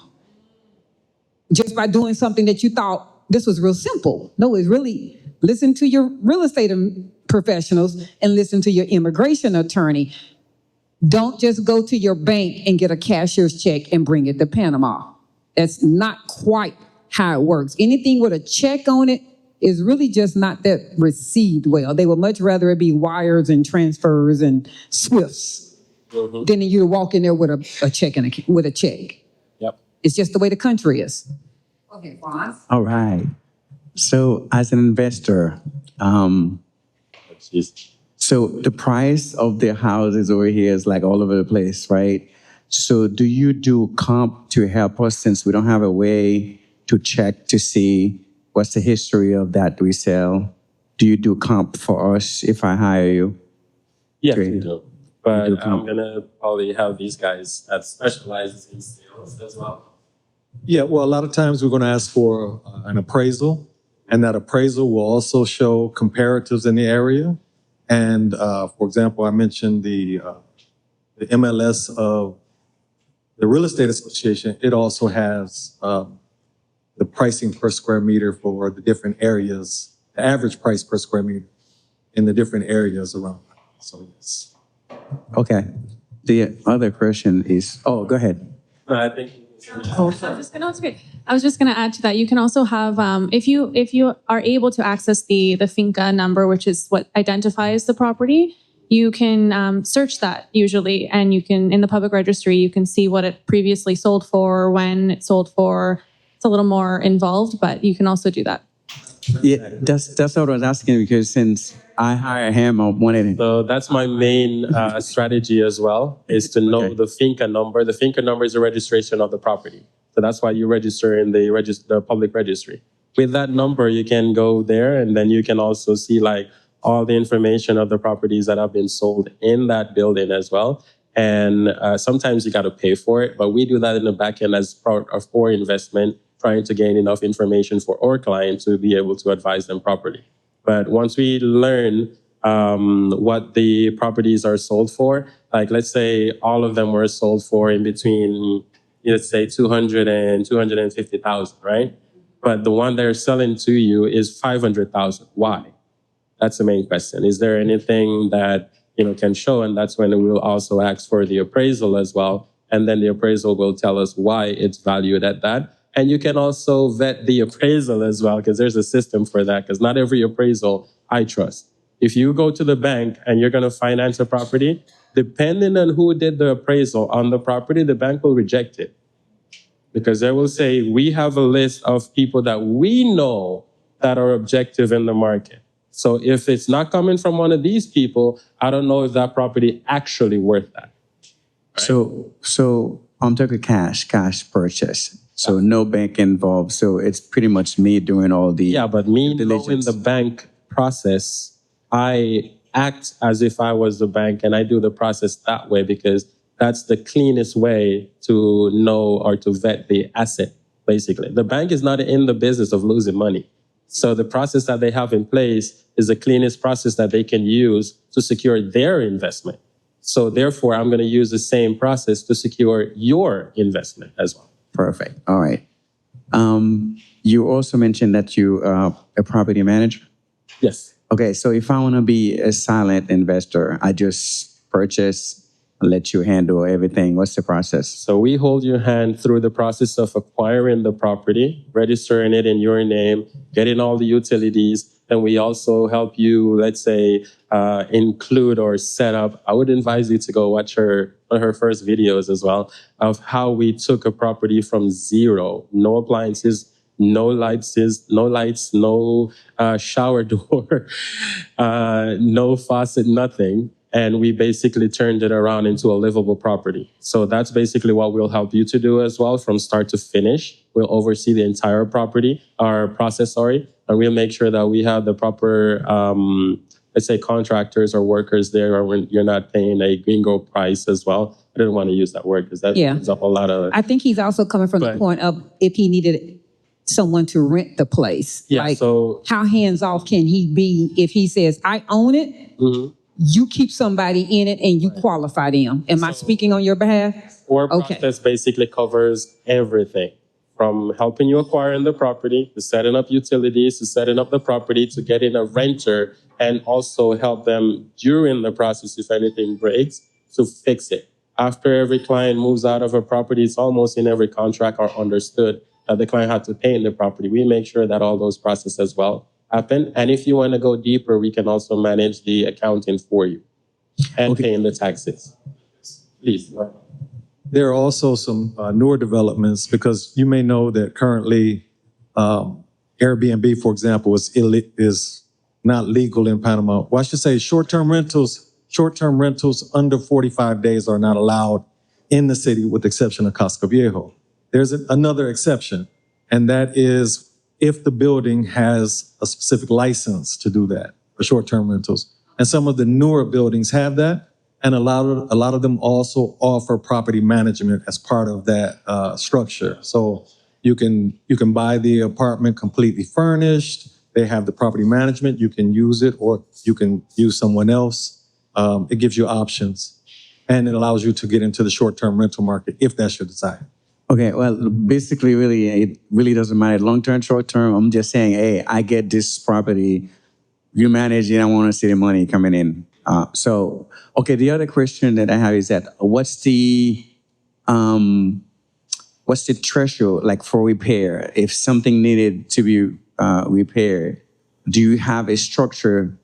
Just by doing something that you thought this was real simple. No, it's really, listen to your real estate professionals and listen to your immigration attorney. Don't just go to your bank and get a cashier's check and bring it to Panama. That's not quite how it works. Anything with a check on it is really just not that received well. They would much rather it be wires and transfers and SWIFTs than you to walk in there with a check with a check. Yep. It's just the way the country is. Okay, Juan. All right. So as an investor, so the price of the houses over here is like all over the place, right? So do you do comp to help us, since we don't have a way to check to see what's the history of that resale? Do you do comp for us if I hire you? Yes, Great. we do. But I'm going to probably have these guys that specialize in sales as well. Yeah, well, a lot of times we're going to ask for an appraisal, and that appraisal will also show comparatives in the area. And for example, I mentioned the MLS of the Real Estate Association. It also has the pricing per square meter for the different areas, the average price per square meter in the different areas around. So yes. Okay. The other question is, oh, go ahead. I think. I was just gonna add to that. You can also have, if you are able to access the finca number, which is what identifies the property, you can search that usually, and you can, in the public registry, you can see what it previously sold for, when it sold for. It's a little more involved, but you can also do that. Yeah, that's what I was asking, because since I hire him, I wanted. So that's my main strategy as well, is to know the finca number. The finca number is the registration of the property. So that's why you register in the public registry. With that number, you can go there, and then you can also see like all the information of the properties that have been sold in that building as well. And sometimes you got to pay for it, but we do that in the back end as part of our investment, trying to gain enough information for our clients to be able to advise them properly. But once we learn what the properties are sold for, like let's say all of them were sold for in between, let's say 200 and 250,000, right? But the one they're selling to you is 500,000. Why? That's the main question. Is there anything that can show? And that's when we will also ask for the appraisal as well. And then the appraisal will tell us why it's valued at that. And you can also vet the appraisal as well, because there's a system for that, because not every appraisal I trust. If you go to the bank and you're going to finance a property, depending on who did the appraisal on the property, the bank will reject it. Because they will say, we have a list of people that we know that are objective in the market. So if it's not coming from one of these people, I don't know if that property actually worth that. Right? So I'm talking cash purchase. So no bank involved. So it's pretty much me doing all the but me diligence. knowing the bank process, I act as if I was the bank, and I do the process that way because that's the cleanest way to know or to vet the asset, basically. The bank is not in the business of losing money. So the process that they have in place is the cleanest process that they can use to secure their investment. So therefore, I'm going to use the same process to secure your investment as well. Perfect. All right. You also mentioned that you are a property manager. Yes. Okay, so if I want to be a silent investor, I just purchase, let you handle everything. What's the process? So we hold your hand through the process of acquiring the property, registering it in your name, getting all the utilities, and we also help you, let's say, include or set up. I would advise you to go watch one of her first videos as well, of how we took a property from zero, no appliances, no lights, no shower door, no faucet, nothing. And we basically turned it around into a livable property. So that's basically what we'll help you to do as well, from start to finish. We'll oversee the entire process, and we'll make sure that we have the proper, let's say, contractors or workers there, or when you're not paying a gringo price as well. I didn't want to use that word because that brings up a lot of... I think he's also coming from the point of if he needed someone to rent the place. Yeah, like, so... how hands-off can he be if he says, I own it, you keep somebody in it and you qualify them? Am I speaking on your behalf? Our process basically covers everything, from helping you acquire the property, to setting up utilities, to setting up the property, to getting a renter, and also help them during the process if anything breaks, to fix it. After every client moves out of a property, it's almost in every contract or understood that the client had to pay in the property. We make sure that all those processes as well happen. And if you want to go deeper, we can also manage the accounting for you and paying the taxes. Please. There are also some newer developments, because you may know that currently Airbnb, for example, is not legal in Panama. Well, I should say short-term rentals under 45 days are not allowed in the city, with the exception of Casco Viejo. There's another exception, and that is if the building has a specific license to do that for short-term rentals. And some of the newer buildings have that, and a lot of them also offer property management as part of that structure. So you can buy the apartment completely furnished. They have the property management. You can use it, or you can use someone else. It gives you options, and it allows you to get into the short-term rental market if that's your desire. Okay, well, basically, really, it really doesn't matter. Long-term, short-term, I'm just saying, hey, I get this property, you manage it, I want to see the money coming in. Okay, the other question that I have is that what's the threshold, like, for repair? If something needed to be repaired, do you have a structure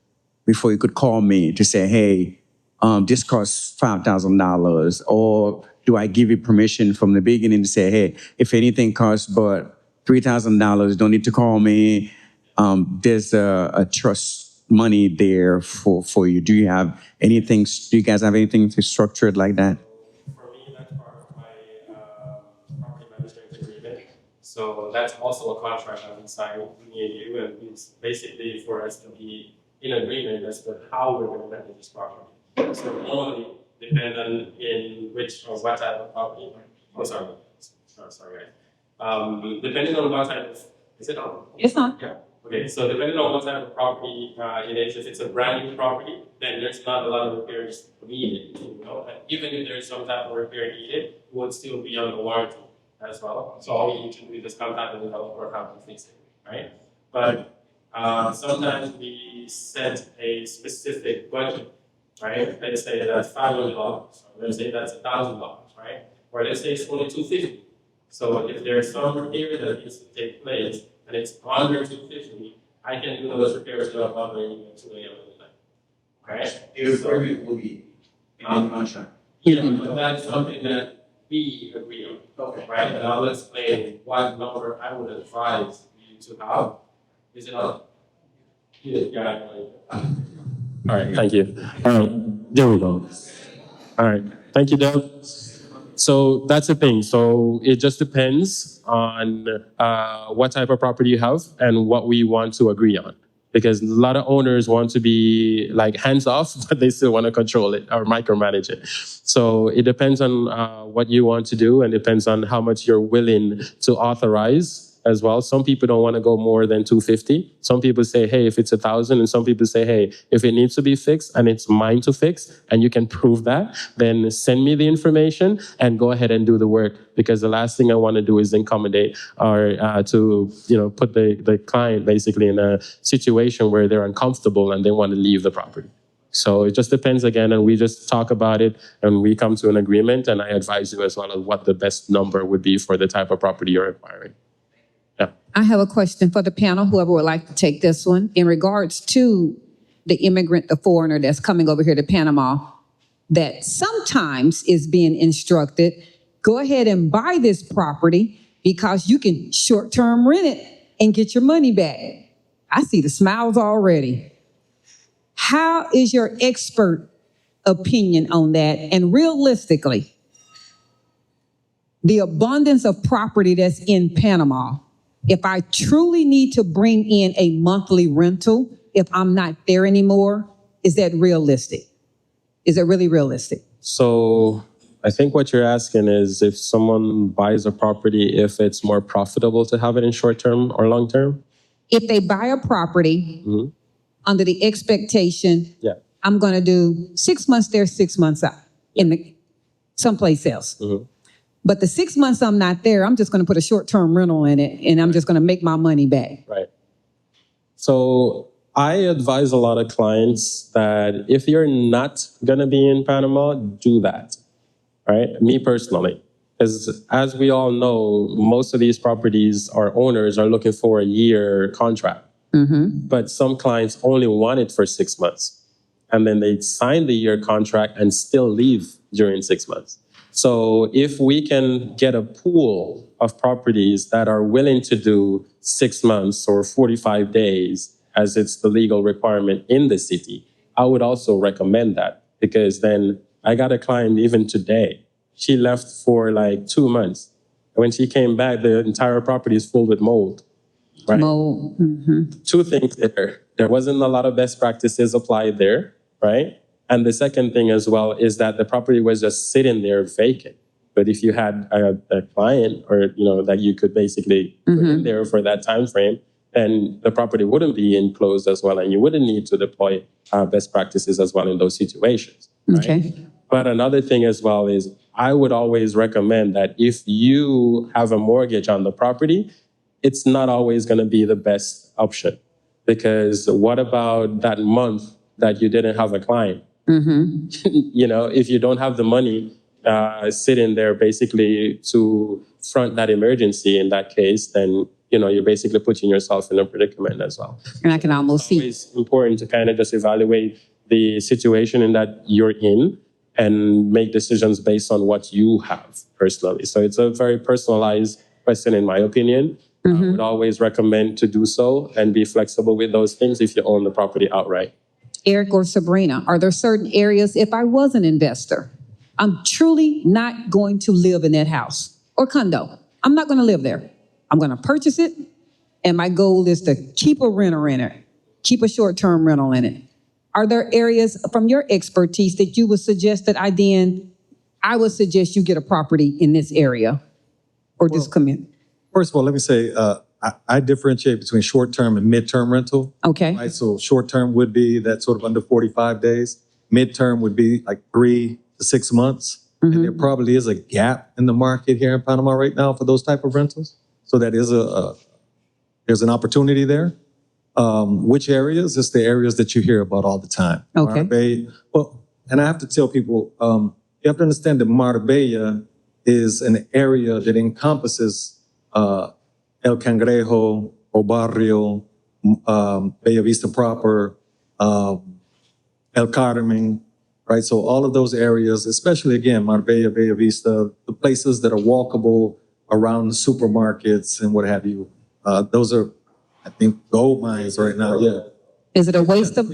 before you could call me to say, hey, this costs $5,000, or do I give you permission from the beginning to say, hey, if anything costs but $3,000, don't need to call me. There's a trust money there for you. Do you have anything? Do you guys have anything structured like that? For me, that's part of my property management agreement. So that's also a contract that we sign with me and you, and it's basically for us to be in agreement as to how we're going to manage this property. So normally, depending in which or what type of property. Oh, sorry, guys. Depending on what type of, is it on? It's on. Yeah. Okay. So depending on what type of property it is, if it's a brand new property, then there's not a lot of repairs needed. You know, and even if there's some type of repair needed, it would still be under warranty as well. So all we need to do is just contact the developer and have them fix it, right? But sometimes we set a specific budget. Right? Let's say that's $500, or let's say that's $1,000, right? Or let's say it's only $250. So if there's some repair that needs to take place and it's under $250, I can do those repairs without bothering you until the end of the night. Okay? If it will be in the contract. Yeah, but that's something that we agree on. Okay. Right? And I'll explain what number I would advise you to have. Is it up? Yeah. All right, thank you. There we go. All right, thank you, Deb. So that's the thing. So it just depends on what type of property you have and what we want to agree on. Because a lot of owners want to be like hands off, but they still want to control it or micromanage it. So it depends on what you want to do, and depends on how much you're willing to authorize as well. Some people don't want to go more than 250. Some people say, hey, if it's 1,000, and some people say, hey, if it needs to be fixed and it's mine to fix, and you can prove that, then send me the information and go ahead and do the work. Because the last thing I want to do is incommodate or to put the client basically in a situation where they're uncomfortable and they want to leave the property. So it just depends again, and we just talk about it and we come to an agreement, and I advise you as well on what the best number would be for the type of property you're acquiring. Yeah. I have a question for the panel, whoever would like to take this one. In regards to the immigrant, the foreigner that's coming over here to Panama, that sometimes is being instructed, go ahead and buy this property because you can short-term rent it and get your money back. I see the smiles already. How is your expert opinion on that? And realistically, the abundance of property that's in Panama, if I truly need to bring in a monthly rental, if I'm not there anymore, is that realistic? Is it really realistic? So I think what you're asking is if someone buys a property, if it's more profitable to have it in short term or long term? If they buy a property under the expectation, I'm going to do 6 months there, 6 months out in someplace else. But the 6 months I'm not there, I'm just going to put a short-term rental in it, and I'm just going to make my money back. Right. So I advise a lot of clients that if you're not going to be in Panama, do that. Right? Me personally. As we all know, most of these properties, our owners are looking for a year contract. But some clients only want it for 6 months. And then they sign the year contract and still leave during 6 months. So if we can get a pool of properties that are willing to do 6 months or 45 days, as it's the legal requirement in the city, I would also recommend that. Because then I got a client even today. She left for like 2 months. When she came back, the entire property is full with mold. Right? Mold. Two things there. There wasn't a lot of best practices applied there, right? And the second thing as well is that the property was just sitting there vacant. But if you had a client or, that you could basically put in there for that time frame, then the property wouldn't be enclosed as well, and you wouldn't need to deploy best practices as well in those situations. Right? Okay. But another thing as well is I would always recommend that if you have a mortgage on the property, it's not always going to be the best option. Because what about that month that you didn't have a client? If you don't have the money sitting there basically to front that emergency in that case, then, you're basically putting yourself in a predicament as well. And I can almost see. It's important to kind of just evaluate the situation in that you're in and make decisions based on what you have personally. So it's a very personalized question, in my opinion. I would always recommend to do so and be flexible with those things if you own the property outright. Eric or Sabrina, are there certain areas, if I was an investor, I'm truly not going to live in that house or condo. I'm not going to live there. I'm going to purchase it, and my goal is to keep a renter in it, keep a short-term rental in it. Are there areas from your expertise that you would suggest that I would suggest you get a property in this area or this community? First of all, let me say, I differentiate between short-term and mid-term rental. Okay. Right, so short-term would be that sort of under 45 days. Mid-term would be like 3 to 6 months. And there probably is a gap in the market here in Panama right now for those type of rentals. So that is there's an opportunity there. Which areas? It's the areas that you hear about all the time. Okay. Marbella, well, and I have to tell people, you have to understand that Marbella is an area that encompasses El Cangrejo, O Barrio, Bella Vista proper, El Carmen, right? So all of those areas, especially again, Marbella, Bella Vista, the places that are walkable around the supermarkets and what have you, those are, I think, gold mines right now. Yeah. Is it a waste of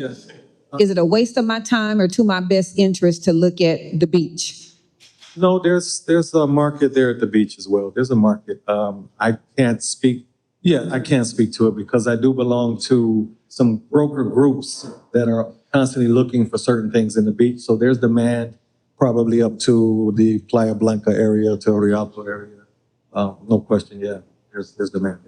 is it a waste of my time or to my best interest to look at the beach? No, there's a market there at the beach as well. There's a market. I can't speak to it because I do belong to some broker groups that are constantly looking for certain things in the beach. So there's demand probably up to the Playa Blanca area, to Rialto area. No question, yeah, there's demand.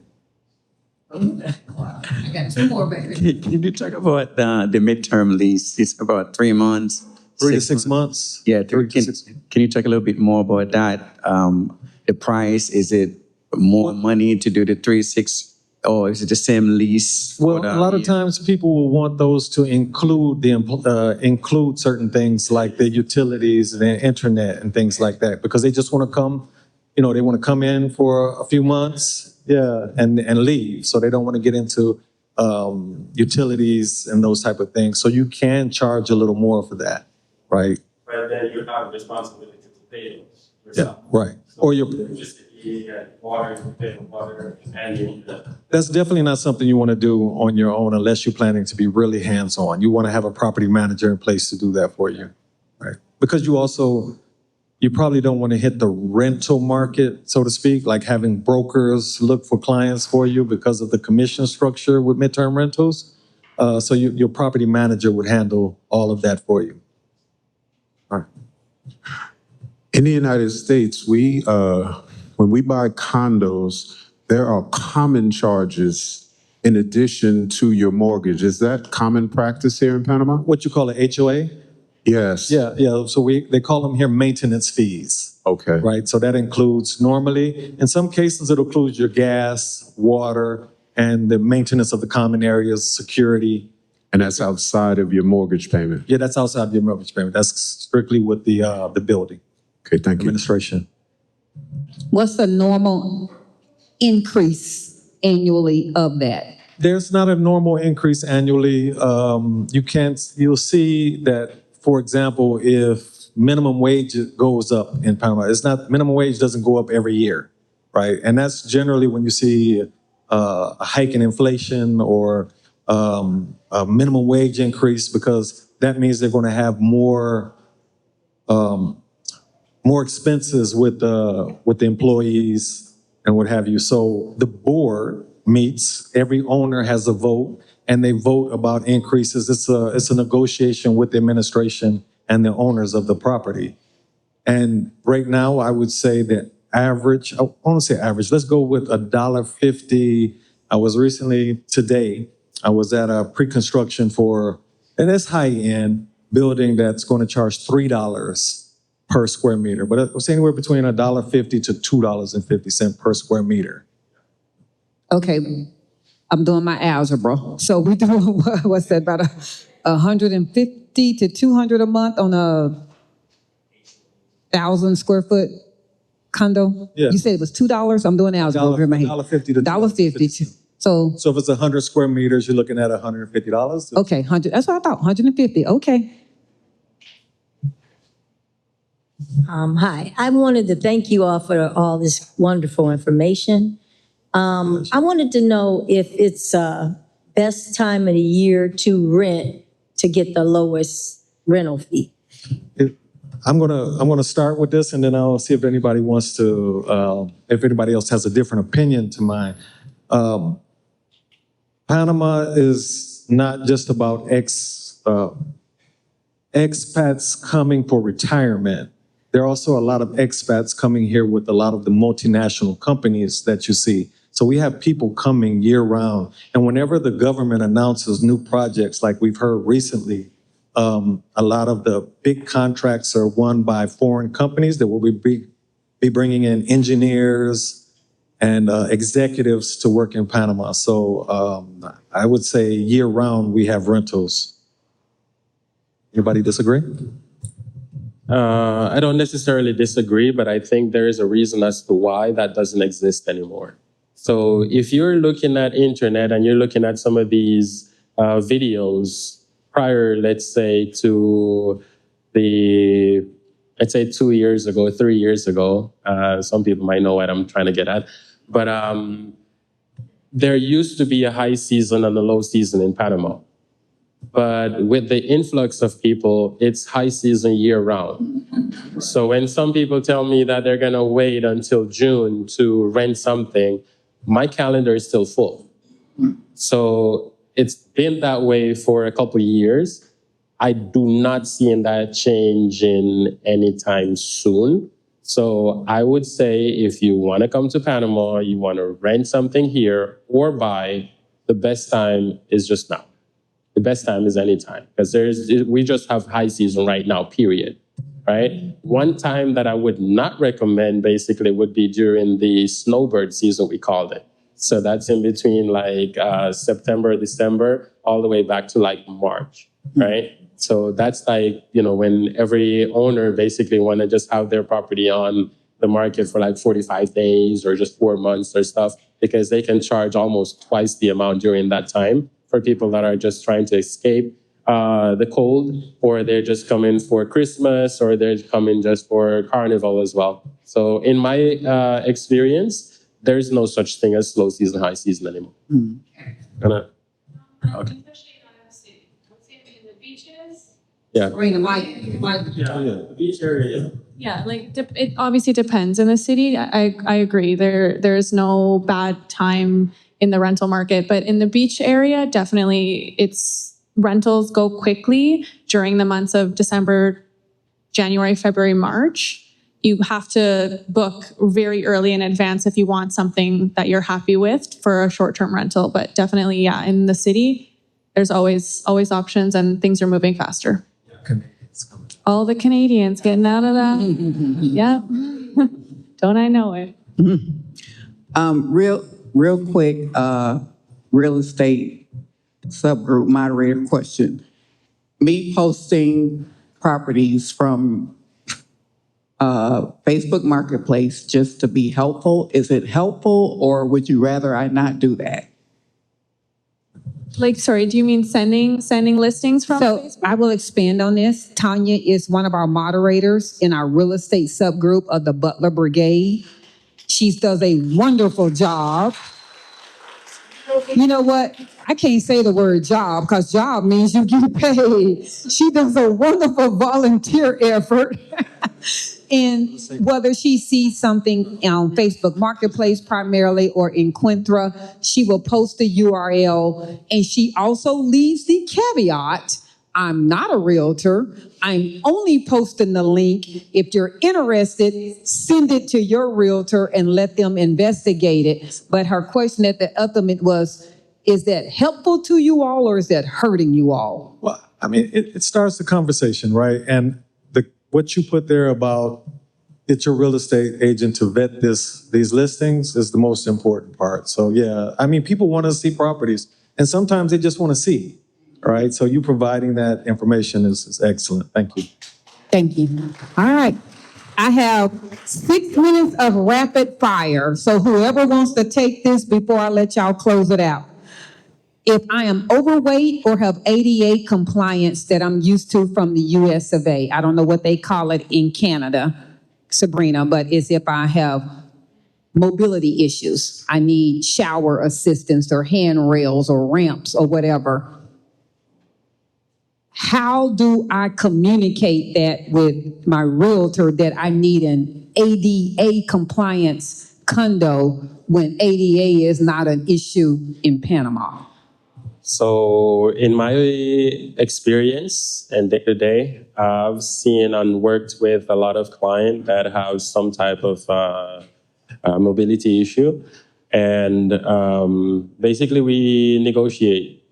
I got two more, baby. Can you talk about the midterm lease? It's about 3 months. 3 to 6 months. Yeah, Three to can, six. can you talk a little bit more about that? The price, is it more money to do the 3, 6, or is it the same lease? for Well, the a lot of year? times people will want those to include include certain things like the utilities and the internet and things like that, because they just want to come, they want to come in for a few months, and leave. So they don't want to get into utilities and those type of things. So you can charge a little more for that, right? But then you have responsibility to pay those Yeah, yourself. right. Or you're. Electricity and water, you pay for water, and you That's definitely not something you want to do on your own unless you're planning to be really hands-on. You want to have a property manager in place to do that for you, right? Because you probably don't want to hit the rental market, so to speak, like having brokers look for clients for you because of the commission structure with midterm rentals. So your property manager would handle all of that for you. All right. In the United States, when we buy condos, there are common charges in addition to your mortgage. Is that common practice here in Panama? What you call an HOA? Yes. Yeah. So they call them here maintenance fees. Okay. Right? So that includes normally, in some cases, it includes your gas, water, and the maintenance of the common areas, security. And that's outside of your mortgage payment? Yeah, that's outside your mortgage payment. That's strictly with the building Okay, thank you. administration. What's the normal increase annually of that? There's not a normal increase annually. You'll see that, for example, if minimum wage goes up in Panama, minimum wage doesn't go up every year, right? And that's generally when you see a hike in inflation or a minimum wage increase, because that means they're going to have more expenses with the employees and what have you. So the board meets, every owner has a vote, and they vote about increases. It's a negotiation with the administration and the owners of the property. And right now, I would say that average, I want to say average, let's go with $1.50. I was recently, today, I was at a pre-construction and it's high-end building that's going to charge $3 per square meter, but it was anywhere between $1.50 to $2.50 per square meter. Okay, I'm doing my algebra. So we're doing, what's that, about 150 to 200 a month on a 1,000 square foot condo? Yeah. You said it was $2? I'm doing algebra over in my head. $1.50 to $1.50. So, So if it's 100 square meters, you're looking at $150. okay, 100, that's what I thought, 150, okay. Hi, I wanted to thank you all for all this wonderful information. I wanted to know if it's best time of the year to rent to get the lowest rental fee. I'm gonna start with this, and then I'll see if anybody wants to, if anybody else has a different opinion to mine. Panama is not just about expats coming for retirement. There are also a lot of expats coming here with a lot of the multinational companies that you see. So we have people coming year round. And whenever the government announces new projects, like we've heard recently, a lot of the big contracts are won by foreign companies that will be bringing in engineers and executives to work in Panama. So I would say year round we have rentals. Anybody disagree? I don't necessarily disagree, but I think there is a reason as to why that doesn't exist anymore. So if you're looking at internet and you're looking at some of these videos prior, let's say, to let's say 2 years ago, 3 years ago, some people might know what I'm trying to get at, but there used to be a high season and a low season in Panama. But with the influx of people, it's high season year round. So when some people tell me that they're going to wait until June to rent something, my calendar is still full. So it's been that way for a couple of years. I do not see that changing anytime soon. So I would say if you want to come to Panama, you want to rent something here or buy, the best time is just now. The best time is anytime because we just have high season right now, period. Right? One time that I would not recommend basically would be during the snowbird season, we called it. So that's in between like September, December, all the way back to like March, right? So that's like, when every owner basically want to just have their property on the market for like 45 days or just 4 months or stuff, because they can charge almost twice the amount during that time for people that are just trying to escape the cold, or they're just coming for Christmas, or they're coming just for Carnival as well. So in my experience, there's no such thing as slow season, high season anymore. Okay. Yeah. The beach area. Yeah, like it obviously depends. In the city, I agree. There's no bad time in the rental market, but in the beach area, definitely rentals go quickly during the months of December, January, February, March. You have to book very early in advance if you want something that you're happy with for a short-term rental. But definitely, yeah, in the city, there's always options and things are moving faster. All the Canadians getting out of that. Yeah. Don't I know it? Real quick, real estate subgroup moderator question. Me posting properties from Facebook Marketplace just to be helpful, is it helpful, or would you rather I not do that? Like, sorry, do you mean sending listings from Facebook? I will expand on this. Tanya is one of our moderators in our real estate subgroup of the Butler Brigade. She does a wonderful job. You know what? I can't say the word job because job means you get paid. She does a wonderful volunteer effort. And whether she sees something on Facebook Marketplace primarily or in Quintra, she will post the URL, and she also leaves the caveat, I'm not a realtor. I'm only posting the link. If you're interested, send it to your realtor and let them investigate it. But her question at the ultimate was, is that helpful to you all or is that hurting you all? Well, I mean, it starts the conversation, right? And what you put there about get your real estate agent to vet these listings is the most important part. So yeah, I mean, people want to see properties and sometimes they just want to see, right? So you providing that information is excellent. Thank you. Thank you. All right. I have 6 minutes of rapid fire. So whoever wants to take this before I let y'all close it out. If I am overweight or have ADA compliance that I'm used to from the US of A, I don't know what they call it in Canada, Sabrinna, but it's if I have mobility issues, I need shower assistance or handrails or ramps or whatever. How do I communicate that with my realtor that I need an ADA compliance condo when ADA is not an issue in Panama? So in my experience and day-to-day, I've seen and worked with a lot of clients that have some type of mobility issue. And basically we negotiate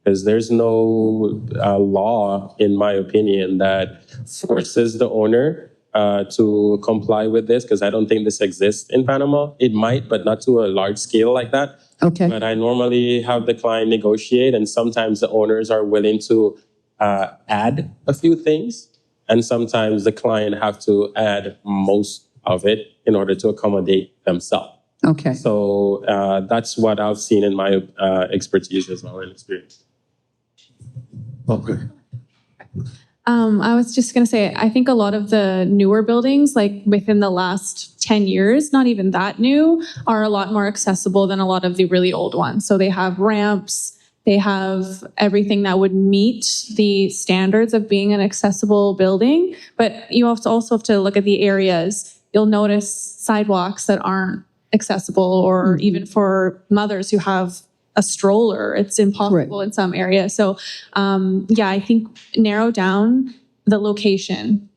because there's no law, in my opinion, that forces the owner to comply with this, because I don't think this exists in Panama. It might, but not to a large scale like that. Okay. But I normally have the client negotiate, and sometimes the owners are willing to add a few things, and sometimes the client have to add most of it in order to accommodate themselves. Okay. So that's what I've seen in my expertise as well and experience. Okay. I was just going to say, I think a lot of the newer buildings, like within the last 10 years, not even that new, are a lot more accessible than a lot of the really old ones. So they have ramps, they have everything that would meet the standards of being an accessible building. But you also have to look at the areas. You'll notice sidewalks that aren't accessible, or even for mothers who have a stroller, it's impossible in some areas. So yeah, I think narrow down the location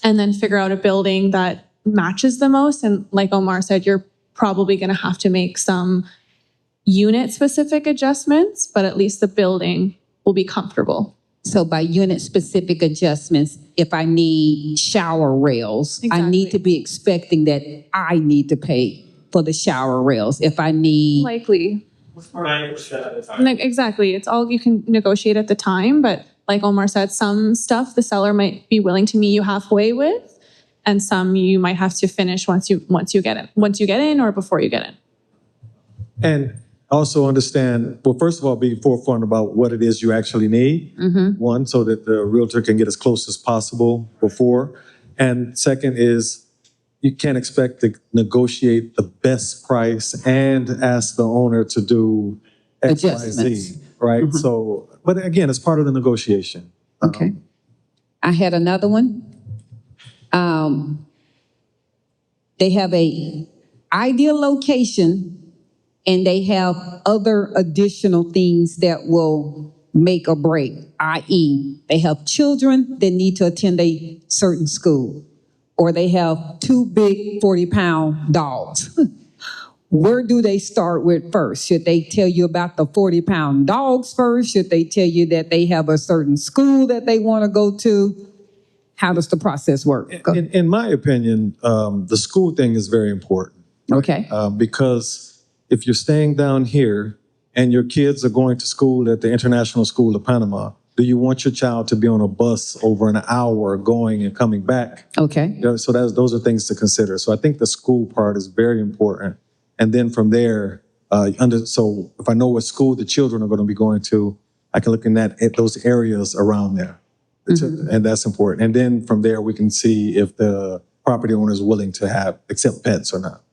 and then figure out a building that matches the most. And like Omar said, you're probably going to have to make some unit-specific adjustments, but at least the building will be comfortable. So by unit-specific adjustments, if I need shower rails, I need to be expecting that I need to pay for the shower rails. If I need... Likely. 9% at a time. Exactly. It's all you can negotiate at the time. But like Omar said, some stuff the seller might be willing to meet you halfway with, and some you might have to finish once you get in or before you get in. And also understand, well, first of all, be forefront about what it is you actually need. One, so that the realtor can get as close as possible before. And second is, you can't expect to negotiate the best price and ask the owner to do X, Y, Z, Adjustments. right? So, but again, it's part of the negotiation. Okay. I had another one. They have a ideal location, and they have other additional things that will make or break, i.e., they have children that need to attend a certain school, or they have two big 40-pound dogs. Where do they start with first? Should they tell you about the 40-pound dogs first? Should they tell you that they have a certain school that they want to go to? How does the process work? In my opinion, the school thing is very important. Okay. Because if you're staying down here and your kids are going to school at the International School of Panama, do you want your child to be on a bus over an hour going and coming back? Okay. So those are things to consider. So I think the school part is very important. And then from there, so if I know what school the children are going to be going to, I can look at those areas around there. And that's important. And then from there, we can see if the property owner is willing to accept pets or not.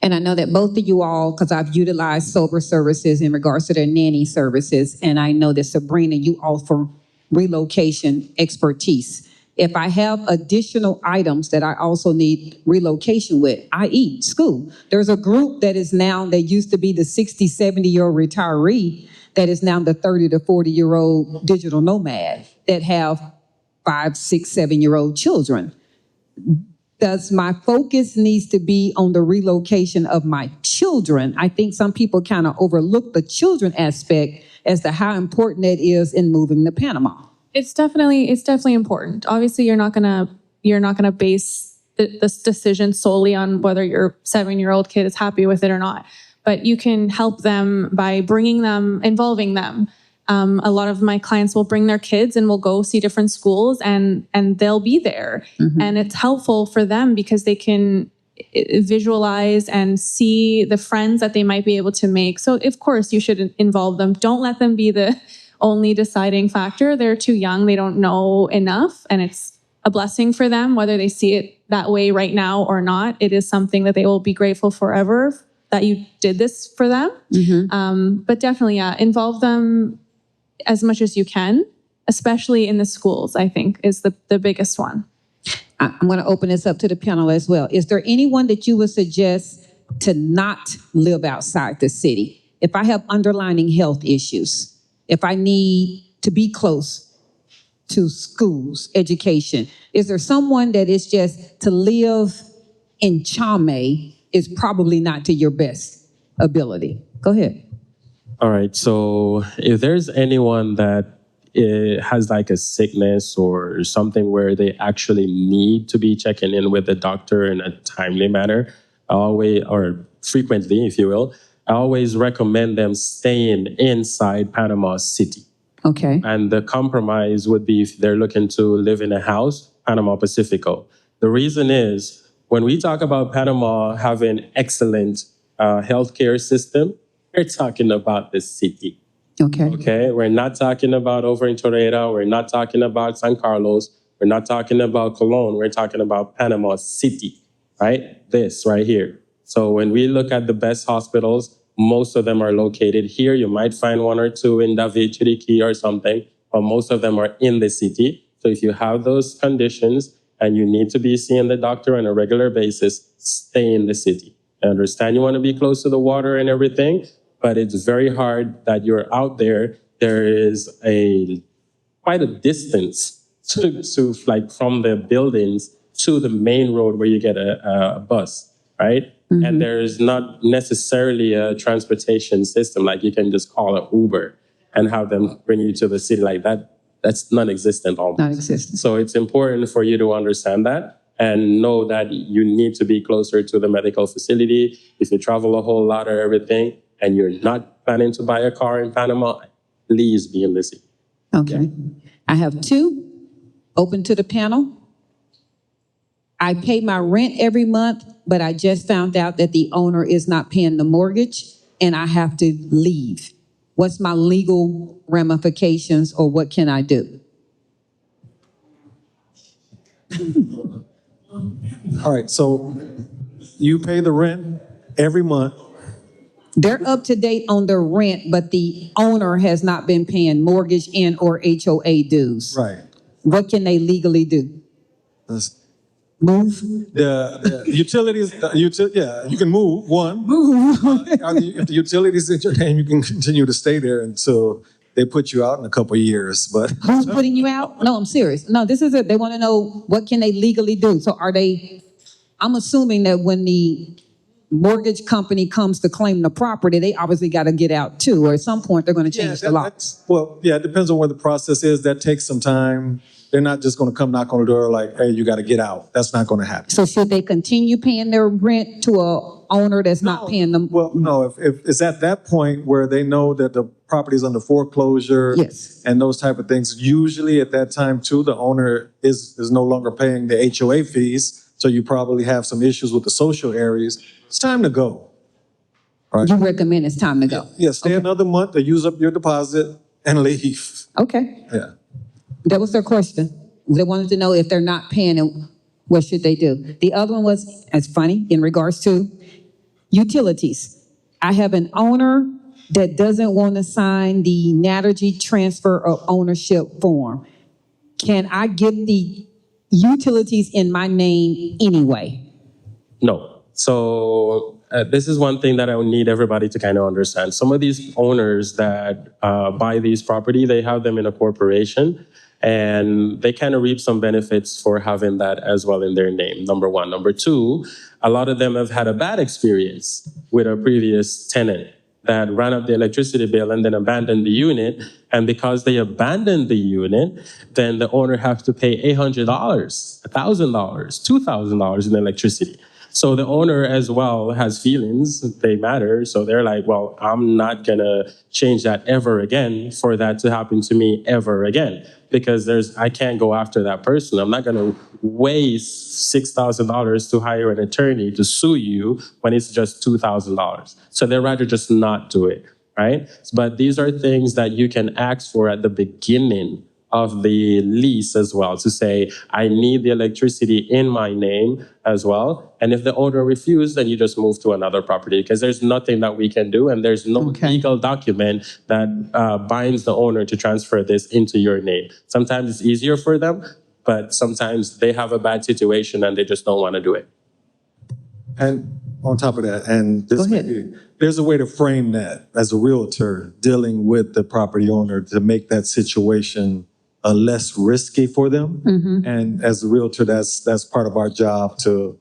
And I know that both of you all, because I've utilized sober services in regards to their nanny services, and I know that Sabrinna, you offer relocation expertise. If I have additional items that I also need relocation with, i.e. school, there's a group that used to be the 60, 70-year-old retiree that is now the 30 to 40-year-old digital nomad that have 5, 6, 7-year-old children. Does my focus needs to be on the relocation of my children? I think some people kind of overlook the children aspect as to how important that is in moving to Panama. It's definitely important. Obviously, you're not gonna base this decision solely on whether your 7-year-old kid is happy with it or not. But you can help them by involving them. A lot of my clients will bring their kids and we'll go see different schools and they'll be there. And it's helpful for them because they can visualize and see the friends that they might be able to make. So of course you should involve them. Don't let them be the only deciding factor. They're too young. They don't know enough. And it's a blessing for them, whether they see it that way right now or not. It is something that they will be grateful forever that you did this for them. But definitely, involve them as much as you can, especially in the schools, I think is the biggest one. I'm going to open this up to the panel as well. Is there anyone that you would suggest to not live outside the city? If I have underlying health issues, if I need to be close to schools, education, is there someone that is just to live in Chame is probably not to your best ability? Go ahead. All right. So if there's anyone that has like a sickness or something where they actually need to be checking in with the doctor in a timely manner, or frequently, if you will, I always recommend them staying inside Panama City. Okay. And the compromise would be if they're looking to live in a house, Panama Pacifico. The reason is when we talk about Panama having excellent healthcare system, we're talking about the city. Okay. We're not talking about over in Torreta. We're not talking about San Carlos. We're not talking about Colón. We're talking about Panama City, right? This right here. So when we look at the best hospitals, most of them are located here. You might find one or two in David, Chiriquí or something, but most of them are in the city. So if you have those conditions and you need to be seeing the doctor on a regular basis, stay in the city. I understand you want to be close to the water and everything, but it's very hard that you're out there. There is quite a distance to like from the buildings to the main road where you get a bus, right? And there's not necessarily a transportation system, like you can just call an Uber and have them bring you to the city like that. That's non-existent almost. Non-existent. So it's important for you to understand that and know that you need to be closer to the medical facility. If you travel a whole lot or everything, and you're not planning to buy a car in Panama, please be in the city. Okay. I have two open to the panel. I pay my rent every month, but I just found out that the owner is not paying the mortgage and I have to leave. What's my legal ramifications or what can I do? All right, so you pay the rent every month. They're up to date on their rent, but the owner has not been paying mortgage and or HOA dues. Right. What can they legally do? Move? The utilities, yeah, you can move, one. If the utilities in your name, you can continue to stay there until they put you out in a couple of years, but. Who's putting you out? No, I'm serious. No, this is it. They want to know what can they legally do. So I'm assuming that when the mortgage company comes to claim the property, they obviously got to get out too, or at some point they're going to change the law. Well, yeah, it depends on what the process is. That takes some time. They're not just going to come knock on the door like, hey, you got to get out. That's not going to happen. So should they continue paying their rent to a owner that's not paying them? Well, no, if it's at that point where they know that the property is under foreclosure, yes, and those type of things, usually at that time too, the owner is no longer paying the HOA fees. So you probably have some issues with the social areas. It's time to go. Right. You recommend it's time to go? Yeah, stay another month to use up your deposit and leave. Okay. Yeah. That was their question. They wanted to know if they're not paying it, what should they do? The other one was, it's funny, in regards to utilities. I have an owner that doesn't want to sign the Naturgy transfer of ownership form. Can I get the utilities in my name anyway? No. So this is one thing that I would need everybody to kind of understand. Some of these owners that buy these property, they have them in a corporation and they kind of reap some benefits for having that as well in their name, number one. Number two, a lot of them have had a bad experience with a previous tenant that ran up the electricity bill and then abandoned the unit. And because they abandoned the unit, then the owner has to pay $800, $1,000, $2,000 in electricity. So the owner as well has feelings, they matter. So they're like, well, I'm not gonna change that ever again for that to happen to me ever again. Because I can't go after that person. I'm not gonna waste $6,000 to hire an attorney to sue you when it's just $2,000. So they'd rather just not do it, right? But these are things that you can ask for at the beginning of the lease as well, to say, I need the electricity in my name as well. And if the owner refuses, then you just move to another property because there's nothing that we can do and there's no legal document that binds the owner to transfer this into your name. Sometimes it's easier for them, but sometimes they have a bad situation and they just don't want to do it. And on top of that, and this there's a way to frame that as a realtor dealing with the property owner to make that situation less risky for them. Mm-hmm. And as a realtor, that's part of our job to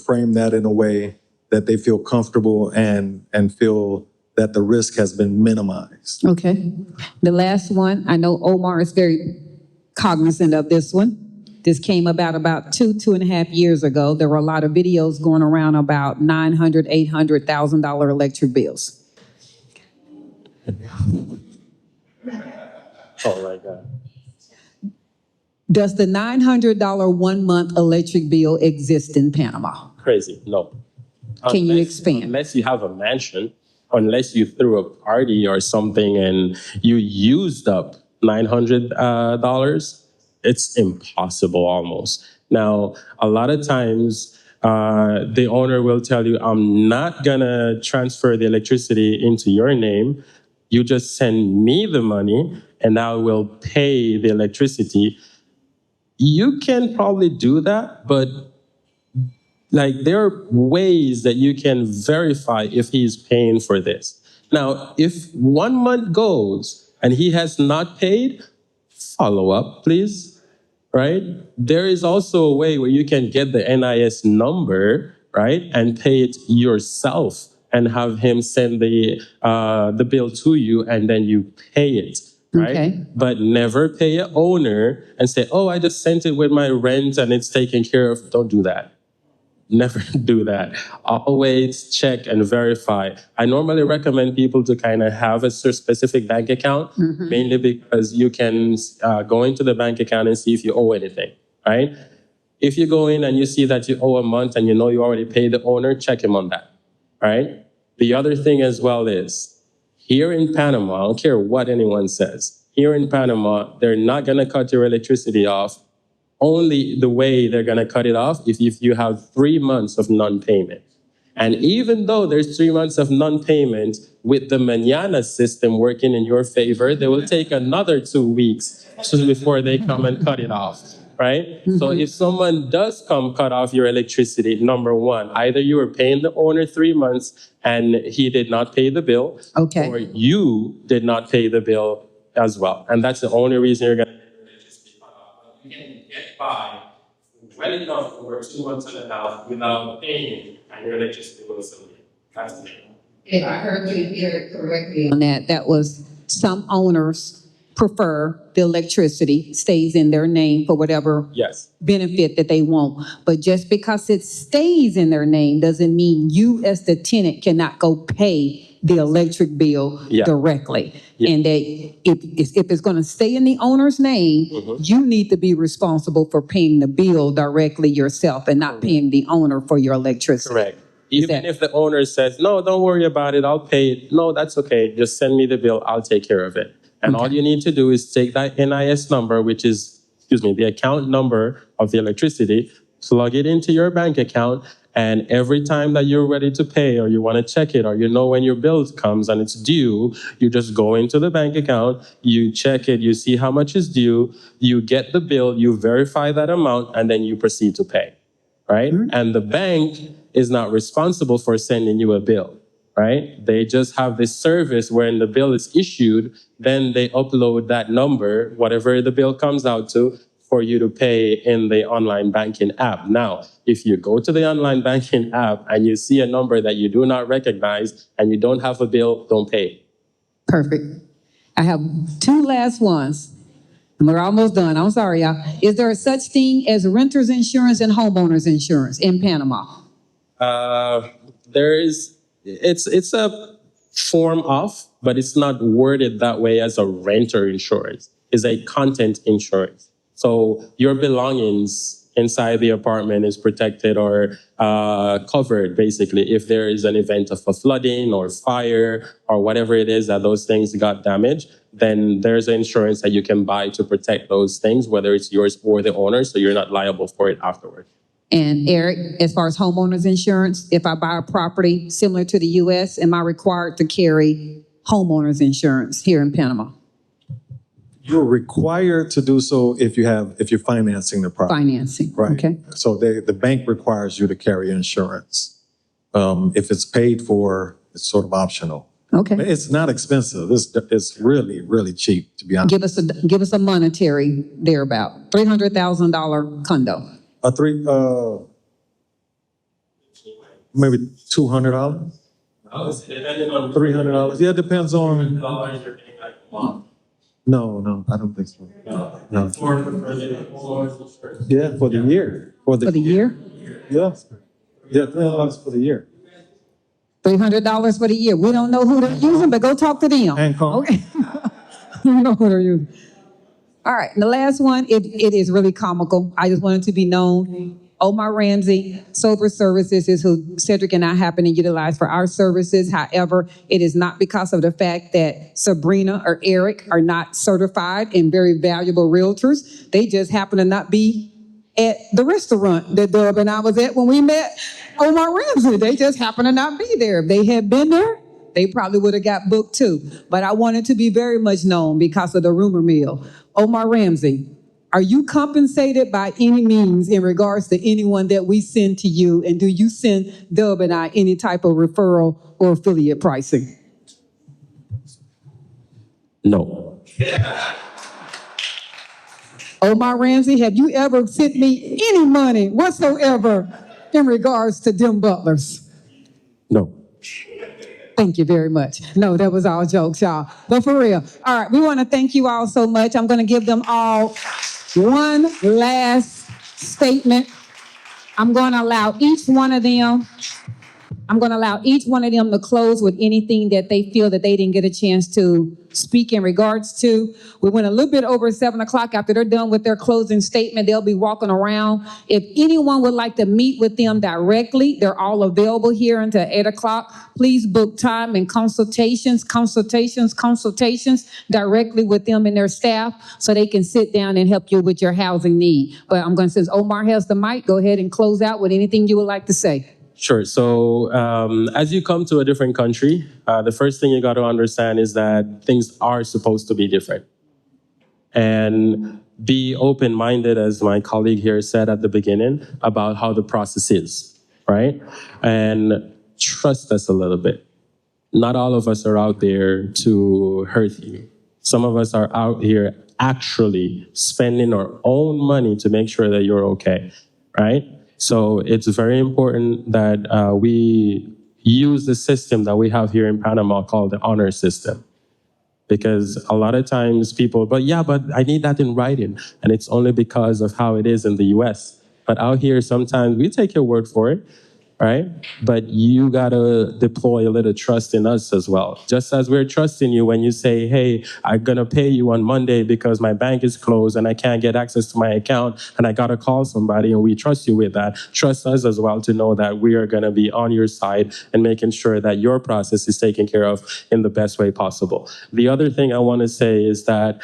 frame that in a way that they feel comfortable and feel that the risk has been minimized. Okay. The last one, I know Omar is very cognizant of this one. This came about 2.5 years ago. There were a lot of videos going around about $900,000, $800,000 electric bills. Oh my God. Does the $900 1 month electric bill exist in Panama? Crazy, no. Can you expand? Unless you have a mansion, unless you threw a party or something and you used up $900, it's impossible almost. Now, a lot of times, the owner will tell you, I'm not gonna transfer the electricity into your name. You just send me the money and I will pay the electricity. You can probably do that, but like there are ways that you can verify if he's paying for this. Now, if 1 month goes and he has not paid, follow up, please. right? There is also a way where you can get the NIS number, right, and pay it yourself and have him send the bill to you, and then you pay it. Right? Okay. But never pay an owner and say, oh, I just sent it with my rent and it's taken care of. Don't do that. Never do that. Always check and verify. I normally recommend people to kind of have a specific bank account, mainly because you can go into the bank account and see if you owe anything, right? If you go in and you see that you owe a month and you know you already paid the owner, check him on that, right? The other thing as well is, here in Panama, I don't care what anyone says, here in Panama, they're not going to cut your electricity off. Only the way they're going to cut it off is if you have 3 months of non-payment. And even though there's 3 months of non-payment, with the mañana system working in your favor, they will take another 2 weeks before they come and cut it off, right? So if someone does come cut off your electricity, number one, either you were paying the owner 3 months and he did not pay the bill, Okay. or you did not pay the bill as well. And that's the only reason you're going to get your electricity cut off. You can get by well enough for 2 months and a half without paying, and your electricity will still be. That's the thing. If I heard you hear it correctly on that was some owners prefer the electricity stays in their name for whatever Yes. benefit that they want. But just because it stays in their name doesn't mean you as the tenant cannot go pay the electric bill directly. Yeah. And that if it's going to stay in the owner's name, you need to be responsible for paying the bill directly yourself and not paying the owner for your electricity. Correct. Even if the owner says, no, don't worry about it, I'll pay it. No, that's okay. Just send me the bill. I'll take care of it. And all you need to do is take that NIS number, which is, the account number of the electricity, plug it into your bank account, and every time that you're ready to pay or you want to check it or you know when your bill comes and it's due, you just go into the bank account, you check it, you see how much is due, you get the bill, you verify that amount, and then you proceed to pay, right? And the bank is not responsible for sending you a bill. Right? They just have this service when the bill is issued, then they upload that number, whatever the bill comes out to, for you to pay in the online banking app. Now, if you go to the online banking app and you see a number that you do not recognize and you don't have a bill, don't pay. Perfect. I have two last ones. We're almost done. I'm sorry, y'all. Is there such thing as renter's insurance and homeowner's insurance in Panama? It's a form of, but it's not worded that way as a renter insurance. It's a content insurance. So your belongings inside the apartment is protected or covered, basically, if there is an event of a flooding or fire or whatever it is that those things got damaged, then there's an insurance that you can buy to protect those things, whether it's yours or the owner, so you're not liable for it afterward. And Eric, as far as homeowner's insurance, if I buy a property similar to the U.S., am I required to carry homeowner's insurance here in Panama? You're required to do so if you're financing the property. Financing, Right. okay. So the bank requires you to carry insurance. If it's paid for, it's sort of optional. Okay. It's not expensive. It's really, really cheap, to be honest. Give us a monetary thereabout, $300,000 condo. Maybe $200. Depending on $300. Yeah, it depends on. No, I don't think so. No. Yeah, for the year. For the year? Yeah. Yeah, $300 for the year. $300 for the year. We don't know who they're using, but go talk to them. Okay. We know who they're using. All right, and the last one, it is really comical. I just wanted to be known. Omar Ramsey, Sober Services is who Cedric and I happen to utilize for our services. However, it is not because of the fact that Sabrinna or Eric are not certified and very valuable realtors. They just happen to not be at the restaurant that Dub and I was at when we met Omar Ramsey. They just happen to not be there. If they had been there, they probably would have got booked too. But I wanted to be very much known because of the rumor mill. Omar Ramsey, are you compensated by any means in regards to anyone that we send to you? And do you send Dub and I any type of referral or affiliate pricing? No. Omar Ramsey, have you ever sent me any money whatsoever in regards to DemButlers? No. Thank you very much. No, that was all jokes, y'all. But for real. All right, we want to thank you all so much. I'm going to give them all one last statement. I'm going to allow each one of them to close with anything that they feel that they didn't get a chance to speak in regards to. We went a little bit over 7 o'clock. After they're done with their closing statement, they'll be walking around. If anyone would like to meet with them directly, they're all available here until 8 o'clock. Please book time and consultations directly with them and their staff so they can sit down and help you with your housing need. But I'm going to, since Omar has the mic, go ahead and close out with anything you would like to say. Sure. So as you come to a different country, the first thing you got to understand is that things are supposed to be different. And be open-minded, as my colleague here said at the beginning, about how the process is, right? And trust us a little bit. Not all of us are out there to hurt you. Some of us are out here actually spending our own money to make sure that you're okay, right? So it's very important that we use the system that we have here in Panama called the honor system. Because a lot of times people, but I need that in writing. And it's only because of how it is in the US. But out here, sometimes we take your word for it, right? But you gotta deploy a little trust in us as well. Just as we're trusting you when you say, hey, I'm gonna pay you on Monday because my bank is closed and I can't get access to my account and I gotta call somebody, and we trust you with that. Trust us as well to know that we are gonna be on your side and making sure that your process is taken care of in the best way possible. The other thing I wanna say is that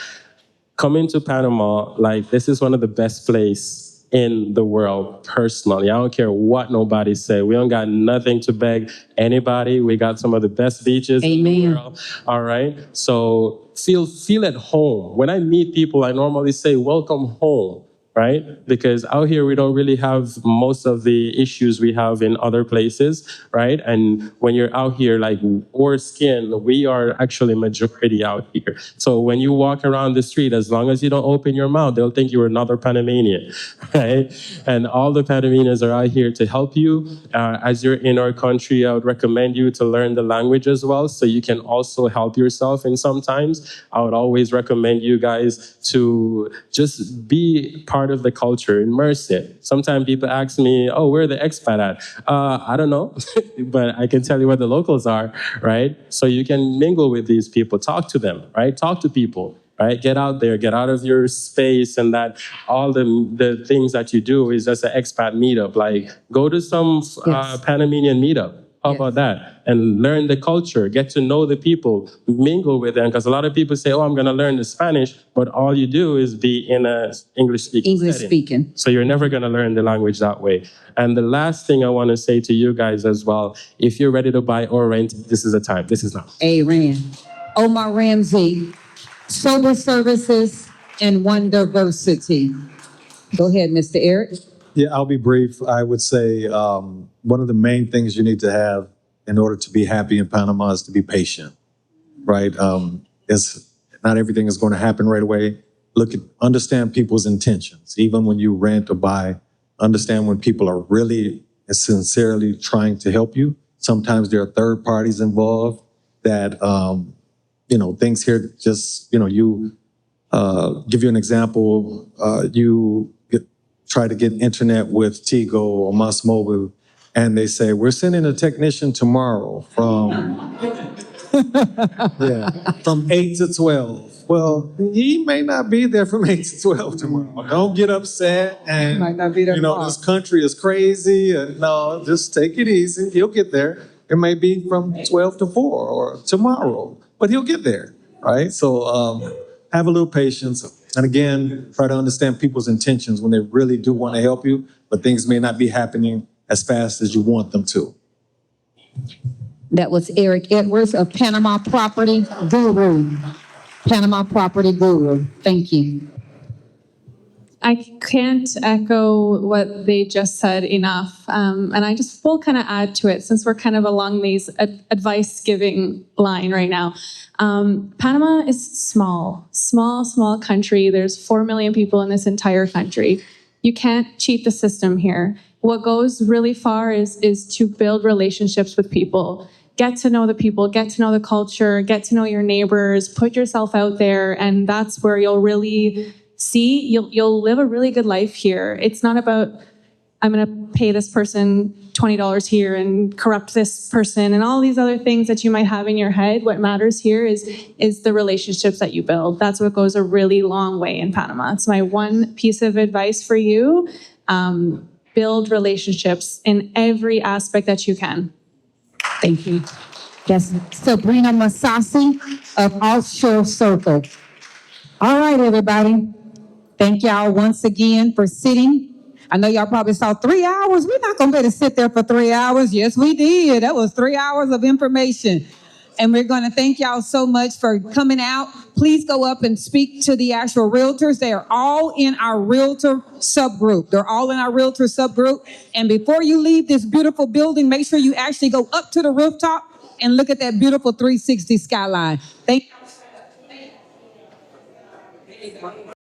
coming to Panama, like, this is one of the best places in the world, personally. I don't care what nobody say. We don't got nothing to beg anybody. We got some of the best beaches in the world. All right. So feel at home. When I meet people, I normally say, welcome home, right? Because out here, we don't really have most of the issues we have in other places, right? And when you're out here, like, our skin, we are actually majority out here. So when you walk around the street, as long as you don't open your mouth, they'll think you're another Panamanian, right? And all the Panamanians are out here to help you. As you're in our country, I would recommend you to learn the language as well, so you can also help yourself. And sometimes I would always recommend you guys to just be part of the culture, immerse it. Sometimes people ask me, oh, where are the expat at? I don't know, but I can tell you where the locals are, right? So you can mingle with these people, talk to them, right? Talk to people, right? Get out there, get out of your space, and that all the things that you do is just an expat meetup. Like, go to some Panamanian meetup. How about that? And learn the culture, get to know the people, mingle with them. Because a lot of people say, oh, I'm going to learn the Spanish, but all you do is be in a English-speaking setting. So you're never going to learn the language that way. And the last thing I want to say to you guys as well, if you're ready to buy or rent, this is the time. This is now. Amen. Omar Ramsey, Sober Services and One Diversity. Go ahead, Mr. Eric. Yeah, I'll be brief. I would say one of the main things you need to have in order to be happy in Panama is to be patient, right? It's not everything is going to happen right away. Understand people's intentions. Even when you rent or buy, understand when people are really and sincerely trying to help you. Sometimes there are third parties involved that, things here just, you give you an example. You try to get internet with Tigo or Mas Mobile, and they say, we're sending a technician tomorrow from 8 to 12. Well, he may not be there from 8 to 12 tomorrow. Don't get upset. And, might not be there tomorrow. This country is crazy. And no, just take it easy. He'll get there. It may be from 12 to 4 or tomorrow, but he'll get there, right? So have a little patience. And again, try to understand people's intentions when they really do want to help you, but things may not be happening as fast as you want them to. That was Eric Edwards of Panama Property Guru. Panama Property Guru. Thank you. I can't echo what they just said enough. And I just will kind of add to it since we're kind of along these advice giving line right now. Panama is small country. There's 4 million people in this entire country. You can't cheat the system here. What goes really far is to build relationships with people. Get to know the people, get to know the culture, get to know your neighbors, put yourself out there, and that's where you'll really see, you'll live a really good life here. It's not about, I'm going to pay this person $20 here and corrupt this person and all these other things that you might have in your head. What matters here is the relationships that you build. That's what goes a really long way in Panama. It's my one piece of advice for you. Build relationships in every aspect that you can. Thank you. That's Sabrinna Misasi of Offshore Circle. All right, everybody. Thank y'all once again for sitting. I know y'all probably saw 3 hours. We're not going to be able to sit there for 3 hours. Yes, we did. That was 3 hours of information. And we're going to thank y'all so much for coming out. Please go up and speak to the actual realtors. They are all in our realtor subgroup. They're all in our realtor subgroup. And before you leave this beautiful building, make sure you actually go up to the rooftop and look at that beautiful 360 skyline. Thank you.